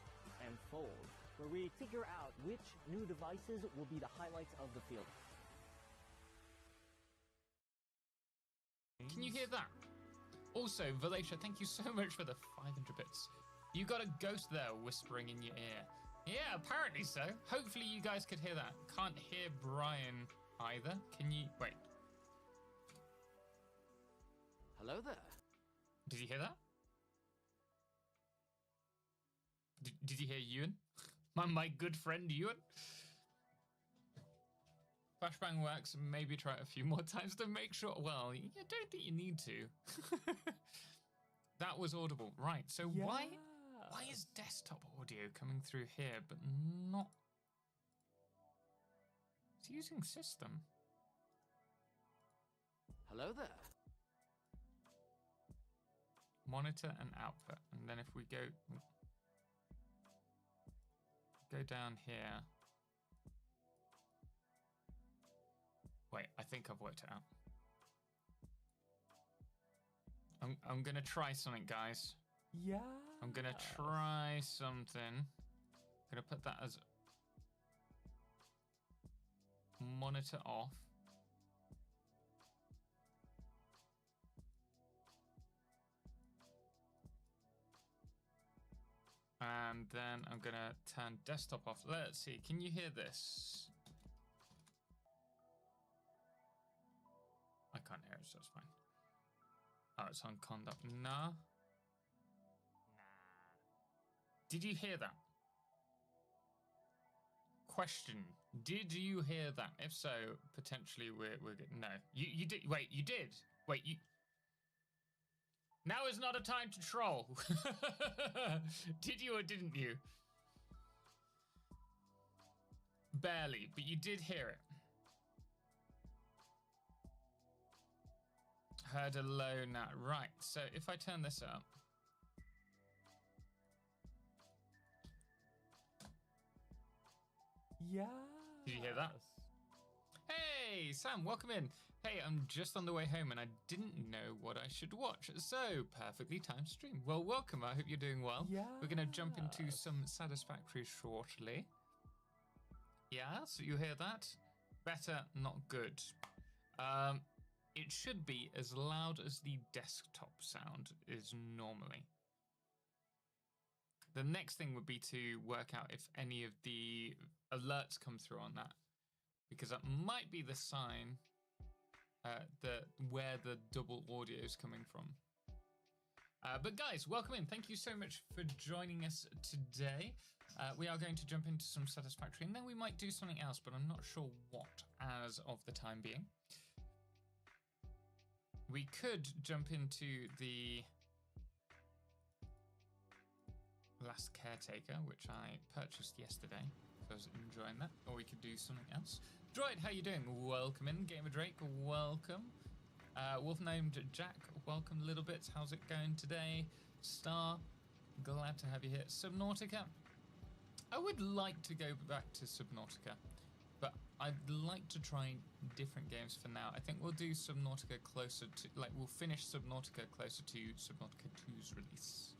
Speaker 14: and Fold, where we figure out which new devices will be the highlights of the field.
Speaker 19: Can you hear that? Also, Valacia, thank you so much for the 500 bits. You got a ghost there whispering in your ear. Yeah, apparently so. Hopefully you guys could hear that. Can't hear Brian either. Can you... Wait.
Speaker 20: Hello there.
Speaker 19: Did you hear that? Did you hear Ewan? my good friend Ewan? Flashbang works. Maybe try it a few more times to make sure. Well, I don't think you need to. That was audible. Right, so why is desktop audio coming through here, but not... It's using system.
Speaker 20: Hello there.
Speaker 19: Monitor and output. And then if we go down here. Wait, I think I've worked it out. I'm gonna try something, guys.
Speaker 8: Yeah.
Speaker 19: I'm gonna try something. I'm gonna put that as monitor off. And then I'm gonna turn desktop off. Let's see, can you hear this? I can't hear it, so it's fine. Oh, it's on conduct. Nah. Did you hear that? Question. Did you hear that? If so, potentially we're good. No. You did. Wait, you did. Wait, you... Now is not a time to troll. Did you or didn't you? Barely, but you did hear it. Heard a low now. Right, so if I turn this up.
Speaker 8: Yeah.
Speaker 19: Did you hear that? Hey, Sam, welcome in. Hey, I'm just on the way home and I didn't know what I should watch. So, perfectly timed stream. Well, welcome. I hope you're doing well.
Speaker 8: Yeah.
Speaker 19: We're going to jump into some Satisfactory shortly. Yeah, so you hear that? Better, not good. It should be as loud as the desktop sound is normally. The next thing would be to work out if any of the alerts come through on that, because that might be the sign where the double audio is coming from. But guys, welcome in. Thank you so much for joining us today. We are going to jump into some Satisfactory, and then we might do something else, but I'm not sure what as of the time being. We could jump into the Last Caretaker, which I purchased yesterday, so I was enjoying that, or we could do something else. Droid, how you doing? Welcome in. Gamer Drake, welcome. Wolf named Jack, welcome. Little Bits, how's it going today? Star, glad to have you here. Subnautica, I would like to go back to Subnautica, but I'd like to try different games for now. I think we'll do Subnautica closer to, like, we'll finish Subnautica closer to Subnautica 2's release.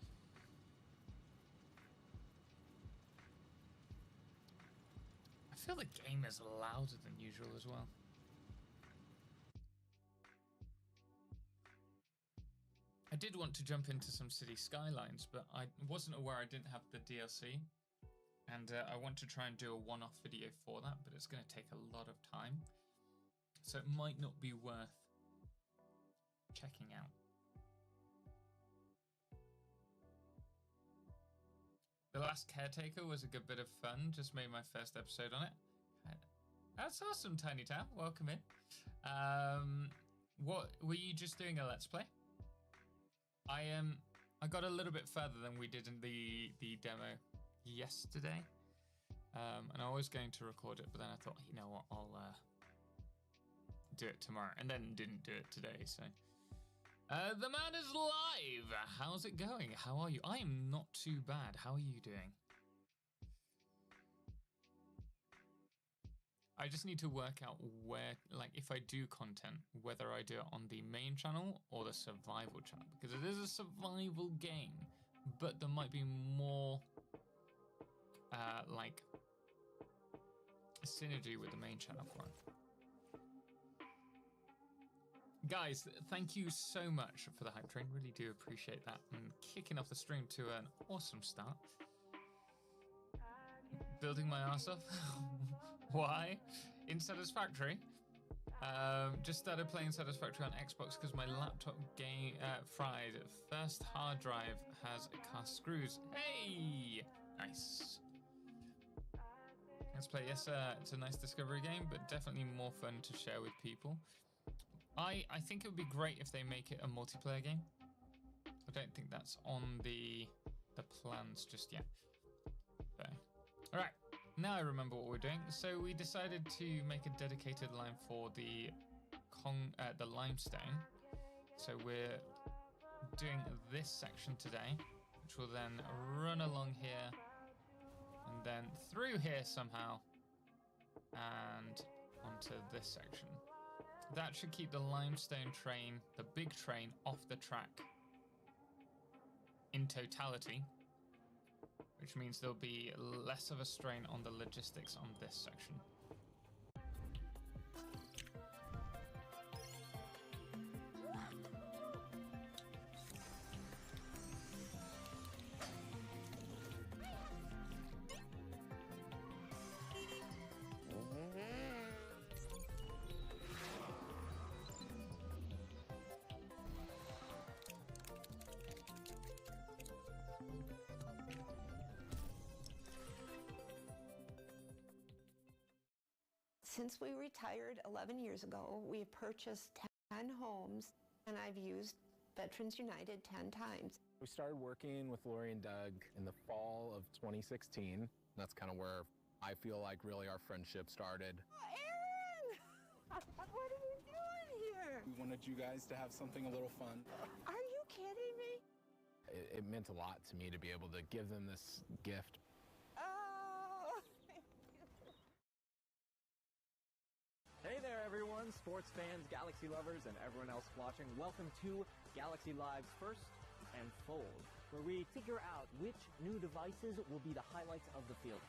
Speaker 19: I feel the game is louder than usual as well. I did want to jump into some City Skylines, but I wasn't aware I didn't have the DLC. And I want to try and do a one-off video for that, but it's going to take a lot of time. So it might not be worth checking out. The Last Caretaker was a good bit of fun. Just made my first episode on it. That's awesome, Tiny Town. Welcome in. What were you just doing a Let's Play? I got a little bit further than we did in the demo yesterday, and I was going to record it, but then I thought, you know what, I'll do it tomorrow, and then didn't do it today. So the man is live. How's it going? How are you? I am not too bad. How are you doing? I just need to work out where, like, if I do content, whether I do it on the main channel or the survival channel, because it is a survival game, but there might be more like synergy with the main channel for it. Guys, thank you so much for the hype train. Really do appreciate that, and kicking off the stream to an awesome start. Building my ass off. Why? In Satisfactory. Just started playing Satisfactory on Xbox because my laptop game fried. First hard drive has cast screws. Hey! Nice. Let's play. Yes, it's a nice discovery game, but definitely more fun to share with people. I think it would be great if they make it a multiplayer game. I don't think that's on the plans just yet. So, all right. Now I remember what we're doing. So we decided to make a dedicated line for the limestone. So we're doing this section today, which will then run along here and then through here somehow and onto this section. That should keep the limestone train, the big train, off the track in totality, which means there'll be less of a strain on the logistics on this section.
Speaker 21: Since we retired 11 years ago, we've purchased 10 homes, and I've used Veterans United 10 times.
Speaker 22: We started working with Lori and Doug in the fall of 2016. That's kind of where I feel like really our friendship started.
Speaker 21: Oh, Aaron! What are you doing here?
Speaker 22: We wanted you guys to have something a little fun.
Speaker 21: Are you kidding me?
Speaker 22: It meant a lot to me to be able to give them this gift.
Speaker 21: Oh!
Speaker 14: Hey there, everyone, sports fans, Galaxy lovers, and everyone else watching. Welcome to Galaxy Live's First and Fold, where we figure out which new devices will be the highlights of the field.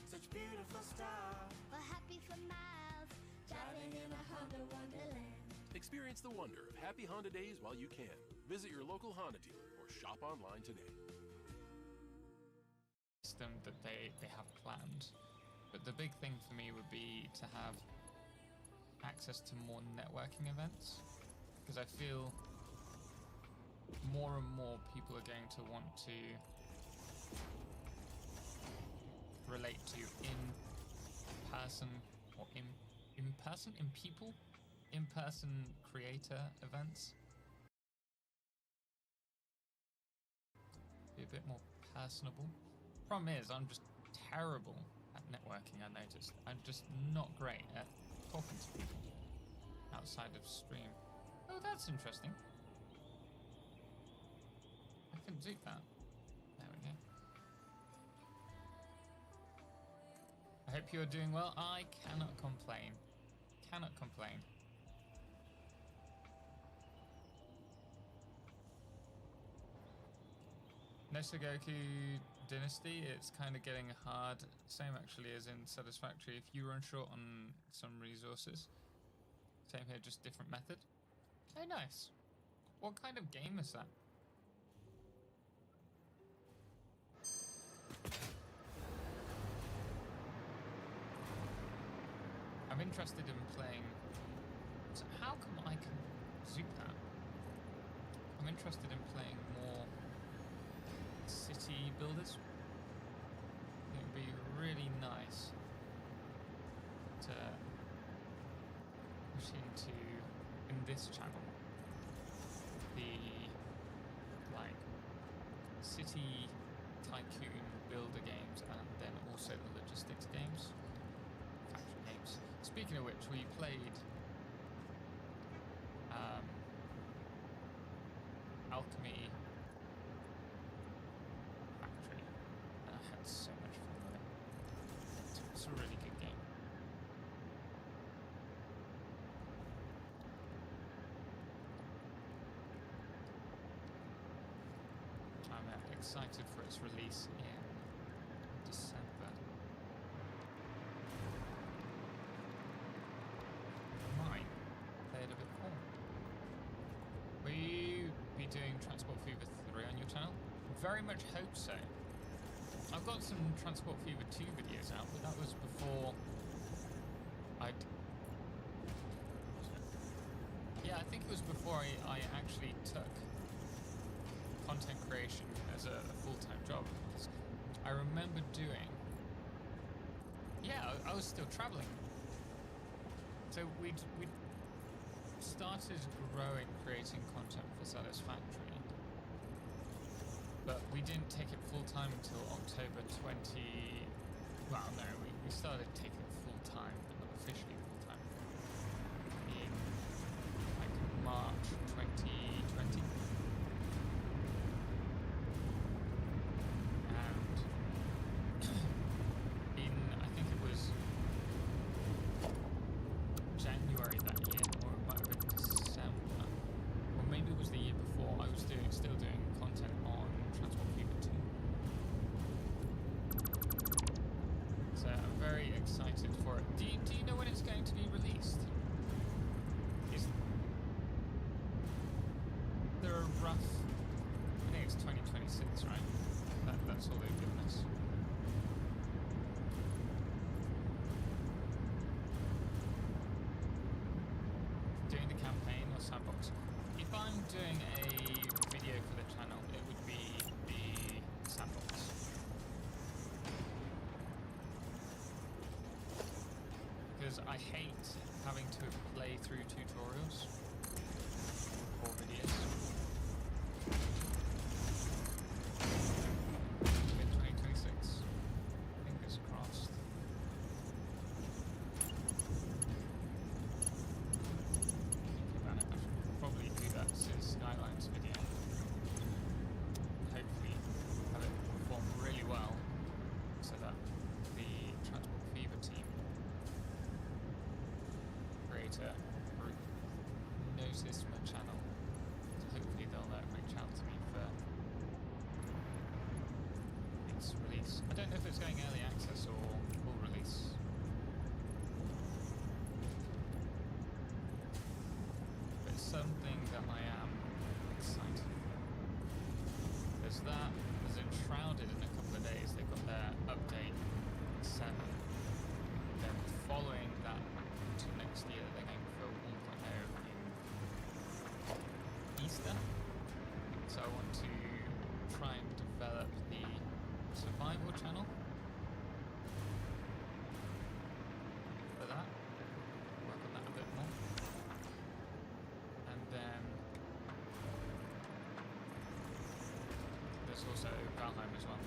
Speaker 16: Such beautiful stars.
Speaker 23: We're happy for miles, driving in a Honda Wonderland.
Speaker 24: Experience the wonder of happy Honda days while you can. Visit your local Honda dealer or shop online today.
Speaker 19: System that they have planned. But the big thing for me would be to have access to more networking events, because I feel more and more people are going to want to relate to in-person or in-person creator events. Be a bit more personable. Problem is, I'm just terrible at networking, I noticed. I'm just not great at talking to people outside of stream. Oh, that's interesting. I couldn't do that. There we go. I hope you're doing well. I cannot complain. Cannot complain. Nesogoku Dynasty, it's kind of getting hard. Same actually as in Satisfactory. If you run short on some resources. Same here, just different method. Oh, nice. What kind of game is that? I'm interested in playing... So how come I can zoom that? I'm interested in playing more city builders. It would be really nice to push into, in this channel, the like city tycoon builder games and then also the logistics games, factory games. Speaking of which, we played Alchemy Factory, and I had so much fun with it. It's a really good game. I'm excited for its release in December. Might play it a bit more. Will you be doing Transport Fever 3 on your channel? Very much hope so. I've got some Transport Fever 2 videos out, but that was before Yeah, I think it was before I actually took content creation as a full-time job. I remember doing... Yeah, I was still traveling. So we'd started growing, creating content for Satisfactory, but we didn't take it full-time until October 20... Well, no, we started taking it full-time, but not officially full-time, in like March 2020. And in, I think it was January that year, or it might have been December, or maybe it was the year before, I was still doing content on Transport Fever 2. So I'm very excited for it. Do you know when it's going to be released? Is there a rough... I think it's 2026, right? That's all they've given us. Doing the campaign or sandbox. If I'm doing a video for the channel, it would be the sandbox. Because I hate having to play through tutorials or videos. Mid-2026. Fingers crossed. About it, I should probably do that since Skylines video. Hopefully have it perform really well so that the Transport Fever team creator group knows this is my channel. So hopefully they'll reach out to me for its release. I don't know if it's going early access or full release. But it's something that I am excited for. There's that, there's Enshrouded in a couple of days. They've got their update 7. Easter. So I want to try and develop the survival channel for that. Work on that a bit more. And then there's also Valheim as well.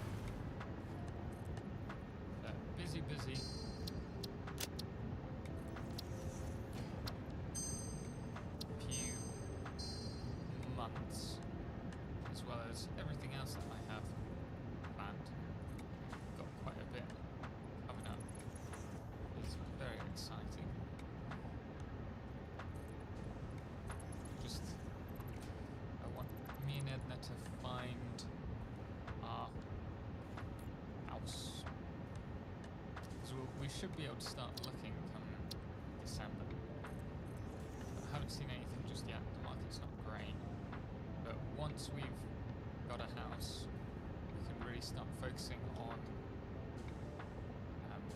Speaker 19: Busy. Few months, as well as everything else that I have planned. Got quite a bit coming up. It's very exciting. I want me and Edna to find our house. We should be able to start looking come December. I haven't seen anything just yet. The market's not great. But once we've got a house, we can really start focusing on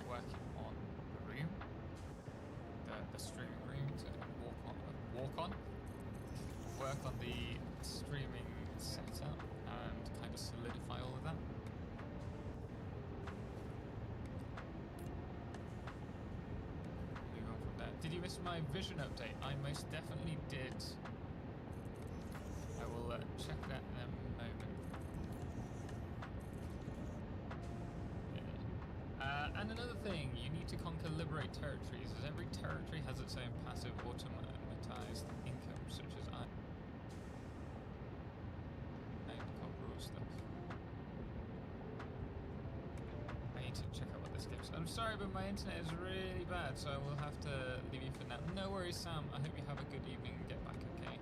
Speaker 19: working on the room, the streaming room to work on the streaming setup and kind of solidify all of that. Did you miss my vision update? I most definitely did. I will check that in a moment. Yeah. And another thing, you need to conquer liberate territories, as every territory has its own passive automatized income, such as copper stuff. I need to check out what this gives. I'm sorry, but my internet is really bad, so I will have to leave you for now. No worries, Sam. I hope you have a good evening and get back okay.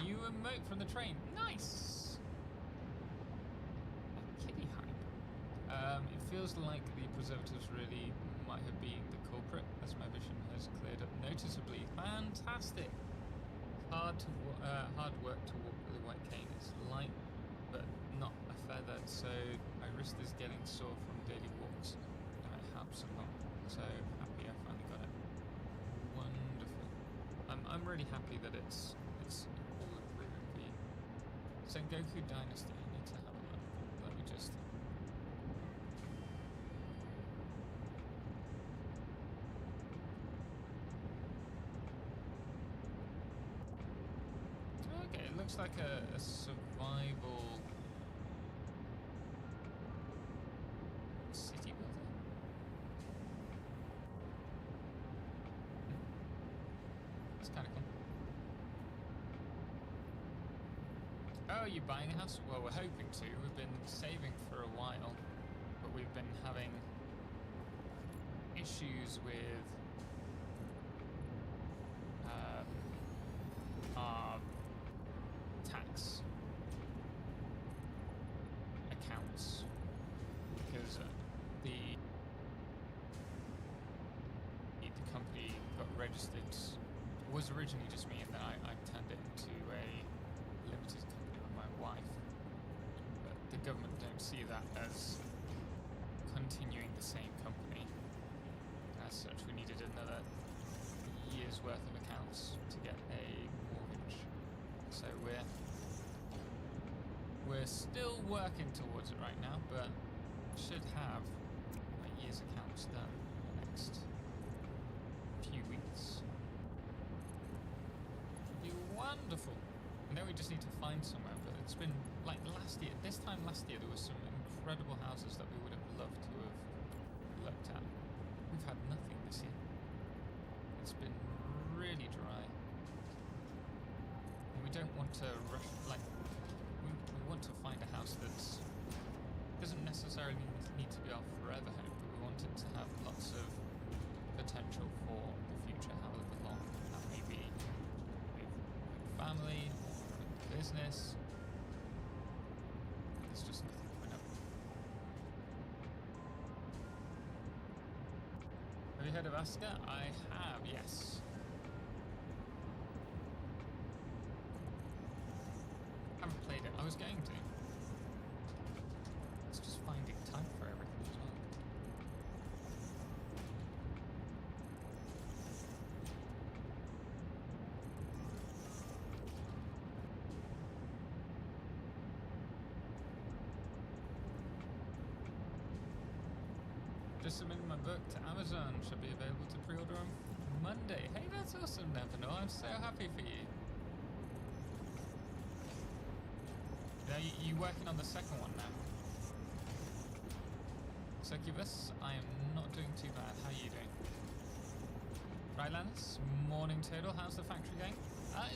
Speaker 19: New emote from the train. Nice! A kitty hype. It feels like the preservatives really might have been the culprit, as my vision has cleared up noticeably. Fantastic! Hard work to walk with a white cane. It's light, but not a feather, so my wrist is getting sore from daily walks. I have some help, so happy I finally got it. Wonderful. I'm really happy that it's all improving for you. Sengoku Dynasty, I need to have a look. Let me just... Okay, it looks like a survival city builder. It's kind of cool. Oh, you buying a house? Well, we're hoping to. We've been saving for a while, but we've been having issues with our tax accounts because the company got registered. It was originally just me, and then I turned it into a limited company with my wife. But the government don't see that as continuing the same company. As such, we needed another year's worth of accounts to get a mortgage. So we're still working towards it right now, but should have a year's accounts done in the next few weeks. Be wonderful. And then we just need to find somewhere, but it's been like last year. This time last year, there were some incredible houses that we would have loved to have looked at. We've had nothing this year. It's been really dry. And we don't want to rush, like, we want to find a house that doesn't necessarily need to be our forever home, but we want it to have lots of potential for the future, however long that may be, with family or with business. There's just nothing coming up. Have you heard of Asuka? I have, yes. Haven't played it. I was going to. It's just finding time for everything as well. Just submitted my book to Amazon. Should be available to pre-order on Monday. Hey, that's awesome, Nevanor. I'm so happy for you. Now, you working on the second one now? Succubus, I am not doing too bad. How are you doing? Right, Lannis? Morning total. How's the factory going?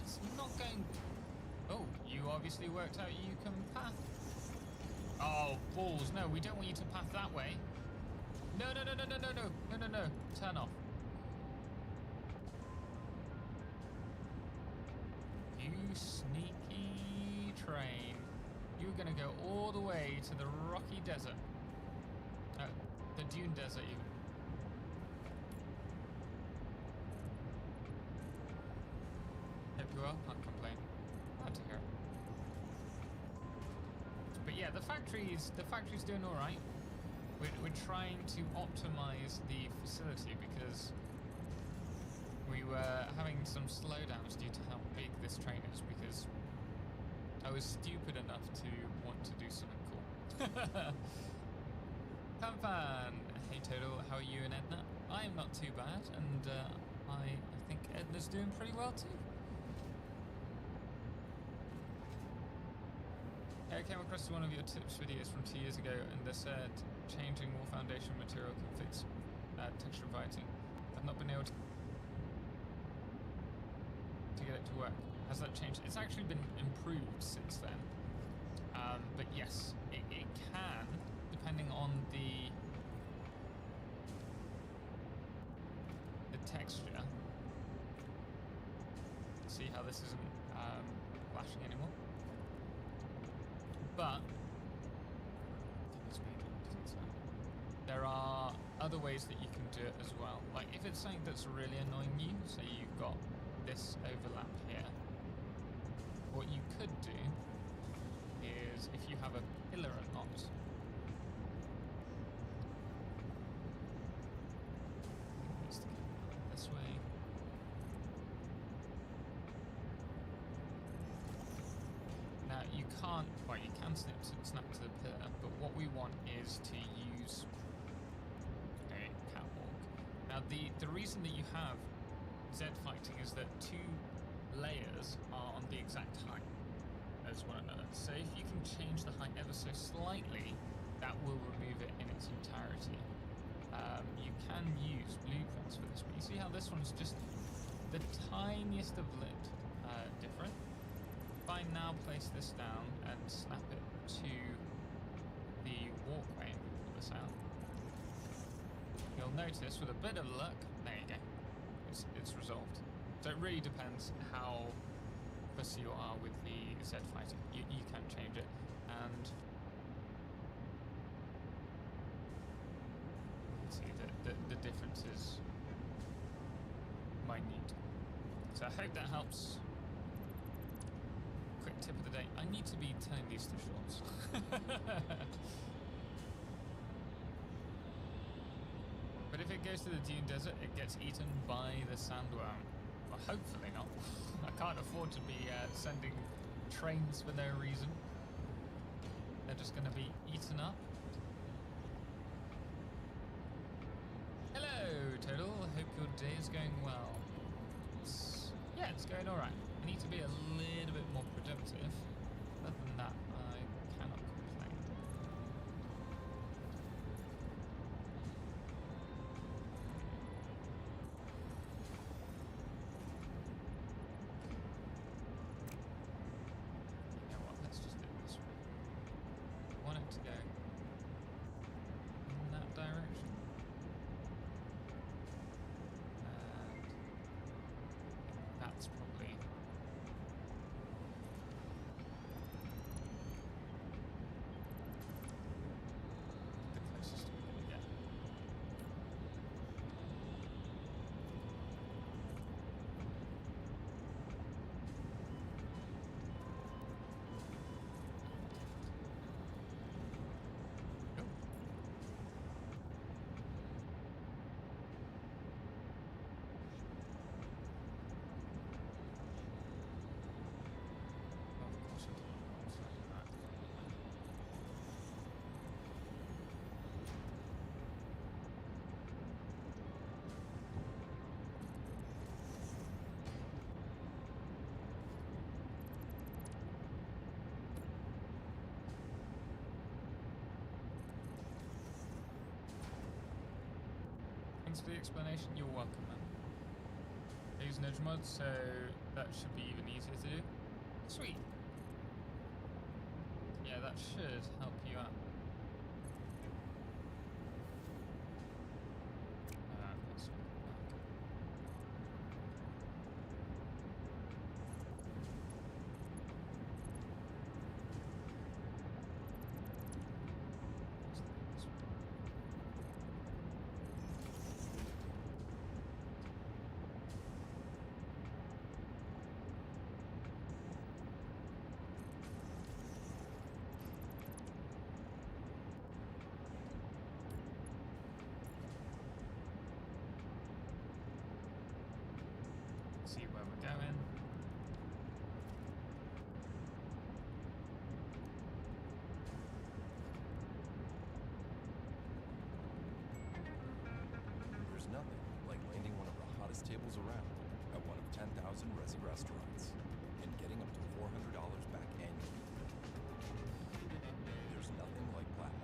Speaker 19: It's not going... Oh, you obviously worked out you can path. Oh, balls. No, we don't want you to path that way. No, no, no, no, no, no, no, no, no, no. Turn off. You sneaky train. You're going to go all the way to the rocky desert. The dune desert, even. Hope you well. Can't complain. Glad to hear it. But yeah, the factory's doing all right. We're trying to optimize the facility because we were having some slowdowns due to how big this train is, because I was stupid enough to want to do something cool. Kamfan! Hey Total, how are you and Edna? I am not too bad, and I think Edna's doing pretty well too. I came across one of your tips videos from 2 years ago, and they said changing wall foundation material can fix texture biting. I've not been able to get it to work. Has that changed? It's actually been improved since then. But yes, it can, depending on the texture. See how this isn't flashing anymore. But there are other ways that you can do it as well. Like if it's something that's really annoying you, say you've got this overlap here, what you could do is, if you have a pillar or not, this way. Now you can't, well, you can snap to the pillar, but what we want is to use a catwalk. Now the reason that you have Z fighting is that two layers are on the exact height as one another. So if you can change the height ever so slightly, that will remove it in its entirety. You can use blueprints for this, but you see how this one's just the tiniest of lit different. If I now place this down and snap it to the walkway and pull this out, you'll notice with a bit of luck, there you go, it's resolved. So it really depends how fussy you are with the Z fighting. You can change it, and you can see that the difference is minute. So I hope that helps. Quick tip of the day: I need to be turning these to shorts. But if it goes to the dune desert, it gets eaten by the sandworm. Well, hopefully not. I can't afford to be sending trains for no reason. They're just going to be eaten up. Hello, Total. Hope your day is going well. Yeah, it's going all right. I need to be a little bit more productive. Other than that, I cannot complain. You know what? Let's just do it this way. I want it to go in that direction. And that's probably thanks for the explanation. You're welcome, man. I use nudge mod, so that should be even easier to do. Sweet. Yeah, that should help you out. Let's look back. See where we're going.
Speaker 1: There's nothing like landing one of the hottest tables around at one of 10,000 Resi restaurants and getting up to $400 back annually. There's nothing like Platinum.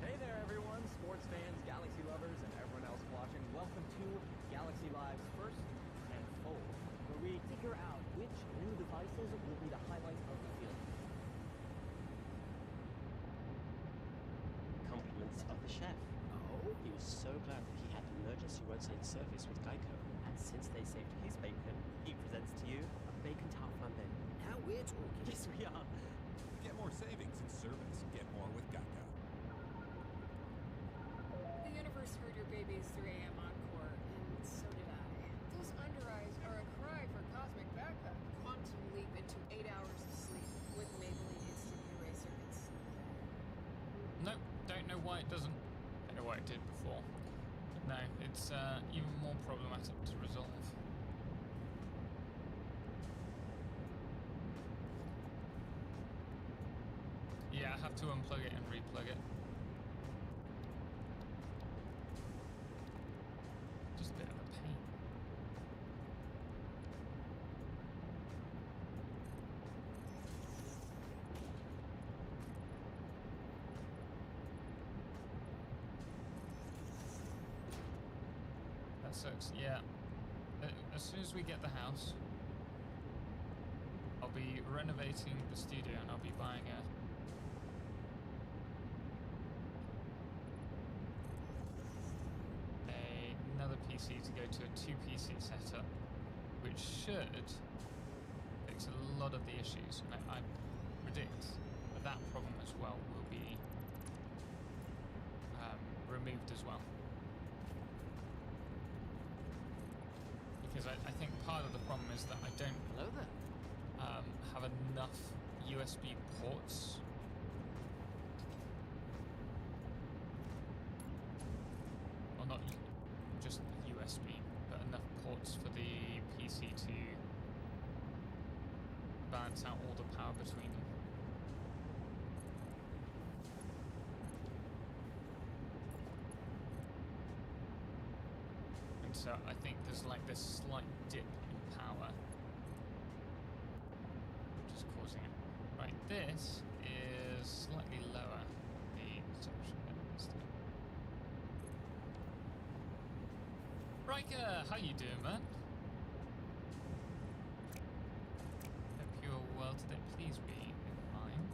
Speaker 14: Hey there, everyone, sports fans, Galaxy lovers, and everyone else watching. Welcome to Galaxy Live's First and Fold, where we figure out which new devices will be the highlights of the field.
Speaker 2: Compliments of the chef. Oh? He was so glad that he had emergency roadside service with Geico. And since they saved his bacon, he presents to you a bacon tart flambe. Now we're talking. Yes, we are.
Speaker 3: Get more savings and service. Get more with Geico.
Speaker 5: The universe heard your baby's 3 a.m. encore, and so did I. Those under eyes are a cry for cosmic backup. Quantum leap into 8 hours of sleep with Maybelline Instant Eraser Concealer.
Speaker 19: Nope, don't know why it doesn't. Don't know why it did before. But no, it's even more problematic to resolve. Yeah, I have to unplug it and replug it. Just a bit of a pain. That sucks, yeah. As soon as we get the house, I'll be renovating the studio and I'll be buying another PC to go to a 2 PC setup, which should fix a lot of the issues. And I predict that that problem as well will be removed as well. Because I think part of the problem is that I don't have enough USB ports. Well, not just USB, but enough ports for the PC to balance out all the power between them. And so I think there's like this slight dip in power, which is causing it. Right, this is slightly lower, the consumption limits. Riker, how you doing, man? Hope you're well today. Please be fine.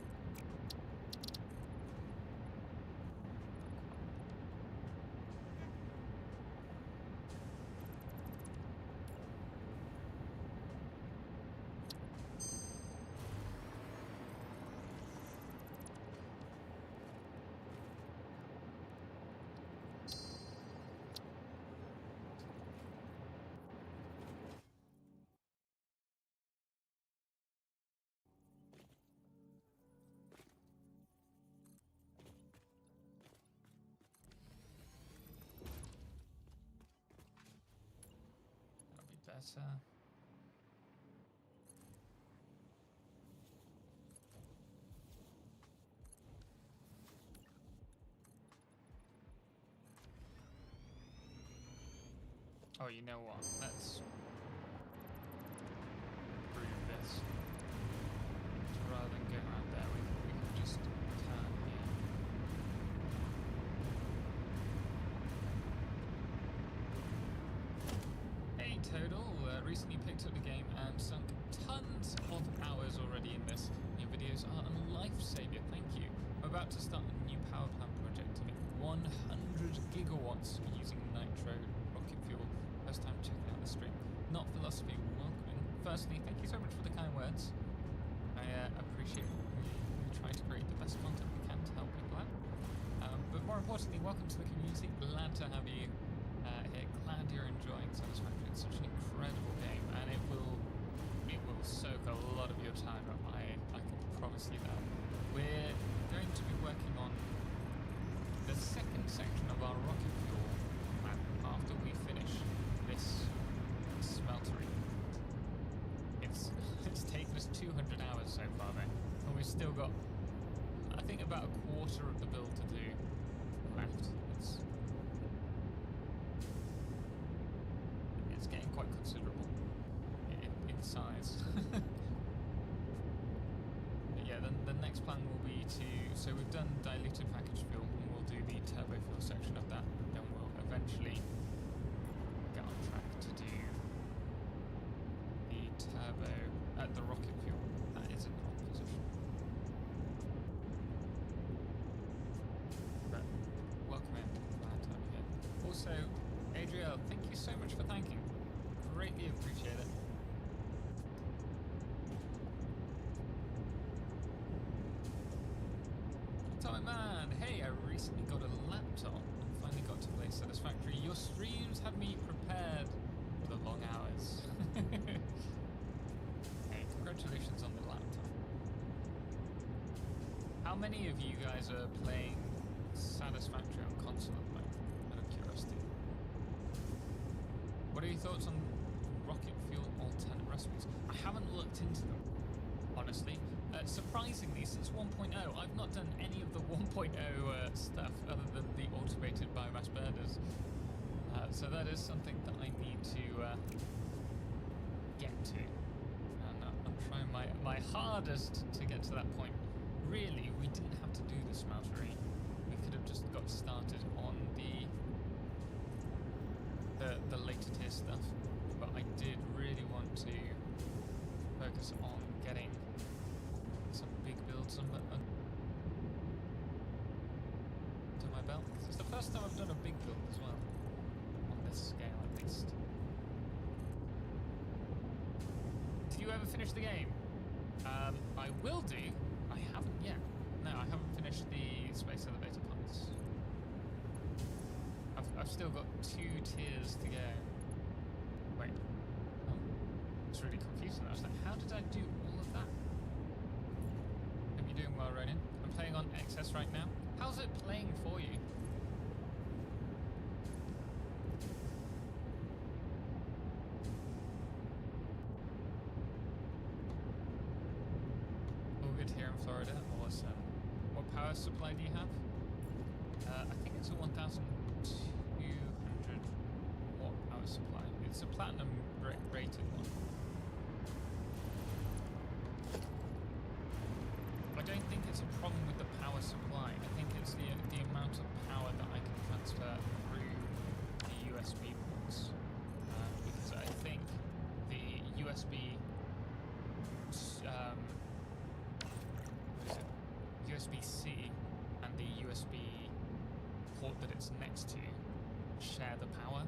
Speaker 19: but oh, you know what? Let's prove this. So rather than go around there, we can just turn here. Hey, Total. Recently picked up the game and sunk tons of hours already in this. Your videos are a lifesaver. Thank you. I'm about to start a new power plant project to make 100 gigawatts using nitro rocket fuel. First time checking out the stream. Not philosophy welcoming. Firstly, thank you so much for the kind words. I appreciate it. We try to create the best content we can to help people out. But more importantly, welcome to the community. Glad to have you here. Glad you're enjoying Satisfactory. It's such an incredible game, and it will soak a lot of your time up. I can promise you that. We're going to be working on the second section of our rocket fuel plan after we finish this smeltery. It's taken us 200 hours so far though, and we've still got, I think, about a quarter of the build to do left. It's getting quite considerable in size. Yeah, then the next plan will be so we've done diluted packaged fuel, and we'll do the turbo fuel section of that, then we'll eventually get on track to do the turbo at the rocket fuel. That is in the wrong position. But welcome in, glad to have you here. Also, Adriel, thank you so much for thanking. Greatly appreciate it. Time man, hey, I recently got a laptop and finally got to play Satisfactory. Your streams have me prepared for the long hours. Hey, congratulations on the laptop. How many of you guys are playing Satisfactory on console at the moment, out of curiosity? What are your thoughts on rocket fuel alternate recipes? I haven't looked into them, honestly. Surprisingly, since 1.0, I've not done any of the 1.0 stuff other than the automated biomass burners. So that is something that I need to get to. And I'm trying my hardest to get to that point. Really, we didn't have to do the smeltery. We could have just got started on the later tier stuff. But I did really want to focus on getting some big builds under my belt. It's the first time I've done a big build as well, on this scale at least. Did you ever finish the game? I will do. I haven't yet. No, I haven't finished the space elevator parts. I've still got 2 tiers to go. Wait. Oh, it's really confusing. I was like, how did I do all of that? Hope you're doing well, Ronin. I'm playing on XS right now. How's it playing for you? All good here in Florida. Awesome. What power supply do you have? I think it's a 1,200 watt power supply. It's a platinum rated one. I don't think it's a problem with the power supply. I think it's the amount of power that I can transfer through the USB ports. Because I think the USB what is it? USB-C and the USB port that it's next to share the power.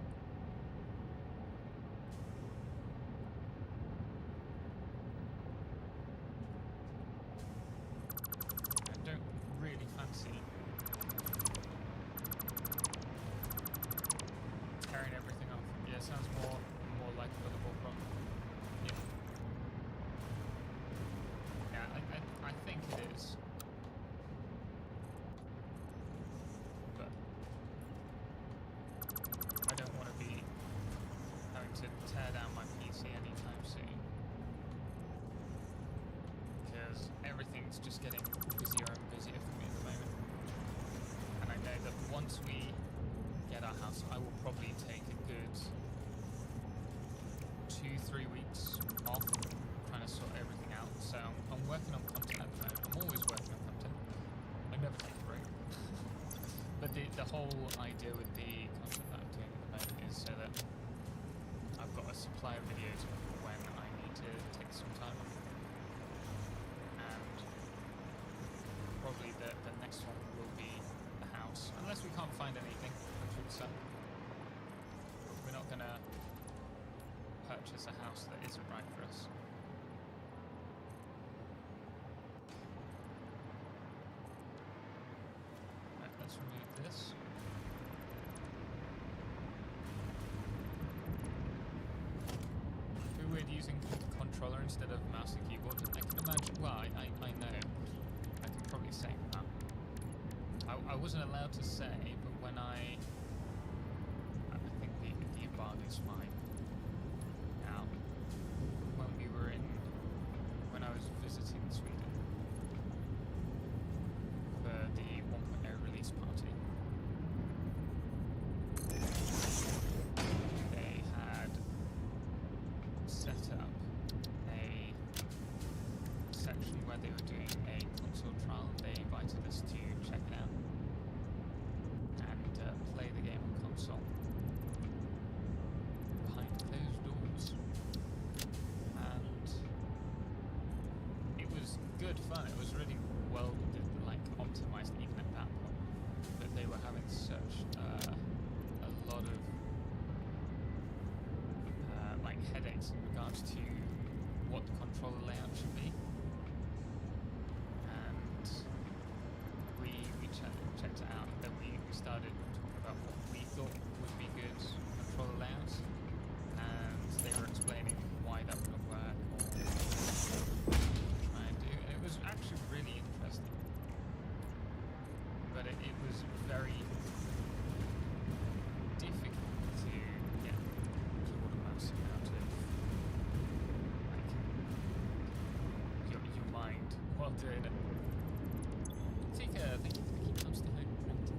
Speaker 19: everything's just getting busier and busier for me at the moment. And I know that once we get our house, I will probably take a good 2-3 weeks off, trying to sort everything out. So I'm working on content at the moment. I'm always working on content. I never take a break. But the whole idea with the content that I'm doing at the moment is so that I've got a supply of videos when I need to take some time off. And probably the next one will be the house. Unless we can't find anything, which would suck. We're not going to purchase a house that isn't right for us. Right, let's remove this. Pretty weird using the controller instead of mouse and keyboard. I can imagine, well, I know. I can probably say that. I wasn't allowed to say, but when I think the embargo's fine. Now, when I was visiting Sweden for the 1.0 release party, they had set up a section where they were doing a console trial. They invited us to check it out and play the game on console behind closed doors. And it was good fun. It was really well optimized even at that point. But they were having such a lot of headaches in regards to what the controller layout should be. And we checked it out, and then we started talking about what we thought would be good controller layouts, and they were explaining why that wouldn't work or try and do, and it was actually really interesting. But it was very difficult to get keyboard and mouse out of your mind while doing it. Thank you for the keep comes to home printed.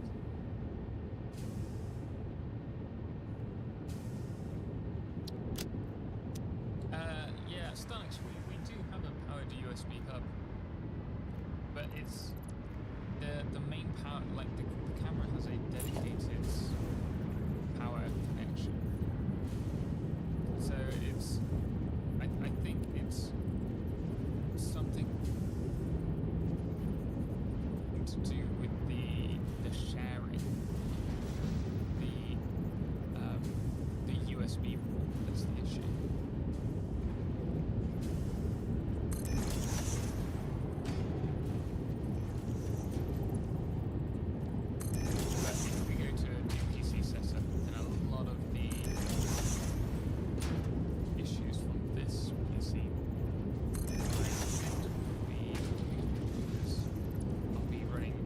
Speaker 19: Yeah, Stunix, we do have a powered USB hub, but it's the main power, the camera has a dedicated power connection. So it's, I think it's something to do with the sharing, the USB port that's the issue. But if we go to a PC setup, then a lot of the issues from this PC I think will be because I'll be running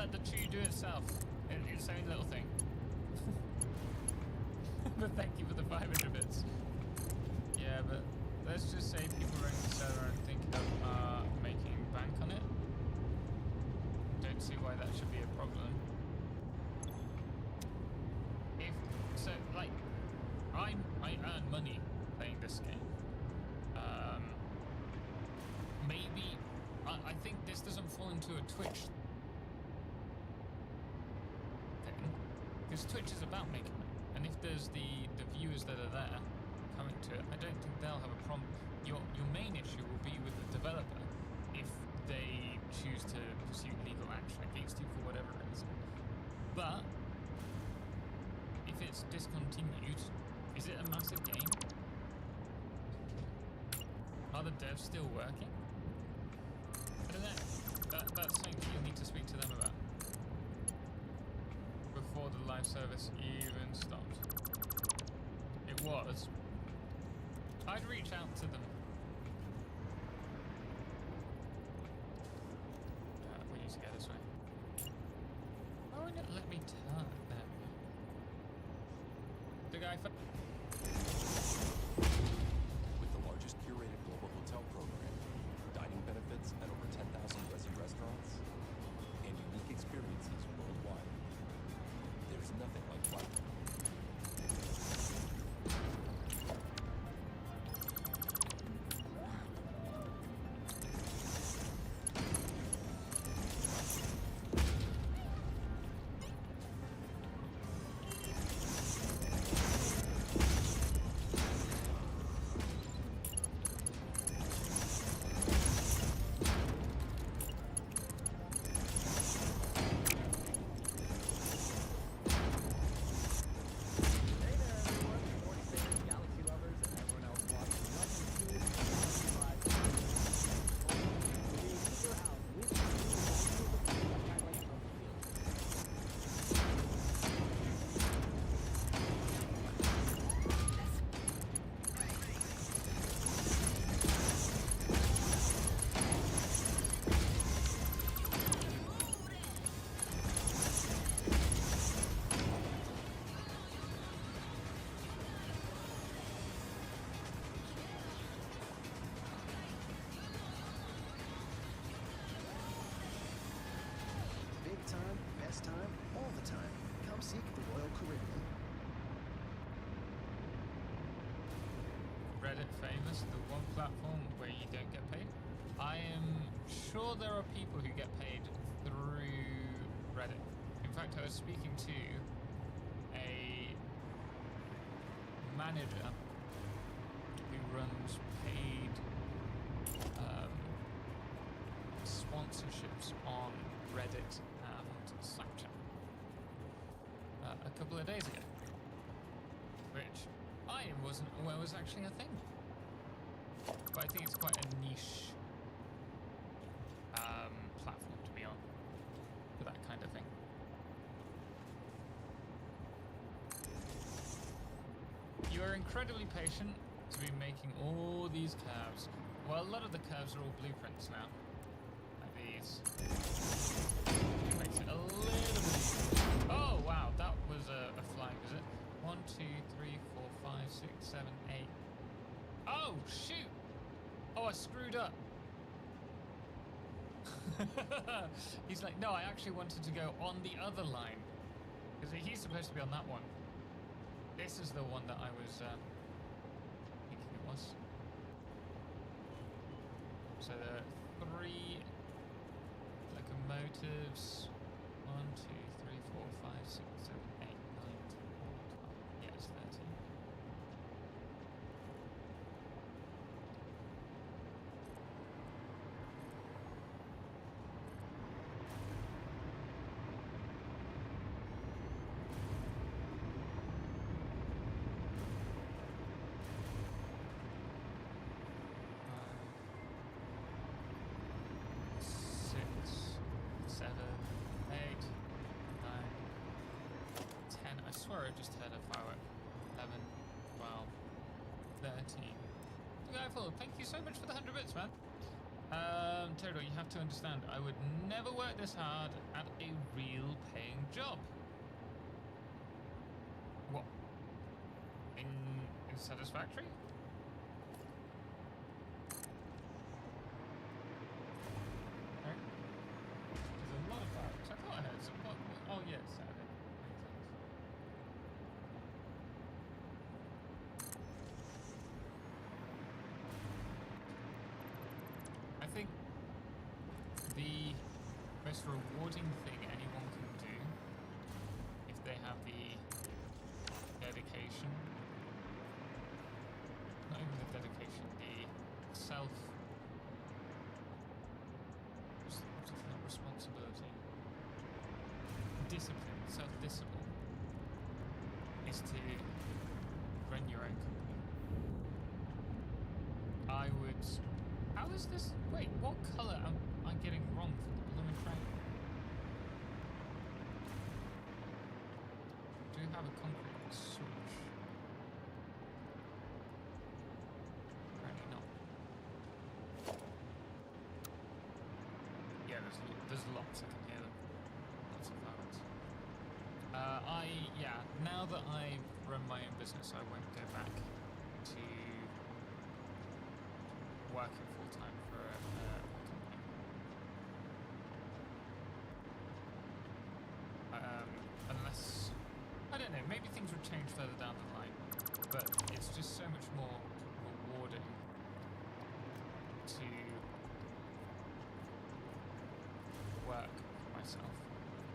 Speaker 19: let the tree do itself. Its own little thing. But thank you for the 500 bits. Yeah, but let's just say people running the server and think of making bank on it. Don't see why that should be a problem. If so, like, I earn money playing this game. Maybe I think this doesn't fall into a Twitch thing, because Twitch is about making money. And if there's the viewers that are there coming to it, I don't think they'll have a problem. Your main issue will be with the developer if they choose to pursue legal action against you for whatever reason. But if it's discontinued, is it a massive game? Are the devs still working? I don't know. That's something that you'll need to speak to them about before the live service even stopped. It was. I'd reach out to them. We need to go this way. Why won't it let me turn? There we go. The guy.
Speaker 1: With the largest curated global hotel program, dining benefits at over 10,000 Resi restaurants, and unique experiences worldwide, there's nothing like Platinum.
Speaker 7: Time, best time, all the time. Come seek the Royal Caribbean.
Speaker 19: Reddit famous, the one platform where you don't get paid. I am sure there are people who get paid through Reddit. In fact, I was speaking to a manager who runs paid sponsorships on Reddit and Snapchat a couple of days ago, which I wasn't aware was actually a thing. But I think it's quite a niche platform to be on for that kind of thing. You are incredibly patient to be making all these curves. Well, a lot of the curves are all blueprints now. Like these. It makes it a little bit easier. Oh, wow, that was a flag, was it? 1, 2, 3, 4, 5, 6, 7, 8. Oh, shoot! Oh, I screwed up. He's like, no, I actually wanted to go on the other line. Because he's supposed to be on that one. This is the one that I was thinking it was. So there are 3 locomotives. 1, 2, 3, 4, 5, 6, 7, 8, 9, 10, 11, 12. Yeah, it's 13. I swear I just heard a firework. 11, 12, 13. The guy full, thank you so much for the 100 bits, man. Toto, you have to understand, I would never work this hard at a real paying job. What? In Satisfactory? Okay. There's a lot of fireworks. I thought I heard some. Oh, yeah, Saturday. I think the most rewarding thing anyone can do, if they have the dedication, not even the dedication, the not responsibility, discipline, self-discipline, is to run your own company. I would. How is this? Wait, what colour am I getting wrong for the blooming train? Do you have a concrete switch? Apparently not. Yeah, there's lots. I can hear them. Lots of fireworks. Now that I've run my own business, I won't go back to working full-time for a company. Unless, I don't know, maybe things would change further down the line, but it's just so much more rewarding to work for myself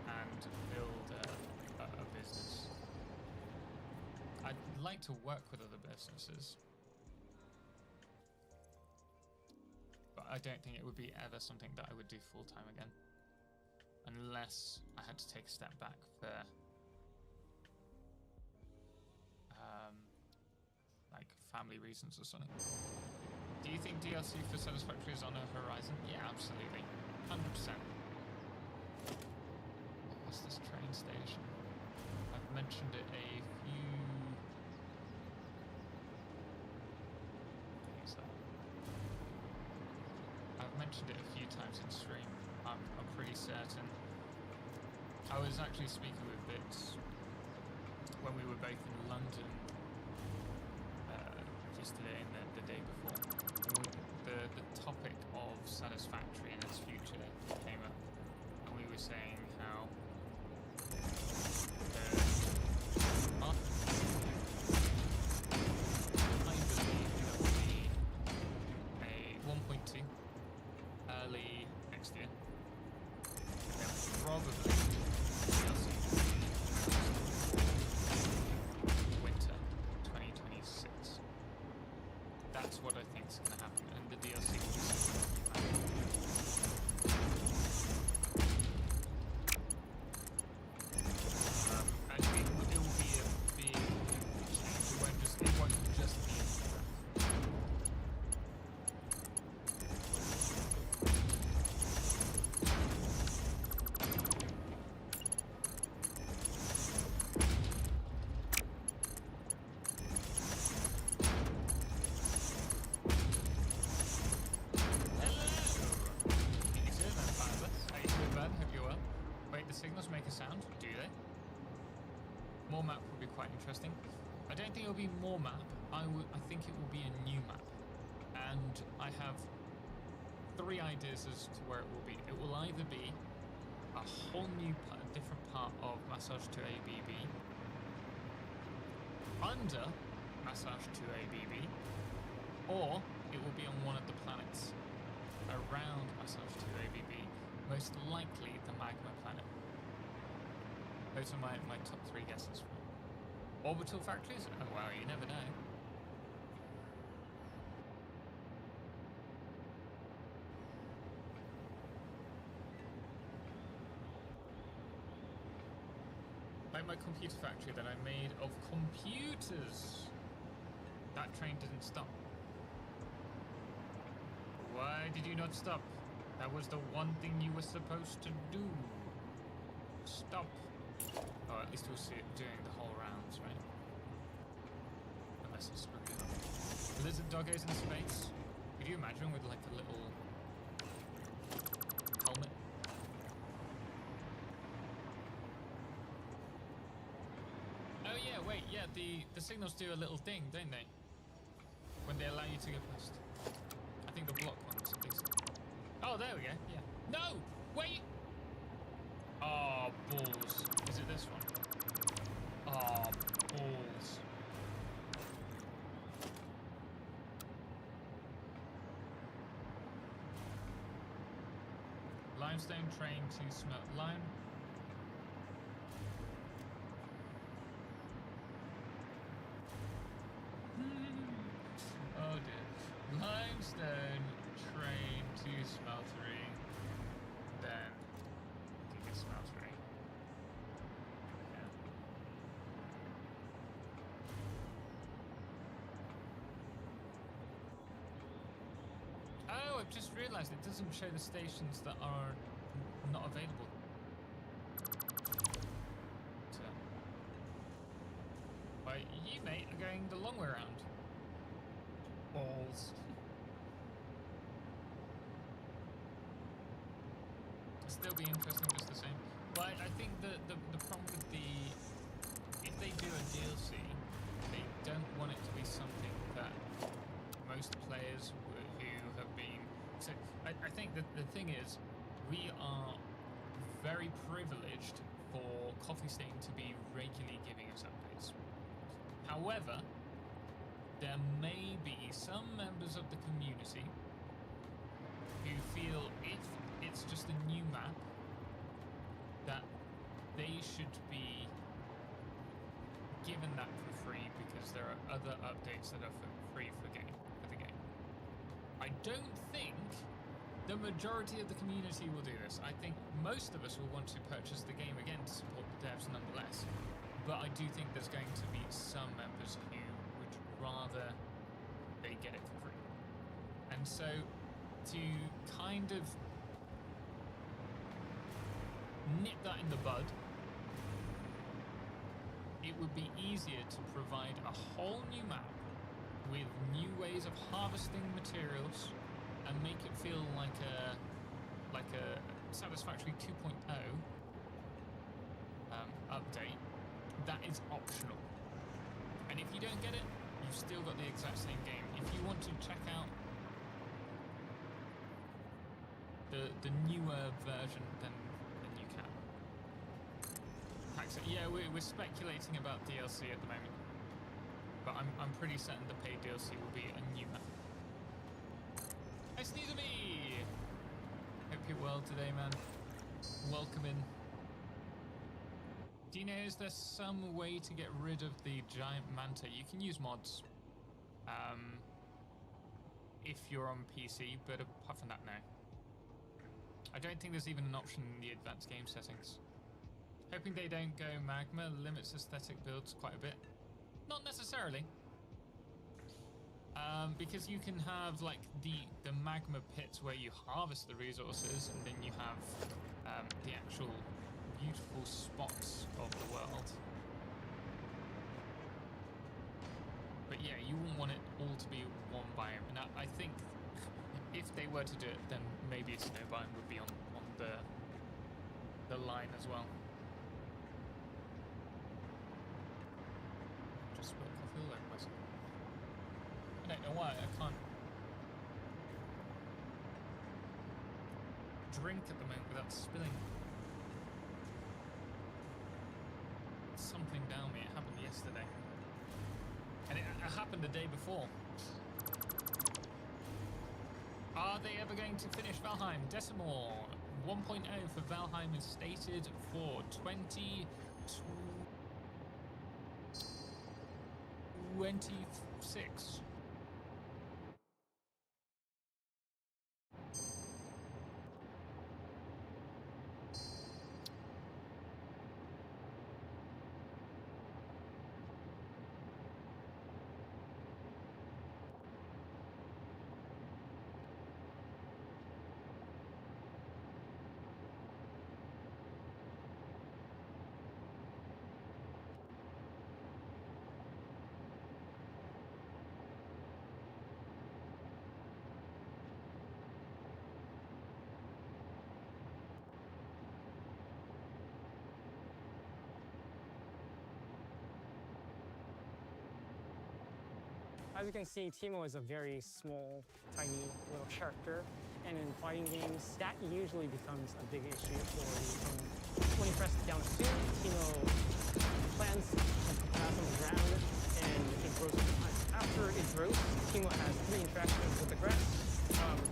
Speaker 19: and build a business. I'd like to work with other businesses, but I don't think it would be ever something that I would do full-time again, unless I had to take a step back for like family reasons or something. Do you think DLC for Satisfactory is on a horizon? Yeah, absolutely, 100%. What's this train station? I've mentioned it a few. I've mentioned it a few times in stream. I'm pretty certain. I was actually speaking with Bits when we were both in London yesterday and the day before. The topic of Satisfactory and its future came up, and we were saying how I believe there will be a 1.2 early next year. Then probably DLC winter 2026. That's what I think is going to happen, and the DLC will be and it will be a big change. It won't just be signals make a sound, do they? More map would be quite interesting. I don't think it'll be more map. I think it will be a new map. And I have 3 ideas as to where it will be. It will either be a whole new different part of Massage 2 ABB under Massage 2 ABB, or it will be on one of the planets around Massage 2 ABB, most likely the Magma planet. Those are my top 3 guesses. Orbital factories? Oh wow, you never know. Like my computer factory that I made of computers. That train didn't stop. Why did you not stop? That was the one thing you were supposed to do. Stop. Oh, at least we'll see it doing the whole rounds, right? Unless it's screwing up. Lizard doggos in space. Could you imagine with like a little yeah, wait, yeah, the signals do a little ding, don't they? When they allow you to go past. I think the block ones, at least. Oh, there we go, yeah. No! Wait! Oh, balls. Is it this one? Oh, balls. Limestone train to smelt lime. Oh dear. Limestone train to smeltery. Then Giga smeltery. Yeah. Oh, I've just realised it doesn't show the stations that are not available. So, well, you, mate, are going the long way around. Balls. Still be interesting just the same. But I think the problem with if they do a DLC, they don't want it to be something that most players who have been... So I think that the thing is, we are very privileged for Coffee Stain to be regularly giving us updates. However, there may be some members of the community who feel if it's just a new map that they should be given that for free because there are other updates that are free for the game. I don't think the majority of the community will do this. I think most of us will want to purchase the game again to support the devs nonetheless. But I do think there's going to be some members who would rather they get it for free. And so to kind of nip that in the bud, it would be easier to provide a whole new map with new ways of harvesting materials and make it feel like a Satisfactory 2.0 update that is optional. And if you don't get it, you've still got the exact same game. If you want to check out the newer version, then you can. Yeah, we're speculating about DLC at the moment, but I'm pretty certain the paid DLC will be a new map. Hey, Sneezemy! Hope you're well today, man. Welcome in. Do you know, is there some way to get rid of the giant manta? You can use mods if you're on PC, but apart from that, no. I don't think there's even an option in the advanced game settings. Hoping they don't go magma limits aesthetic builds quite a bit. Not necessarily. Because you can have like the magma pits where you harvest the resources, and then you have the actual beautiful spots of the world. But yeah, you wouldn't want it all to be one biome. And I think if they were to do it, then maybe a snow biome would be on the line as well. Just spilled coffee all over myself. I don't know why, I can't drink at the moment without spilling something down me. It happened yesterday. And it happened the day before. Are they ever going to finish Valheim? Decimal 1.0 for Valheim is stated for 2026.
Speaker 10: As you can see, Timo is a very small, tiny little character, and in fighting games, that usually becomes a big issue for you. When you press down a suit, Timo plants the grass on the ground, and it grows over time. After it grows, Timo has 3 interactions with the grass.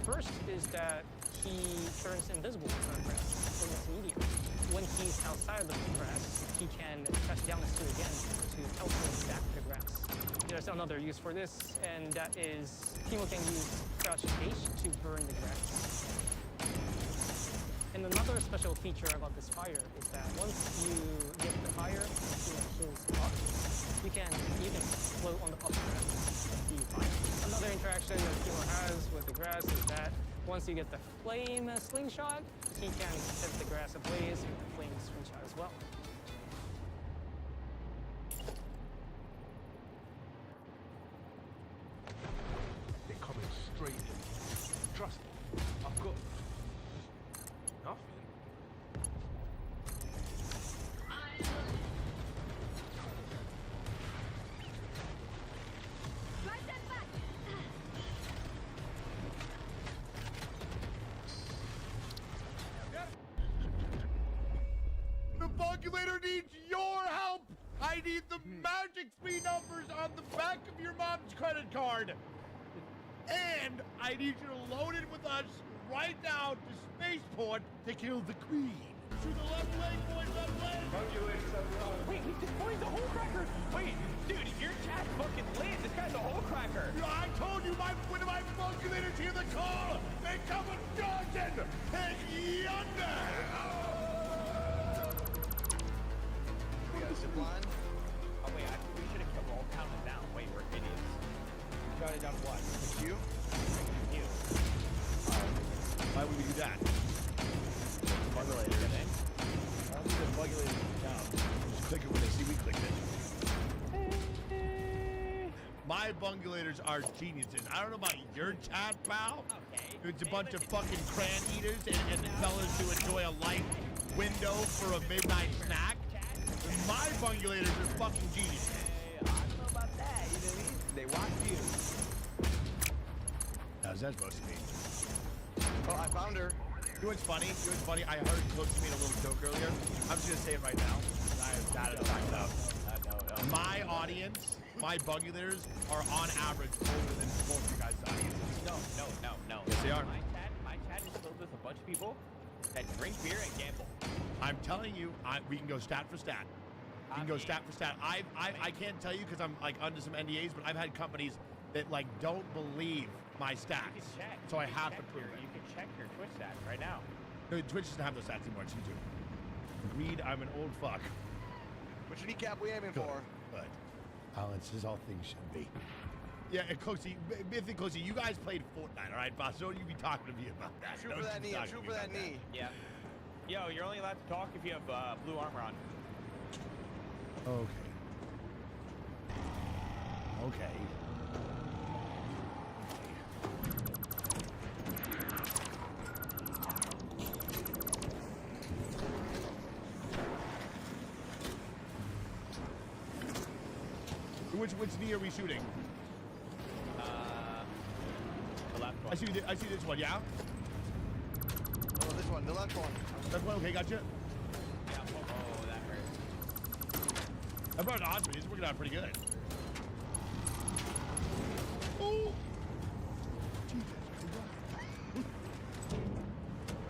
Speaker 10: First is that he turns invisible in the grass when it's medium. When he's outside of the grass, he can press down a suit again to teleport back to the grass. There's another use for this, and that is Timo can use crouching H to burn the grass. And another special feature about this fire is that once you get the fire, Timo pulls up, you can float on the upper grass of the fire. Another interaction that Timo has with the grass is that once you get the flame slingshot, he can set the grass ablaze with the flame slingshot as well.
Speaker 24: They're coming straight in. Trust me, I've got nothing.
Speaker 9: The Bugulator needs your help! I need the magic 3 numbers on the back of your mom's credit card! And I need you to load it with us right now to Spaceport to kill the Queen. To the left leg, boys, left leg!
Speaker 14: Wait, he deployed the hole cracker! Wait, dude, your chat fucking lit! This guy's a hole cracker!
Speaker 9: I told you one of my Bugulators hear the call! They come a dozen! Head yonder!
Speaker 14: We got a zip line? Oh wait, we should have killed all counted down. Wait, we're idiots. Counted down what? The Q? Q.
Speaker 9: Why would we do that?
Speaker 14: Bugulator, I think.
Speaker 9: I don't think the Bugulator is down. Just click it when they see we clicked it. My Bungulators are geniuses. I don't know about your chat, pal.
Speaker 14: Okay.
Speaker 9: It's a bunch of fucking crayon eaters and fellas who enjoy a light window for a midnight snack. My Bungulators are fucking geniuses.
Speaker 14: Hey, I don't know about that. You know what I mean? They watch you.
Speaker 9: How's that supposed to be?
Speaker 6: Oh, I found her.
Speaker 9: You know what's funny? I heard Close made a little joke earlier. I'm just gonna say it right now. I have data to back it up. My audience, my Bungulators are on average older than both of you guys' audiences.
Speaker 14: No.
Speaker 9: Yes, they are.
Speaker 14: My chat is filled with a bunch of people that drink beer and gamble.
Speaker 9: I'm telling you, we can go stat for stat. We can go stat for stat. I can't tell you because I'm like under some NDAs, but I've had companies that like don't believe my stats.
Speaker 14: You can check.
Speaker 9: So I have to prove it.
Speaker 14: You can check your Twitch stats right now.
Speaker 9: No, Twitch doesn't have those stats anymore. It's YouTube. Agreed. I'm an old fuck.
Speaker 6: Which kneecap we aiming for?
Speaker 9: But balance is all things should be. Yeah, and Closey, Mythic Closey, you guys played Fortnite, all right, boss? Don't you be talking to me about that.
Speaker 6: Shoot for that knee. Shoot for that knee.
Speaker 14: Yeah. Yo, you're only allowed to talk if you have blue armor on.
Speaker 9: Okay. Okay. Which knee are we shooting?
Speaker 14: The left one.
Speaker 9: I see this one, yeah?
Speaker 6: Oh, this one, the left one.
Speaker 9: Left one, okay, gotcha.
Speaker 14: Yeah, oh, that hurt.
Speaker 9: I brought it on to me. It's working out pretty good. Oh! Jesus Christ.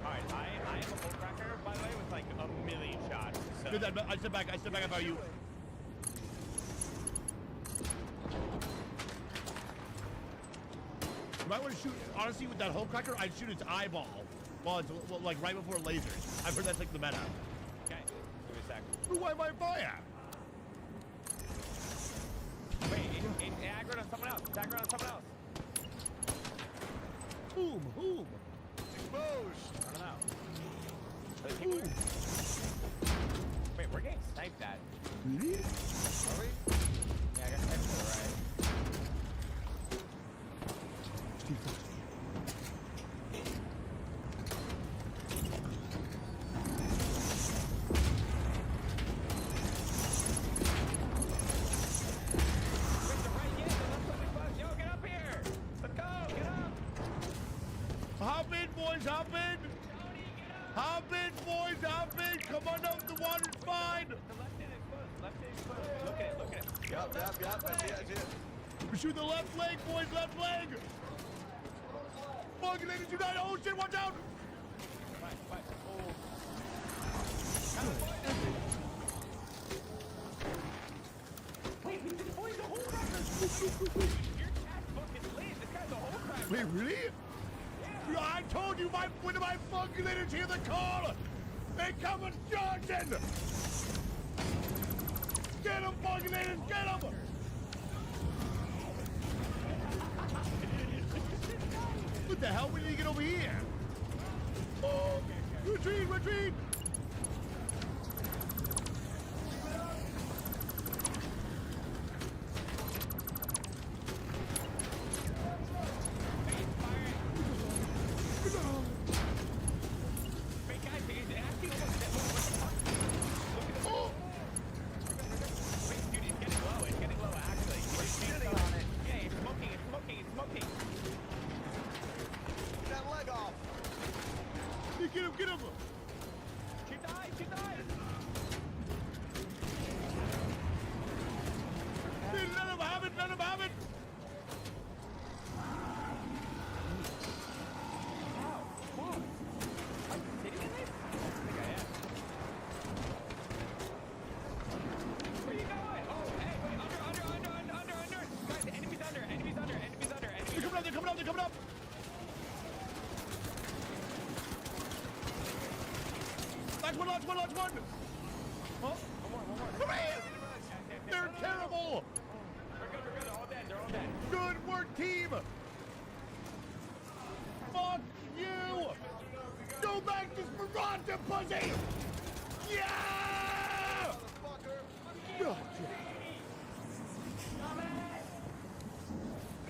Speaker 14: Alright, I am a hole cracker, by the way, with like a million shots. So.
Speaker 9: Good, I step back about you. You might want to shoot, honestly, with that hole cracker, I'd shoot its eyeball while it's like right before lasers. I've heard that's like the meta.
Speaker 14: Okay, give me a sec.
Speaker 9: Why am I fire?
Speaker 14: Wait, it aggroed on someone else. It's aggroed on someone else.
Speaker 9: Whom?
Speaker 6: Exposed.
Speaker 14: I don't know. Are there people? Wait, we're getting sniped at.
Speaker 9: Really?
Speaker 6: Are we?
Speaker 14: Yeah, I got sniped to the right.
Speaker 11: Oh no, the water's fine.
Speaker 9: The left hand is close. Left hand is close. Look at it. Look at it.
Speaker 11: Yup. I see it. We shoot the left leg, boys. Left leg. Fucking ladies unite. Oh shit! Watch out.
Speaker 9: Fight. Oh. Wait, we deployed the whole cracker. Your cat fucking laid. This guy's a whole cracker.
Speaker 11: Wait, really? Yeah. I told you, when my fucking ladies hear the call, they come and charging. Get him, fucking ladies. Get him. What the hell? We need to get over here. Oh, retreat. Get him!
Speaker 9: She died!
Speaker 11: Hey, let him have it!
Speaker 9: Whoa! Are you sitting in this? I think I am. Where are you going? Oh, hey, wait, under! Guys, enemies under!
Speaker 11: They're coming up! Launch one! Huh?
Speaker 9: One more.
Speaker 11: Hooray! They're terrible!
Speaker 9: We're all dead. They're all dead.
Speaker 11: Good work, team! Fuck you! Go back to Speranza, pussy! Yeah! God.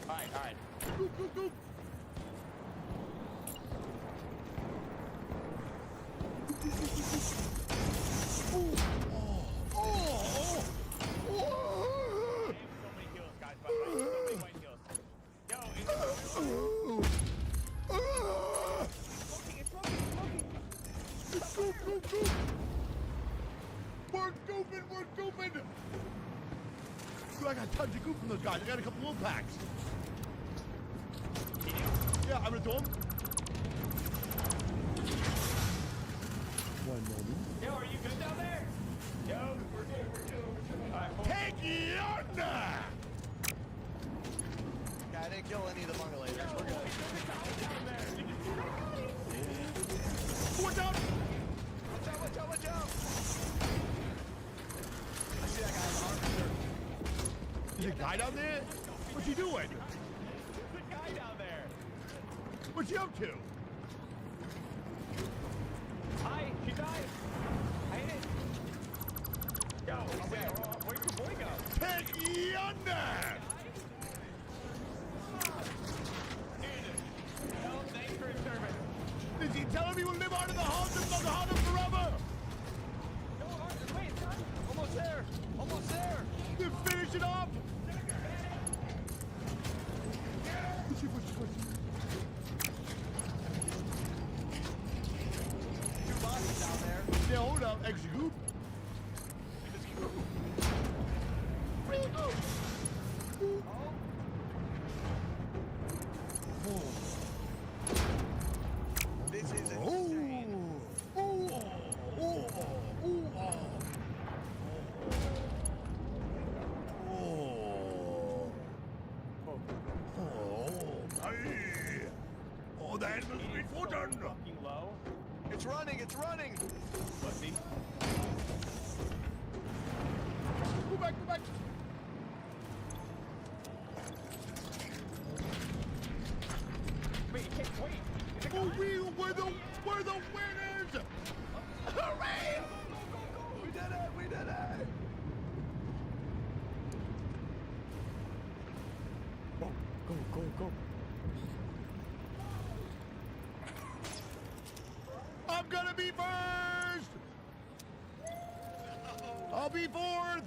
Speaker 9: Alright.
Speaker 11: Go!
Speaker 9: So many kills, guys, by the way. So many white kills. Yo, it's smoking.
Speaker 11: Go! We're gooping! Dude, I got tons of goop from those guys. I got a couple little packs. Yeah, I'm gonna throw them. One moment.
Speaker 9: Yo, are you good down there? Yo, we're good. Alright,
Speaker 11: Take yonder!
Speaker 6: Yeah, I didn't kill any of the bungalators. We're good.
Speaker 11: Watch out!
Speaker 6: Watch out! I see that guy in the harvester.
Speaker 11: Is a guy down there? What's he doing?
Speaker 9: There's a guy down there.
Speaker 11: What's he up to?
Speaker 9: Hi, she died. I hit it. Yo, where'd your boy go?
Speaker 11: Take yonder!
Speaker 9: Thanks for his service.
Speaker 11: Is he telling me we'll live out of the Honda forever?
Speaker 9: No, wait, it's done. Almost there.
Speaker 11: Then finish it off! Push.
Speaker 6: Two bodies down there.
Speaker 11: Yeah, hold up. Execute. Where you go?
Speaker 6: This is insane.
Speaker 11: Oh, the animal's been fortune.
Speaker 9: Fucking low.
Speaker 6: It's running.
Speaker 9: Pussy.
Speaker 11: Go back.
Speaker 9: Wait, you can't wait.
Speaker 11: Oh, we're the winners! Hooray!
Speaker 6: We did it.
Speaker 11: Go. I'm gonna be first! I'll be fourth!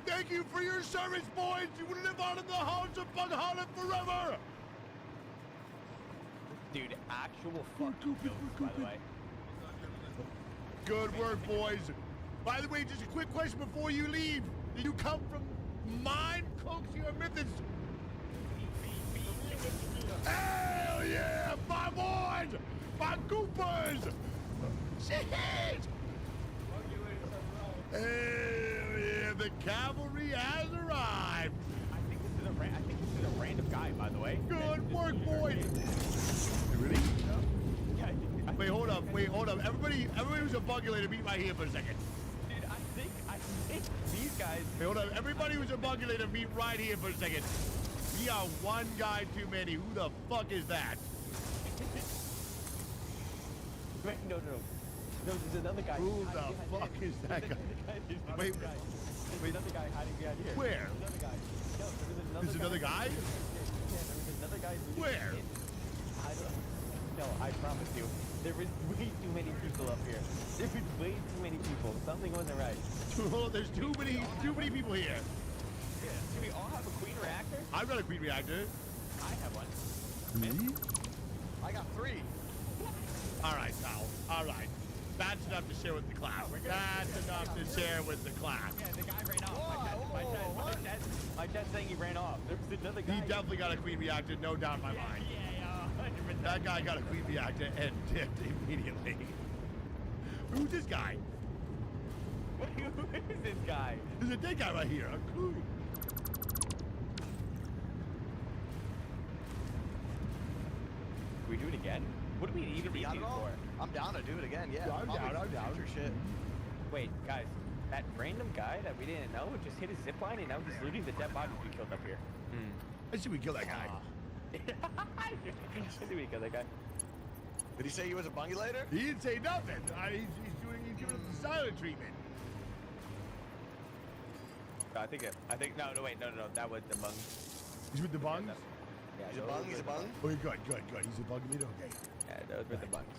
Speaker 11: Thank you for your service, boys. You will live on in the halls of Bug Holland forever.
Speaker 14: Dude, actual fucking jokes, by the way.
Speaker 11: Good work, boys. By the way, just a quick question before you leave. Did you come from mine, Coaxy, or Mythos? Hell yeah, my boys! My goopers! Shit! Hell yeah, the cavalry has arrived.
Speaker 14: I think this is a random guy, by the way.
Speaker 11: Good work, boys. Really?
Speaker 14: Yeah,
Speaker 11: Wait, hold up. Everybody who's a bugulator, meet right here for a second.
Speaker 14: Dude, I think these guys.
Speaker 11: Wait, hold up. Everybody who's a bugulator, meet right here for a second. We are one guy too many. Who the fuck is that?
Speaker 14: Wait, no, there's another guy.
Speaker 11: Who the fuck is that guy? Wait,
Speaker 14: There's another guy hiding behind here.
Speaker 11: Where?
Speaker 14: There's another guy. No,
Speaker 11: There's another guy?
Speaker 14: Yeah, there's another guy.
Speaker 11: Where?
Speaker 14: I don't. No, I promise you. There is way too many people up here. There is way too many people. Something wasn't right.
Speaker 11: There's too many people here.
Speaker 14: Yeah. Do we all have a queen reactor?
Speaker 11: I've got a queen reactor.
Speaker 14: I have one.
Speaker 11: Me?
Speaker 6: I got 3.
Speaker 11: All right, pal. All right. That's enough to share with the class. That's enough to share with the class.
Speaker 14: Yeah, the guy ran off. My dad's saying he ran off. There was another guy.
Speaker 11: He definitely got a queen reactor, no doubt in my mind.
Speaker 14: Yeah, 100%.
Speaker 11: That guy got a queen reactor and dipped immediately. Who's this guy?
Speaker 14: Who is this guy?
Speaker 11: There's a dead guy right here. Can
Speaker 14: we do it again? What do we even need these for?
Speaker 6: I'm down to do it again, yeah.
Speaker 11: I'm down.
Speaker 6: Future shit.
Speaker 14: Wait, guys, that random guy that we didn't know just hit his zip line and now he's looting the dead bodies we killed up here.
Speaker 11: I see we kill that guy.
Speaker 14: I think we killed that guy.
Speaker 6: Did he say he was a bungulator?
Speaker 11: He didn't say nothing. He's giving us the silent treatment.
Speaker 14: I think no, that was the bung.
Speaker 11: He's with the bungs?
Speaker 14: Yeah,
Speaker 6: He's a bung?
Speaker 11: Okay, good. He's a bugulator, okay.
Speaker 14: Yeah, those were the bungs.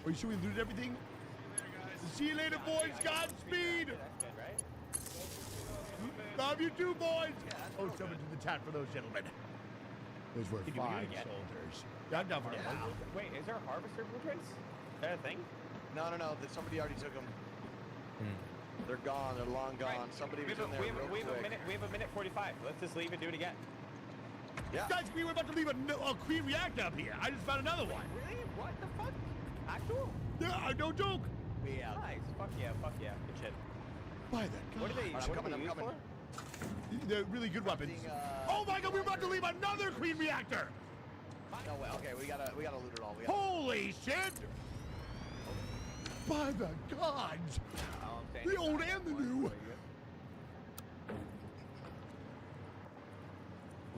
Speaker 11: Are you sure we looted everything? See you later, boys. Godspeed.
Speaker 14: That's good, right?
Speaker 11: Love you too, boys. Oh, someone to the chat for those gentlemen. Those were
Speaker 14: Did we do
Speaker 11: fine
Speaker 14: it again?
Speaker 11: soldiers. Yeah, I'm down for
Speaker 14: Yeah.
Speaker 11: that.
Speaker 14: Wait, is there harvester blueprints? Is that a thing?
Speaker 6: No. Somebody already took them. They're gone. They're long gone.
Speaker 14: Right.
Speaker 6: Somebody
Speaker 14: we
Speaker 6: was
Speaker 14: have,
Speaker 6: in there
Speaker 14: we, have,
Speaker 6: real
Speaker 14: we, have a
Speaker 6: quick.
Speaker 14: minute, we have a minute 45. Let's just leave and do it again.
Speaker 6: Yeah.
Speaker 11: Guys, we were about to leave a queen reactor up here. I just found another one.
Speaker 14: Really? What the fuck? Actual?
Speaker 11: Yeah, no joke.
Speaker 14: Yeah. Nice. Fuck yeah. Good shit.
Speaker 11: By the God.
Speaker 14: What are they,
Speaker 6: I'm coming.
Speaker 14: for?
Speaker 11: They're really good weapons. Oh my God, we're about to leave another queen reactor.
Speaker 6: No way. Okay, we gotta loot it all.
Speaker 11: Holy shit! By the gods! The old and the new.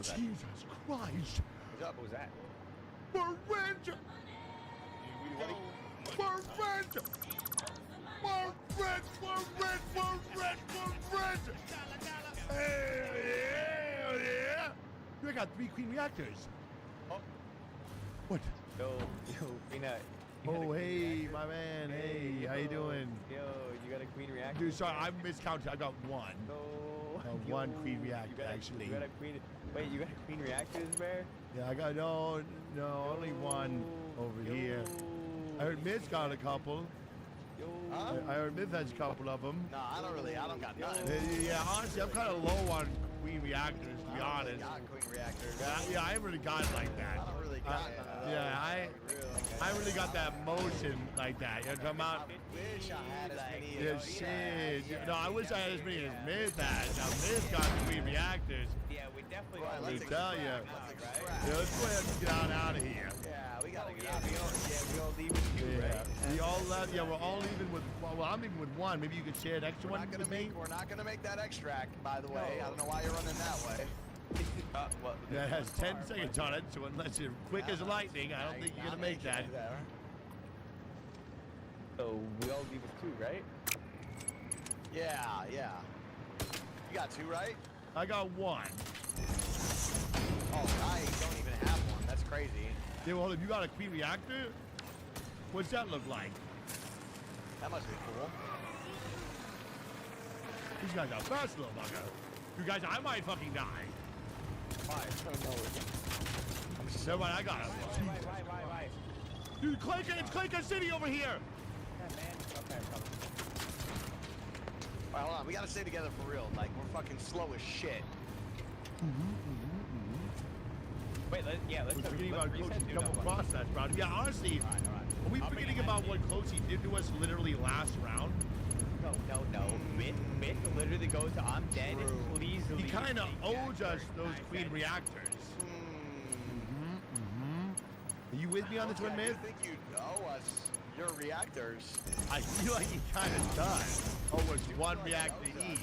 Speaker 11: Jesus Christ!
Speaker 14: What was that?
Speaker 11: For rent! For rent! Hell yeah! We got 3 queen reactors.
Speaker 14: Oh.
Speaker 11: What?
Speaker 14: Yo, Peanut.
Speaker 11: Oh, hey, my man. Hey, how you doing?
Speaker 14: Yo, you got a queen reactor?
Speaker 11: Dude, sorry, I miscounted. I got 1.
Speaker 14: No.
Speaker 11: One queen reactor, actually.
Speaker 14: You got a queen. Wait, you got a queen reactors, bear?
Speaker 11: Yeah, I got no, only 1 over here. I heard Miss got a couple.
Speaker 6: Huh?
Speaker 11: I heard Myth has a couple of them.
Speaker 6: No, I don't got none.
Speaker 11: Yeah, honestly, I'm kind of low on queen reactors, to be honest.
Speaker 6: I got queen reactors.
Speaker 11: Yeah, I ain't really got it like that.
Speaker 6: I don't really got none of those.
Speaker 11: Yeah, I really got that motion like that. You know what I'm talking about?
Speaker 6: I wish I had as many
Speaker 11: Yeah, shit. No, I wish I had as many as Myth had. Now, Myth got queen reactors.
Speaker 14: Yeah, we definitely
Speaker 6: Right,
Speaker 11: Let me
Speaker 6: let's
Speaker 11: tell you.
Speaker 6: extract.
Speaker 11: Yeah, let's go ahead and get out of here.
Speaker 6: Yeah, we gotta get
Speaker 14: Yeah,
Speaker 6: out of here.
Speaker 14: we all leave with you, right?
Speaker 11: We all left. Yeah, we're all leaving with. Well, I'm leaving with 1. Maybe you could share an extra one with me.
Speaker 6: We're not gonna make that extract, by the way. I don't know why you're running that way.
Speaker 11: Yeah, it has 10 seconds on it, so unless you're quick as lightning, I don't think you're gonna make that.
Speaker 14: So we all leave with 2, right?
Speaker 6: Yeah. You got 2, right?
Speaker 11: I got 1.
Speaker 6: Oh, I don't even have 1. That's crazy.
Speaker 11: Yeah, well, if you got a queen reactor, what's that look like?
Speaker 6: That must be cool.
Speaker 11: This guy's a fast little bugger. You guys, I might fucking die.
Speaker 22: Why?
Speaker 11: Never mind, I got him.
Speaker 22: Right.
Speaker 11: Dude, Clinker, it's Clinker City over here.
Speaker 22: Yeah, man. Okay.
Speaker 4: Alright, hold on. We gotta stay together for real. Like, we're fucking slow as shit.
Speaker 22: Wait, let's
Speaker 11: We're forgetting about Closey double cross that, bro. Yeah, honestly, are we forgetting about what Closey did to us literally last round?
Speaker 12: No. Myth literally goes to I'm dead. Please leave.
Speaker 11: He kind of owes us those queen reactors. Are you with me on this one, Myth?
Speaker 4: I think you owe us your reactors.
Speaker 11: I feel like he kind of does. Oh, it's one reactor each.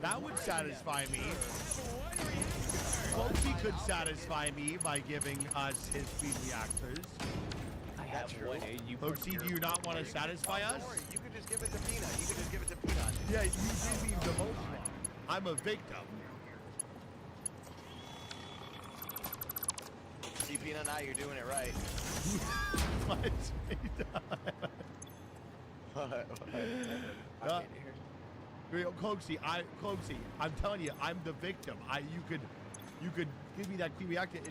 Speaker 11: That would satisfy me. Closey could satisfy me by giving us his queen reactors.
Speaker 12: That's true.
Speaker 11: Closey, do you not want to satisfy us?
Speaker 4: You could just give it to Peanut. You could just give it to Peanut.
Speaker 11: Yeah, you did me the most wrong. I'm a victim.
Speaker 4: See, Peanut, now you're doing it right.
Speaker 11: Closey, I'm telling you, I'm the victim. You could give me that queen reactor, and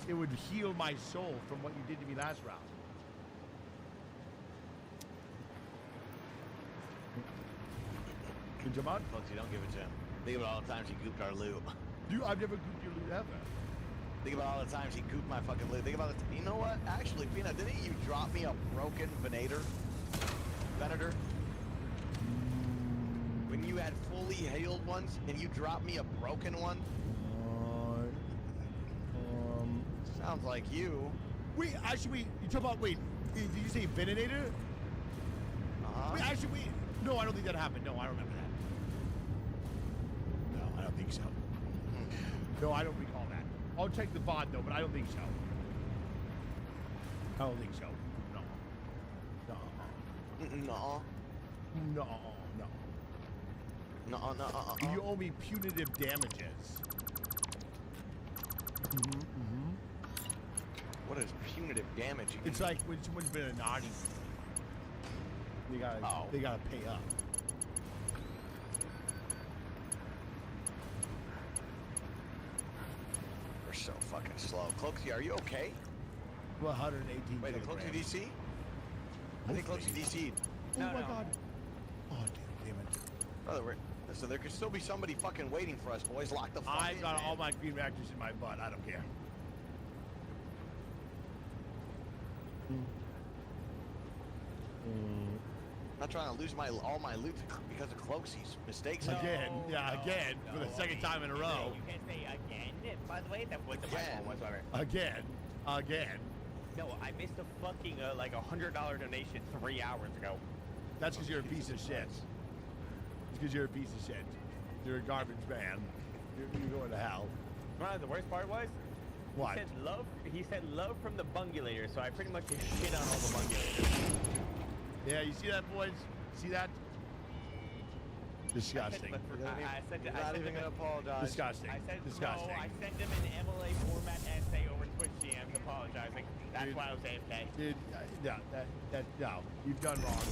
Speaker 11: it would heal my soul from what you did to me last round. Good job,
Speaker 4: Folks, you don't give it to him. Think about all the times he gooped our loot.
Speaker 11: Dude, I've never gooped your loot ever.
Speaker 4: Think about all the times he gooped my fucking loot. Think about it. You know what? Actually, Peanut, didn't you drop me a broken Venator? When you had fully healed ones, and you dropped me a broken one? Sounds like you.
Speaker 11: Wait, actually, you talk about, wait, did you say Venator? Wait, actually, wait. No, I don't think that happened. No, I don't remember that. No, I don't think so. No, I don't recall that. I'll check the VOD, though, but I don't think so. I don't think so. No. You owe me punitive damages.
Speaker 4: What is punitive damage?
Speaker 11: It's like when someone's been a naughty. They gotta pay up.
Speaker 4: We're so fucking slow. Cloaksy, are you okay?
Speaker 11: 118
Speaker 4: Wait, did Cloaksy DC? I think Cloaksy DC'd.
Speaker 11: Oh my god. Oh, damn it.
Speaker 4: Brother, so there could still be somebody fucking waiting for us, boys. Lock the fuck
Speaker 11: I
Speaker 4: in,
Speaker 11: got
Speaker 4: man.
Speaker 11: all my green reactors in my butt. I don't care.
Speaker 4: I'm not trying to lose all my loot because of Cloaksy's mistakes.
Speaker 11: Again, for the second time in a row.
Speaker 12: You can't say again. By the way, that wasn't my fault whatsoever.
Speaker 11: Again.
Speaker 12: No, I missed a fucking like $100 donation 3 hours ago.
Speaker 11: That's because you're a piece of shit. It's because you're a piece of shit. You're a garbage man. You're going to hell.
Speaker 12: You know what the worst part was?
Speaker 11: What?
Speaker 12: He said love from the bungulator, so I pretty much just shit on all the bungulators.
Speaker 11: Yeah, you see that, boys? See that? Disgusting.
Speaker 12: I sent
Speaker 4: even gonna apologize.
Speaker 11: Disgusting. Disgusting.
Speaker 12: No, I sent him an MLA format essay over Twitch DMs apologizing. That's why I was AFK.
Speaker 11: Dude, no. You've done wrong.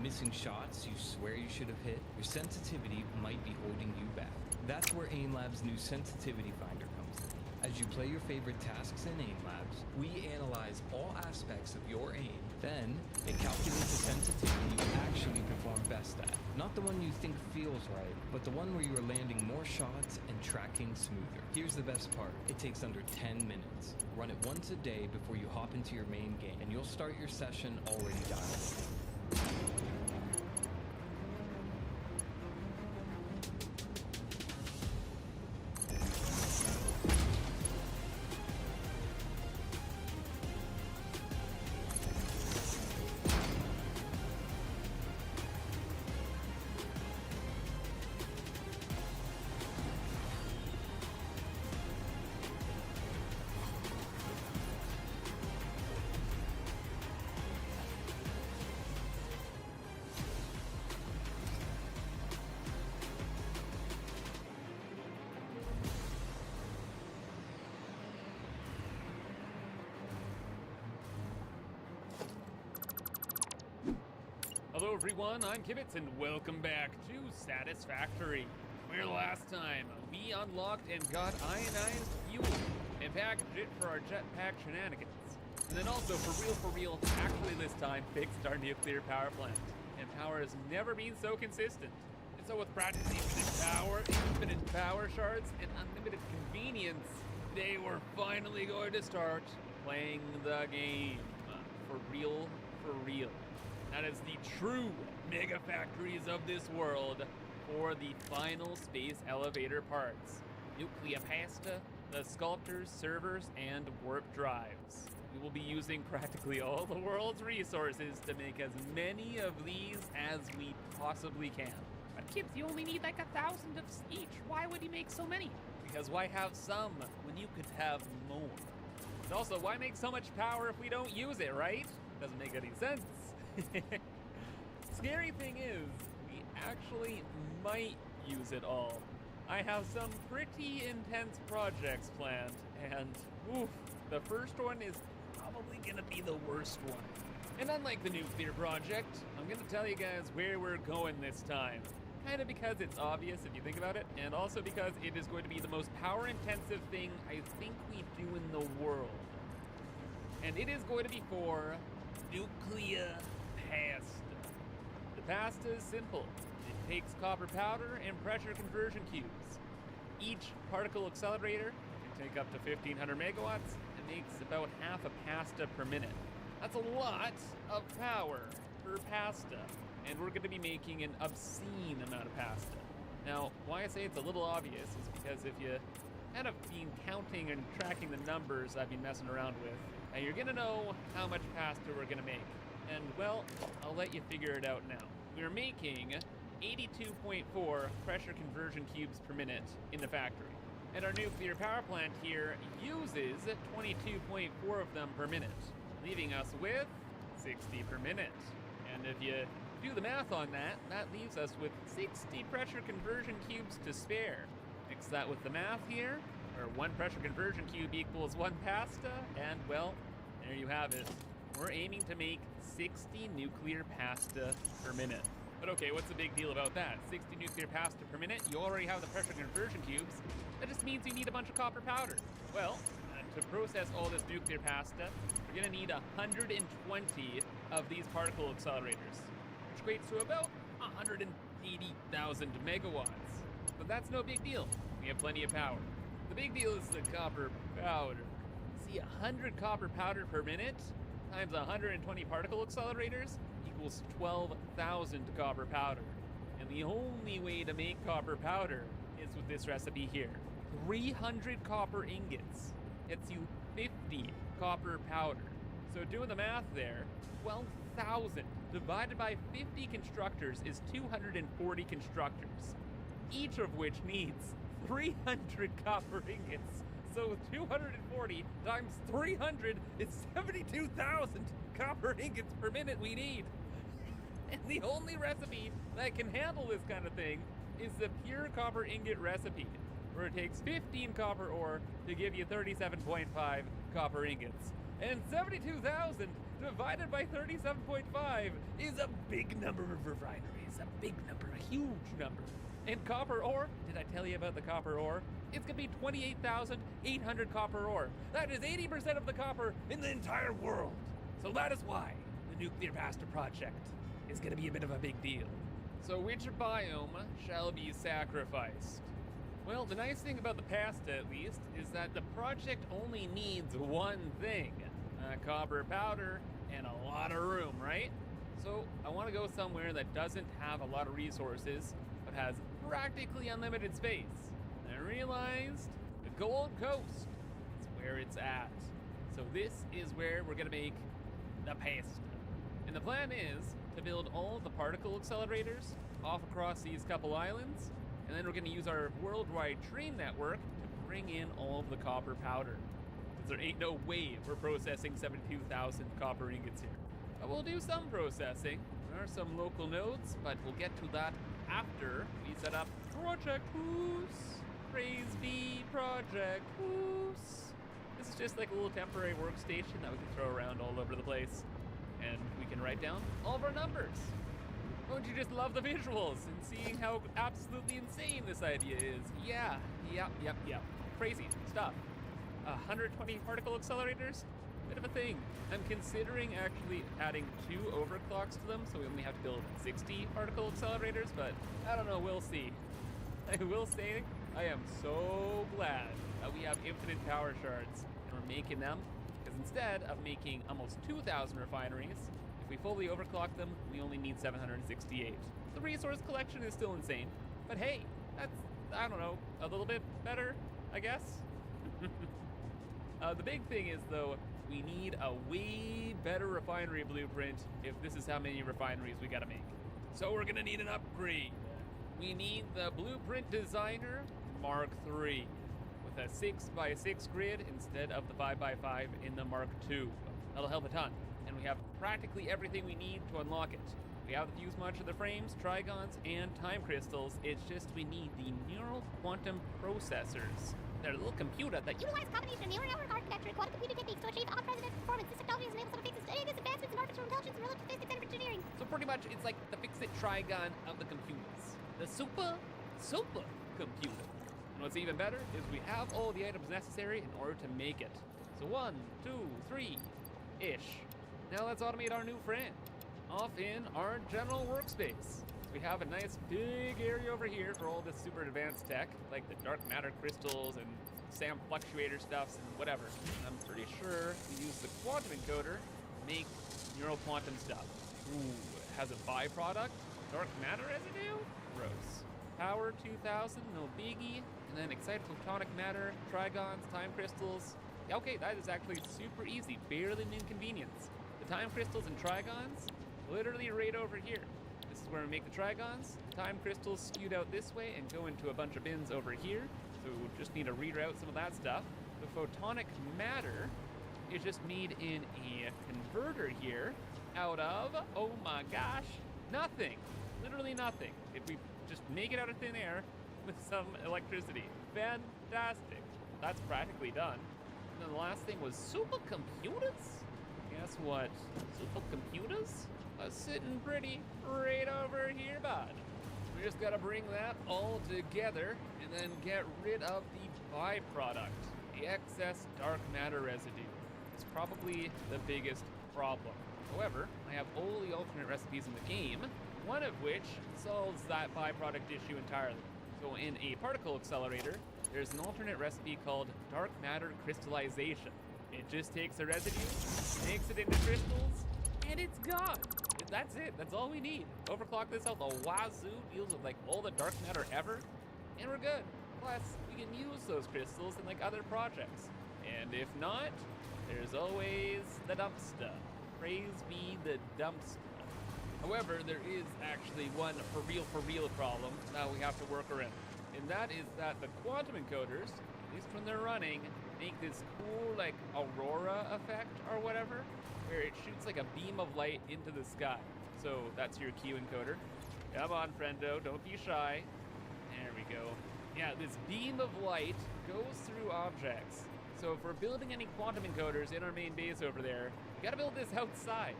Speaker 13: Missing shots you swear you should have hit? Your sensitivity might be holding you back. That's where AIM Labs' new Sensitivity Finder comes in. As you play your favorite tasks in AIM Labs, we analyze all aspects of your aim. Then, it calculates the sensitivity you actually perform best at. Not the one you think feels right, but the one where you are landing more shots and tracking smoother. Here's the best part. It takes under 10 minutes. Run it once a day before you hop into your main game, and you'll start your session already dialed.
Speaker 15: Hello everyone, I'm Kibitz and welcome back to Satisfactory. Where last time we unlocked and got ionized fuel and packaged it for our jetpack shenanigans. And then also, for real, actually this time fixed our nuclear power plant. And power has never been so consistent. And so with practically infinite power shards, and unlimited convenience, today we're finally going to start playing the game. For real. That is the true mega factories of this world for the final space elevator parts. Nuclear pasta, the sculptors, servers, and warp drives. We will be using practically all the world's resources to make as many of these as we possibly can.
Speaker 19: But kids, you only need like 1,000 of each. Why would you make so many?
Speaker 15: Because why have some when you could have more? And also, why make so much power if we don't use it, right? Doesn't make any sense. Scary thing is, we actually might use it all. I have some pretty intense projects planned, and oof, the first one is probably gonna be the worst one. And unlike the nuclear project, I'm gonna tell you guys where we're going this time. Kind of because it's obvious if you think about it, and also because it is going to be the most power-intensive thing I think we do in the world. And it is going to be for nuclear pasta. The pasta is simple. It takes copper powder and pressure conversion cubes. Each particle accelerator can take up to 1,500 megawatts and makes about half a pasta per minute. That's a lot of power per pasta, and we're going to be making an obscene amount of pasta. Now, why I say it's a little obvious is because if you kind of been counting and tracking the numbers I've been messing around with, and you're gonna know how much pasta we're gonna make. And well, I'll let you figure it out now. We're making 82.4 pressure conversion cubes per minute in the factory. And our nuclear power plant here uses 22.4 of them per minute, leaving us with 60 per minute. And if you do the math on that, that leaves us with 60 pressure conversion cubes to spare. Mix that with the math here, where one pressure conversion cube equals one pasta, and well, there you have it. We're aiming to make 60 nuclear pasta per minute. But okay, what's the big deal about that? 60 nuclear pasta per minute, you already have the pressure conversion cubes. That just means you need a bunch of copper powder. Well, to process all this nuclear pasta, we're gonna need 120 of these particle accelerators, which equates to about 180,000 megawatts. But that's no big deal. We have plenty of power. The big deal is the copper powder. See, 100 copper powder per minute times 120 particle accelerators equals 12,000 copper powder. And the only way to make copper powder is with this recipe here. 300 copper ingots gets you 50 copper powder. So doing the math there, 12,000 divided by 50 constructors is 240 constructors, each of which needs 300 copper ingots. So 240 times 300 is 72,000 copper ingots per minute we need. And the only recipe that can handle this kind of thing is the pure copper ingot recipe, where it takes 15 copper ore to give you 37.5 copper ingots. And 72,000 divided by 37.5 is a big number of refineries, a big number, a huge number. And copper ore, did I tell you about the copper ore? It's gonna be 28,800 copper ore. That is 80% of the copper in the entire world. So that is why the nuclear pasta project is gonna be a bit of a big deal. So which biome shall be sacrificed? Well, the nice thing about the pasta, at least, is that the project only needs one thing, copper powder and a lot of room, right? So I want to go somewhere that doesn't have a lot of resources, but has practically unlimited space. And I realized the Gold Coast is where it's at. So this is where we're gonna make the pasta. And the plan is to build all of the particle accelerators off across these couple islands, and then we're gonna use our worldwide train network to bring in all of the copper powder. Because there ain't no way we're processing 72,000 copper ingots here. But we'll do some processing. There are some local nodes, but we'll get to that after we set up Project Goose. Praise be Project Goose. This is just like a little temporary workstation that we can throw around all over the place. And we can write down all of our numbers. Don't you just love the visuals and seeing how absolutely insane this idea is? Yeah. Crazy stuff. 120 particle accelerators? Bit of a thing. I'm considering actually adding 2 overclocks to them, so we only have to build 60 particle accelerators, but I don't know, we'll see. I will say, I am so glad that we have infinite power shards, and we're making them, because instead of making almost 2,000 refineries, if we fully overclock them, we only need 768. The resource collection is still insane, but hey, that's, I don't know, a little bit better, I guess? The big thing is, though, we need a way better refinery blueprint if this is how many refineries we gotta make. So we're gonna need an upgrade. We need the Blueprint Designer Mark III with a 6x6 grid instead of the 5x5 in the Mark II. That'll help a ton. And we have practically everything we need to unlock it. We have the fuse much of the frames, trigons, and time crystals. It's just we need the neural quantum processors. They're a little computer that
Speaker 23: Utilize a combination of neural network architecture and quantum computing techniques to achieve unprecedented performance. This technology has enabled some of the biggest advancements in artificial intelligence and relative physics and engineering.
Speaker 15: So pretty much it's like the fix-it trigon of the computers. The super computer. And what's even better is we have all the items necessary in order to make it. So 1, 2, 3-ish. Now let's automate our new friend. Off in our general workspace. We have a nice big area over here for all this super advanced tech, like the dark matter crystals and SAM fluctuator stuffs and whatever. I'm pretty sure we use the quantum encoder to make neural quantum stuff. Ooh, it has a byproduct, dark matter residue? Gross. Power 2000, no biggie. And then excited photonic matter, trigons, time crystals. Yeah, okay, that is actually super easy, barely an inconvenience. The time crystals and trigons, literally right over here. This is where we make the trigons. Time crystals skewed out this way and go into a bunch of bins over here. So we just need to reroute some of that stuff. The photonic matter is just made in a converter here out of, oh my gosh, nothing. Literally nothing. If we just make it out of thin air with some electricity. Fantastic. That's practically done. And then the last thing was supercomputers? Guess what? Supercomputers are sitting pretty right over here, bud. We just gotta bring that all together and then get rid of the byproduct, the excess dark matter residue. It's probably the biggest problem. However, I have all the alternate recipes in the game, one of which solves that byproduct issue entirely. So in a particle accelerator, there's an alternate recipe called dark matter crystallization. It just takes a residue, makes it into crystals, and it's gone. That's it. That's all we need. Overclock this out the wazoo, deals with like all the dark matter ever, and we're good. Plus, we can use those crystals in like other projects. And if not, there's always the dumpster. Praise be the dumpster. However, there is actually one for real problem that we have to work around. And that is that the quantum encoders, at least when they're running, make this cool like aurora effect or whatever, where it shoots like a beam of light into the sky. So that's your Q encoder. Come on, friendo, don't be shy. There we go. Yeah, this beam of light goes through objects. So if we're building any quantum encoders in our main base over there, we gotta build this outside.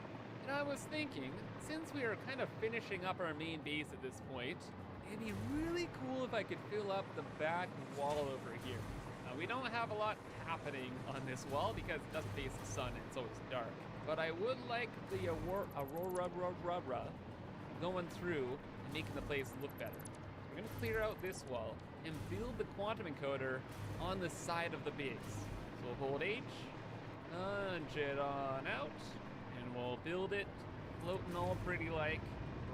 Speaker 15: And I was thinking, since we are kind of finishing up our main base at this point, it'd be really cool if I could fill up the back wall over here. We don't have a lot happening on this wall because it doesn't face the sun and it's always dark. But I would like the aurora going through and making the place look better. We're gonna clear out this wall and build the quantum encoder on the side of the base. So we'll hold H, punch it on out, and we'll build it floating all pretty like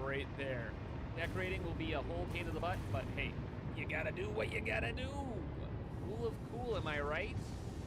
Speaker 15: right there. Decorating will be a whole pain in the butt, but hey, you gotta do what you gotta do. Cool of cool, am I right?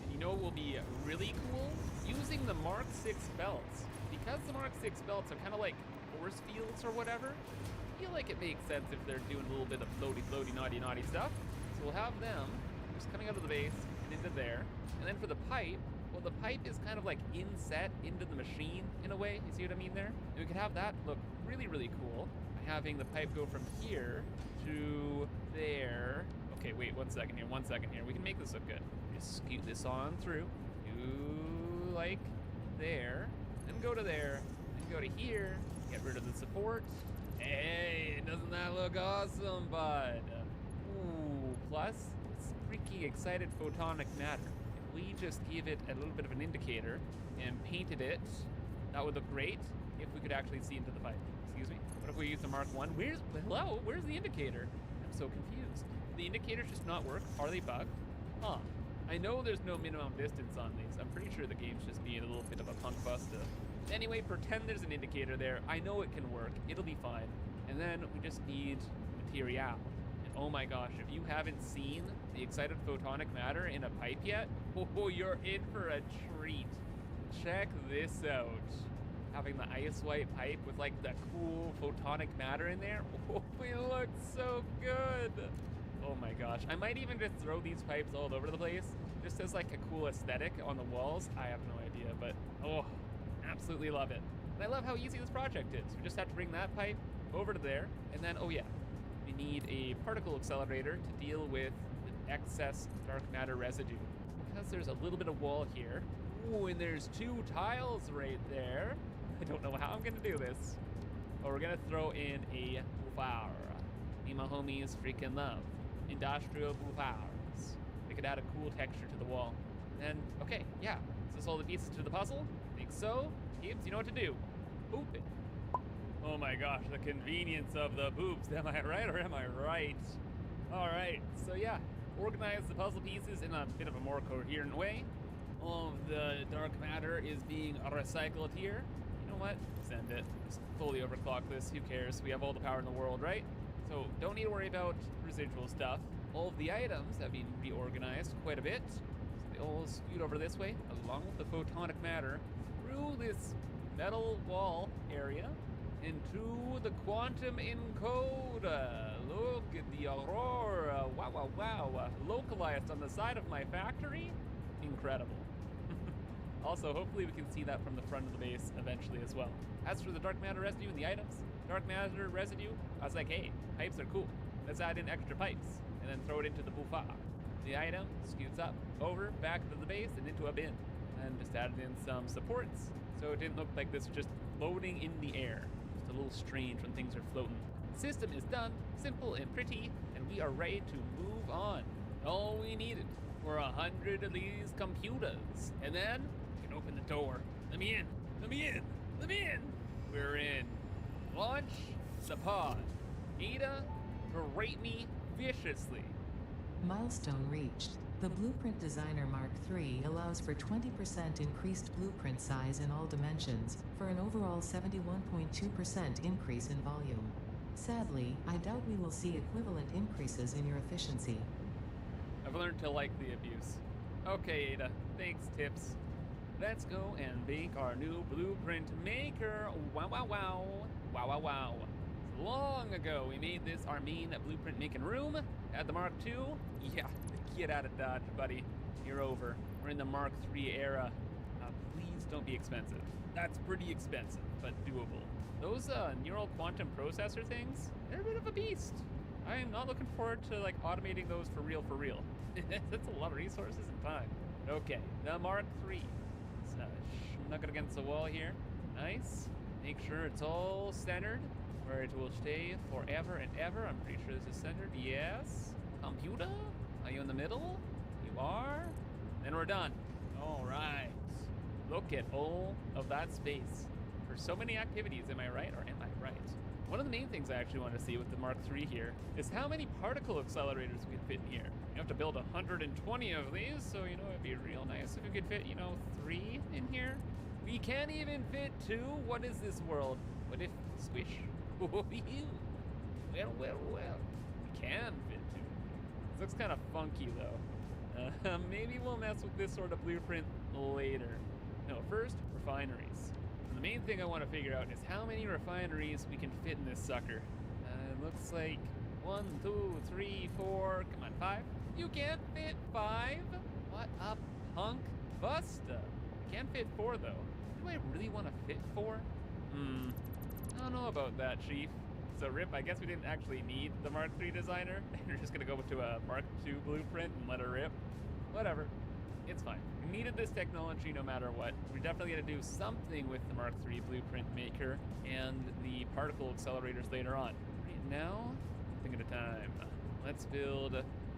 Speaker 15: And you know what will be really cool? Using the Mark 6 belts. Because the Mark 6 belts are kind of like force fields or whatever, I feel like it makes sense if they're doing a little bit of floaty, naughty stuff. So we'll have them just coming out of the base and into there. And then for the pipe, well, the pipe is kind of like inset into the machine in a way. You see what I mean there? And we could have that look really, really cool by having the pipe go from here to there. Okay, wait, 1 second here, 1 second here. We can make this look good. Just scoot this on through, do like there, then go to there, then go to here, get rid of the support, Hey, doesn't that look awesome, bud? Ooh, plus, it's freaking excited photonic matter. If we just give it a little bit of an indicator and painted it, that would look great if we could actually see into the pipe. Excuse me? What if we use the Mark 1? Hello? Where's the indicator? I'm so confused. The indicators just not work? Are they bugged? Huh. I know there's no minimum distance on these. I'm pretty sure the game's just being a little bit of a punk buster. Anyway, pretend there's an indicator there. I know it can work. It'll be fine. And then we just need material. And oh my gosh, if you haven't seen the excited photonic matter in a pipe yet, oh, you're in for a treat. Check this out. Having the ice white pipe with like the cool photonic matter in there. Oh, it looks so good. Oh my gosh. I might even just throw these pipes all over the place just as like a cool aesthetic on the walls. I have no idea, but oh, absolutely love it. And I love how easy this project is. We just have to bring that pipe over to there. And then, oh yeah, we need a particle accelerator to deal with the excess dark matter residue. Because there's a little bit of wall here. Ooh, and there's 2 tiles right there. I don't know how I'm gonna do this. But we're gonna throw in a bouffard. Me and my homies freaking love industrial bouffards. We could add a cool texture to the wall. And okay, yeah. Is this all the pieces to the puzzle? Think so? Gibbs, you know what to do. Boop it. Oh my gosh, the convenience of the boobs. Am I right or am I right? All right, so yeah, organize the puzzle pieces in a bit of a more coherent way. All of the dark matter is being recycled here. You know what? Send it. Just fully overclock this. Who cares? We have all the power in the world, right? So don't need to worry about residual stuff. All of the items have been reorganized quite a bit. So they all scoot over this way, along with the photonic matter, through this metal wall area, into the quantum encoder. Look at the aurora. Wow, wow, wow. Localized on the side of my factory? Incredible. Also, hopefully we can see that from the front of the base eventually as well. As for the dark matter residue and the items, dark matter residue, I was like, hey, pipes are cool. Let's add in extra pipes and then throw it into the bouffard. The item scoots up, over, back to the base, and into a bin. And just added in some supports, so it didn't look like this was just floating in the air. Just a little strange when things are floating. The system is done, simple and pretty, and we are ready to move on. All we needed were 100 of these computers, and then we can open the door. Let me in, let me in, let me in. We're in. Launch the pod. Ada, berate me viciously.
Speaker 8: Milestone reached. The Blueprint Designer Mark III allows for 20% increased blueprint size in all dimensions, for an overall 71.2% increase in volume. Sadly, I doubt we will see equivalent increases in your efficiency.
Speaker 15: I've learned to like the abuse. Okay, Ada, thanks, tips. Let's go and make our new blueprint maker. Wow, wow, wow. Wow, wow, wow. Long ago, we made this our main blueprint making room. At the Mark II, yeah, get out of Dodge, buddy. You're over. We're in the Mark III era. Please don't be expensive. That's pretty expensive, but doable. Those neural quantum processor things, they're a bit of a beast. I am not looking forward to like automating those for real, for real. That's a lot of resources and time. Okay, the Mark III. Snuck it against the wall here. Nice. Make sure it's all centered where it will stay forever and ever. I'm pretty sure this is centered. Yes. Computer? Are you in the middle? You are? Then we're done. All right. Look at all of that space for so many activities. Am I right or am I right? One of the main things I actually want to see with the Mark III here is how many particle accelerators we can fit in here. You have to build 120 of these, so, you know, it'd be real nice if we could fit, 3 in here. We can't even fit 2? What is this world? What if, squish? Well, well. We can fit 2. This looks kind of funky, though. Maybe we'll mess with this sort of blueprint later. No, first, refineries. And the main thing I want to figure out is how many refineries we can fit in this sucker. It looks like 1, 2, 3, 4, come on, 5? You can't fit 5? What a punk busta. I can't fit 4, though. Do I really want to fit 4? I don't know about that, Chief. So RIP, I guess we didn't actually need the Mark III designer. We're just gonna go to a Mark II blueprint and let her rip. Whatever. It's fine. We needed this technology no matter what. We're definitely going to do something with the Mark III blueprint maker and the particle accelerators later on. Right now, one thing at a time. Let's build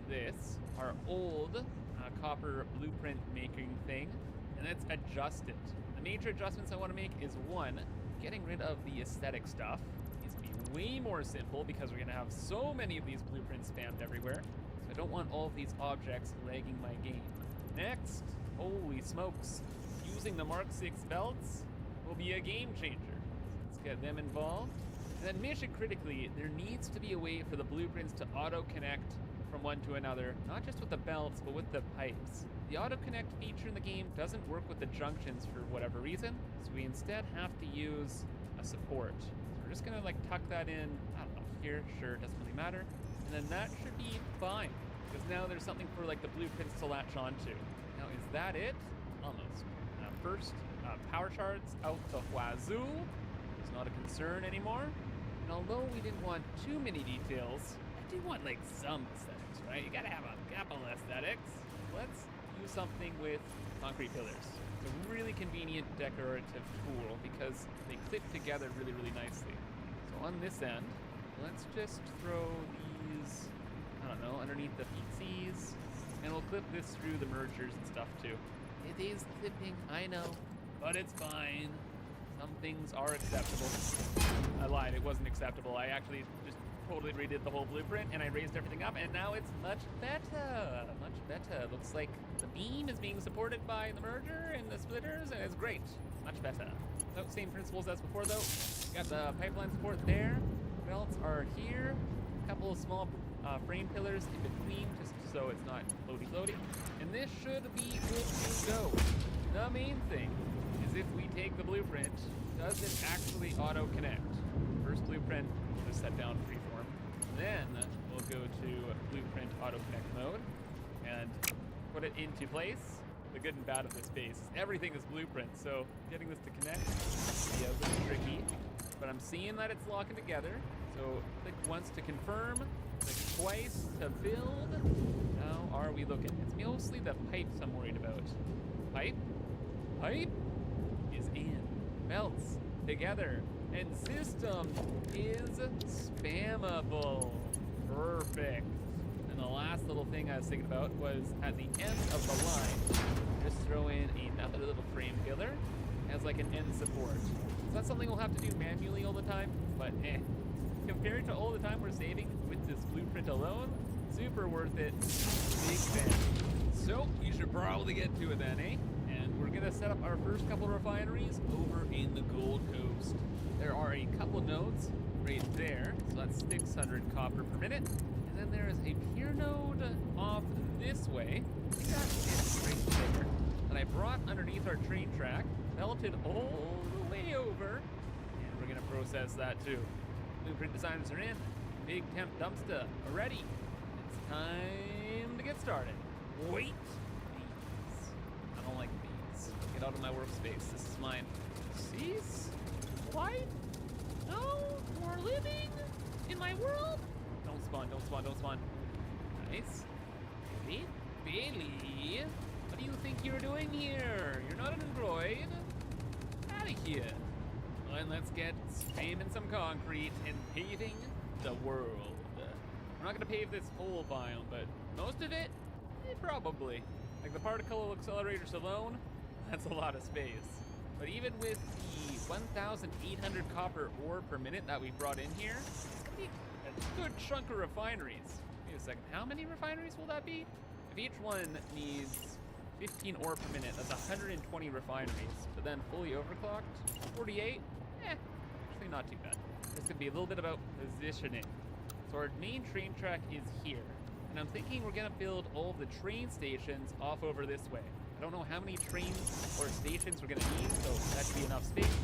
Speaker 15: this, our old copper blueprint making thing, and let's adjust it. The major adjustments I want to make is one, getting rid of the aesthetic stuff. It's going to be way more simple because we're going to have so many of these blueprints spammed everywhere. So I don't want all of these objects lagging my game. Next, holy smokes, using the Mark VI belts will be a game changer. Let's get them involved. And then mission critically, there needs to be a way for the blueprints to auto-connect from one to another, not just with the belts, but with the pipes. The auto-connect feature in the game doesn't work with the junctions for whatever reason, so we instead have to use a support. So we're just gonna like tuck that in, I don't know, here, sure, doesn't really matter. And then that should be fine, because now there's something for like the blueprints to latch onto. Now, is that it? Almost. First, power shards out the wazoo. It's not a concern anymore. And although we didn't want too many details, I do want like some aesthetics, right? You gotta have a couple aesthetics. Let's use something with concrete pillars. It's a really convenient decorative tool because they clip together really, really nicely. So on this end, let's just throw these, I don't know, underneath the feetsies, and we'll clip this through the mergers and stuff too. It is clipping, I know, but it's fine. Some things are acceptable. I lied, it wasn't acceptable. I actually just totally redid the whole blueprint and I raised everything up and now it's much better. Much better. Looks like the beam is being supported by the merger and the splitters and it's great. Much better. So same principles as before though. Got the pipeline support there. Belts are here. A couple of small frame pillars in between just so it's not floaty. And this should be good to go. The main thing is if we take the blueprint, does it actually auto-connect? First blueprint, we'll just set down freeform. Then we'll go to blueprint auto-connect mode and put it into place. The good and bad of this space is everything is blueprint, so getting this to connect will be a little tricky. But I'm seeing that it's locking together. So click once to confirm, click twice to build. How are we looking? It's mostly the pipes I'm worried about. Pipe is in. Belts together. And system is spammable. Perfect. And the last little thing I was thinking about was at the end of the line, just throw in another little frame pillar as like an end support. Is that something we'll have to do manually all the time? But compared to all the time we're saving with this blueprint alone, super worth it. Big fan. So you should probably get to it then, eh? And we're gonna set up our first couple refineries over in the Gold Coast. There are a couple nodes right there, so that's 600 copper per minute. And then there is a pier node off this way. I think that's it right there. That I brought underneath our train track, belted all the way over, and we're gonna process that too. Blueprint designers are in. Big temp dumpster already. It's time to get started. Wait, bees. I don't like bees. Get out of my workspace. This is mine. Cease? What? No more living in my world? Don't spawn, don't spawn, don't spawn. Nice. Bailey, what do you think you're doing here? You're not an android. Out of here. And let's get spamming some concrete and paving the world. We're not gonna pave this whole biome, but most of it, probably. Like the particle accelerators alone, that's a lot of space. But even with the 1,800 copper ore per minute that we brought in here, it's gonna be a good chunk of refineries. Wait a second, how many refineries will that be? If each one needs 15 ore per minute, that's 120 refineries. But then fully overclocked, 48? Actually not too bad. This could be a little bit about positioning. So our main train track is here. And I'm thinking we're gonna build all the train stations off over this way. I don't know how many trains or stations we're gonna need, so that should be enough space.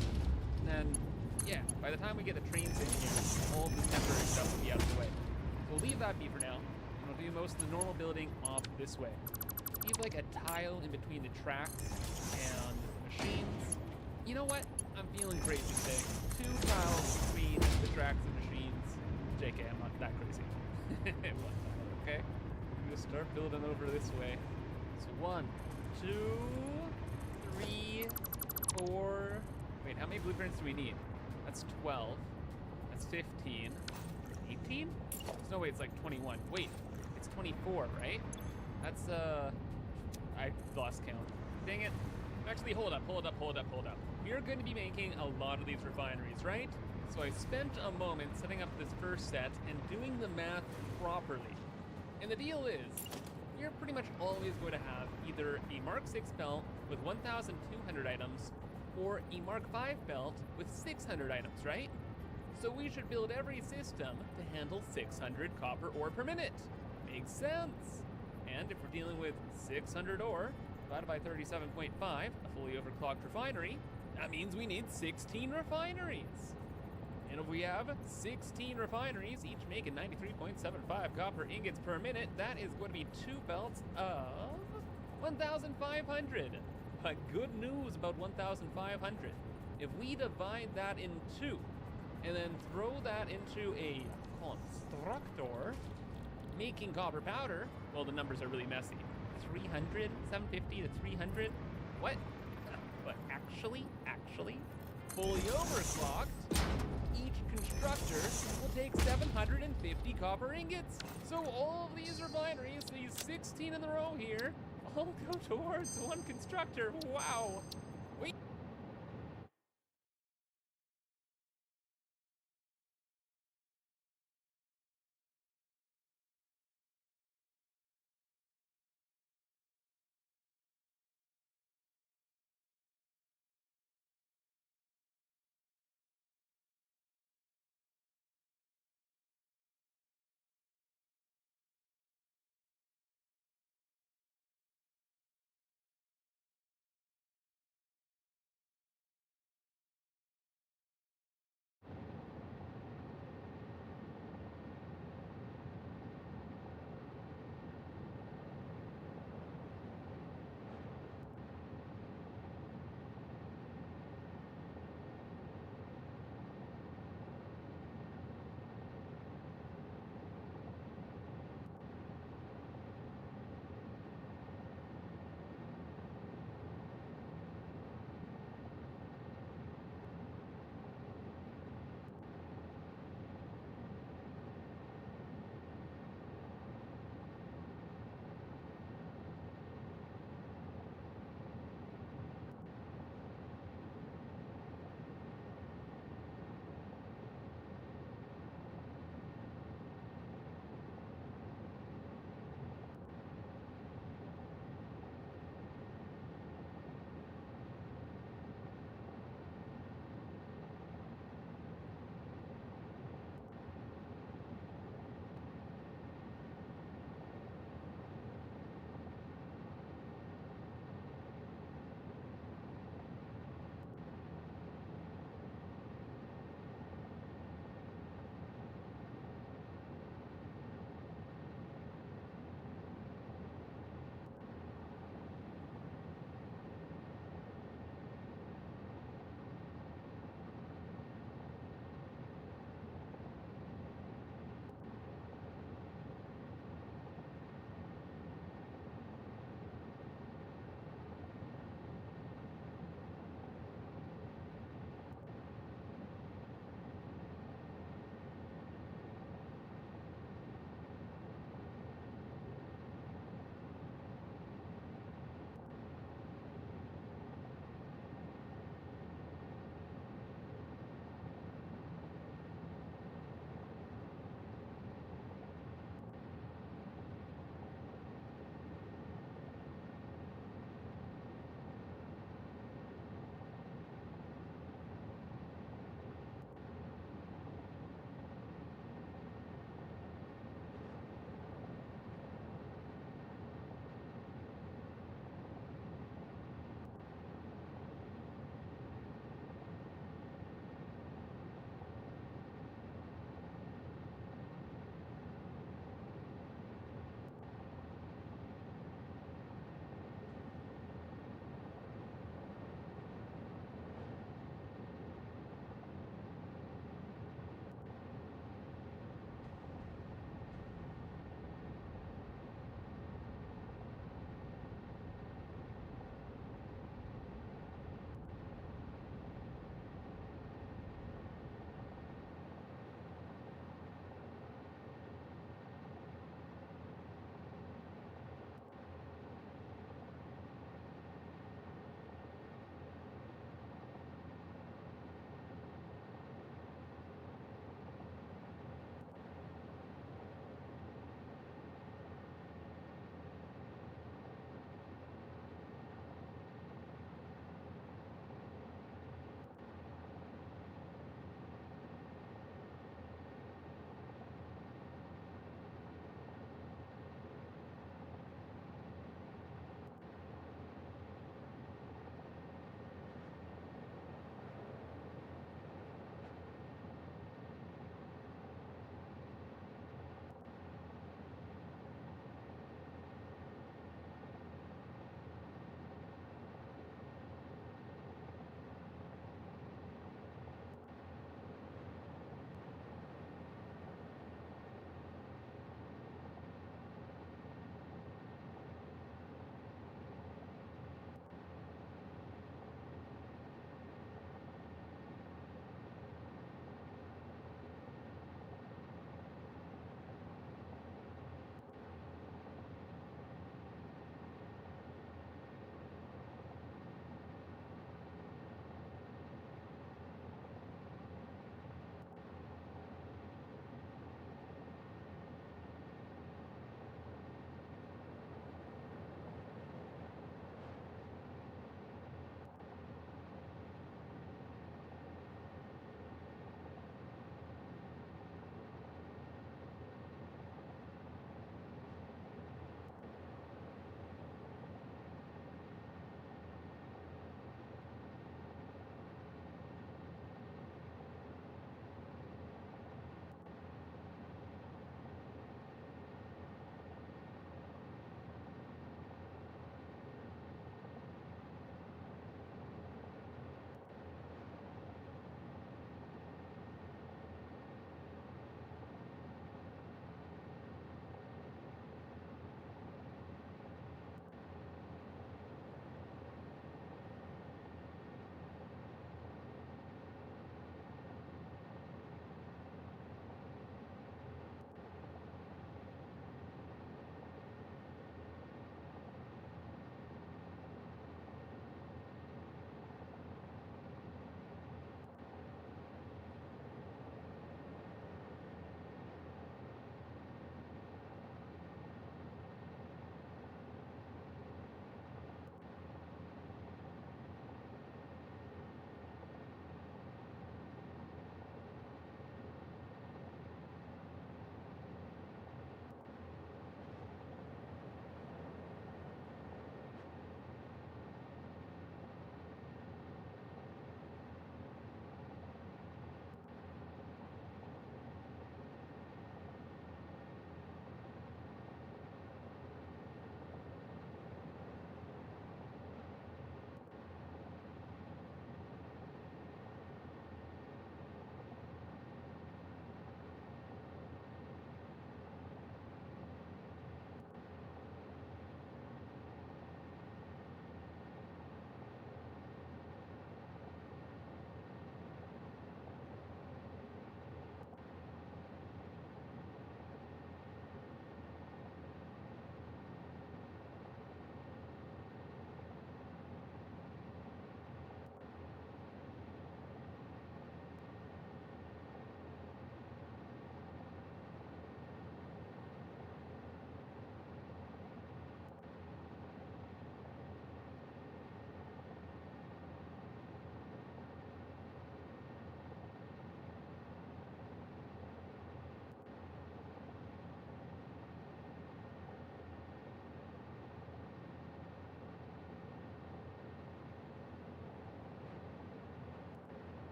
Speaker 15: And then, yeah, by the time we get the trains in here, all the temporary stuff will be out of the way. So we'll leave that be for now, and we'll do most of the normal building off this way. Leave like a tile in between the tracks and machines. You know what? I'm feeling crazy today. 2 tiles between the tracks and machines. JK, I'm not that crazy. 1 tile, okay? I'm gonna start building over this way. So 1, 2, 3, 4. Wait, how many blueprints do we need? That's 12. That's 15. 18? No, wait, it's like 21. Wait, it's 24, right? That's, I lost count. Dang it. Actually, hold up. We're going to be making a lot of these refineries, right? So I spent a moment setting up this first set and doing the math properly. And the deal is, we're pretty much always going to have either a Mark 6 belt with 1,200 items or a Mark 5 belt with 600 items, right? So we should build every system to handle 600 copper ore per minute. Makes sense. And if we're dealing with 600 ore divided by 37.5, a fully overclocked refinery, that means we need 16 refineries. And if we have 16 refineries, each making 93.75 copper ingots per minute, that is going to be 2 belts of 1,500. But good news about 1,500. If we divide that in 2, and then throw that into a constructor, making copper powder, well, the numbers are really messy. 300, 750 to 300. What? But actually, fully overclocked, each constructor will take 750 copper ingots. So all of these refineries, these 16 in the row here, all go towards one constructor. Wow.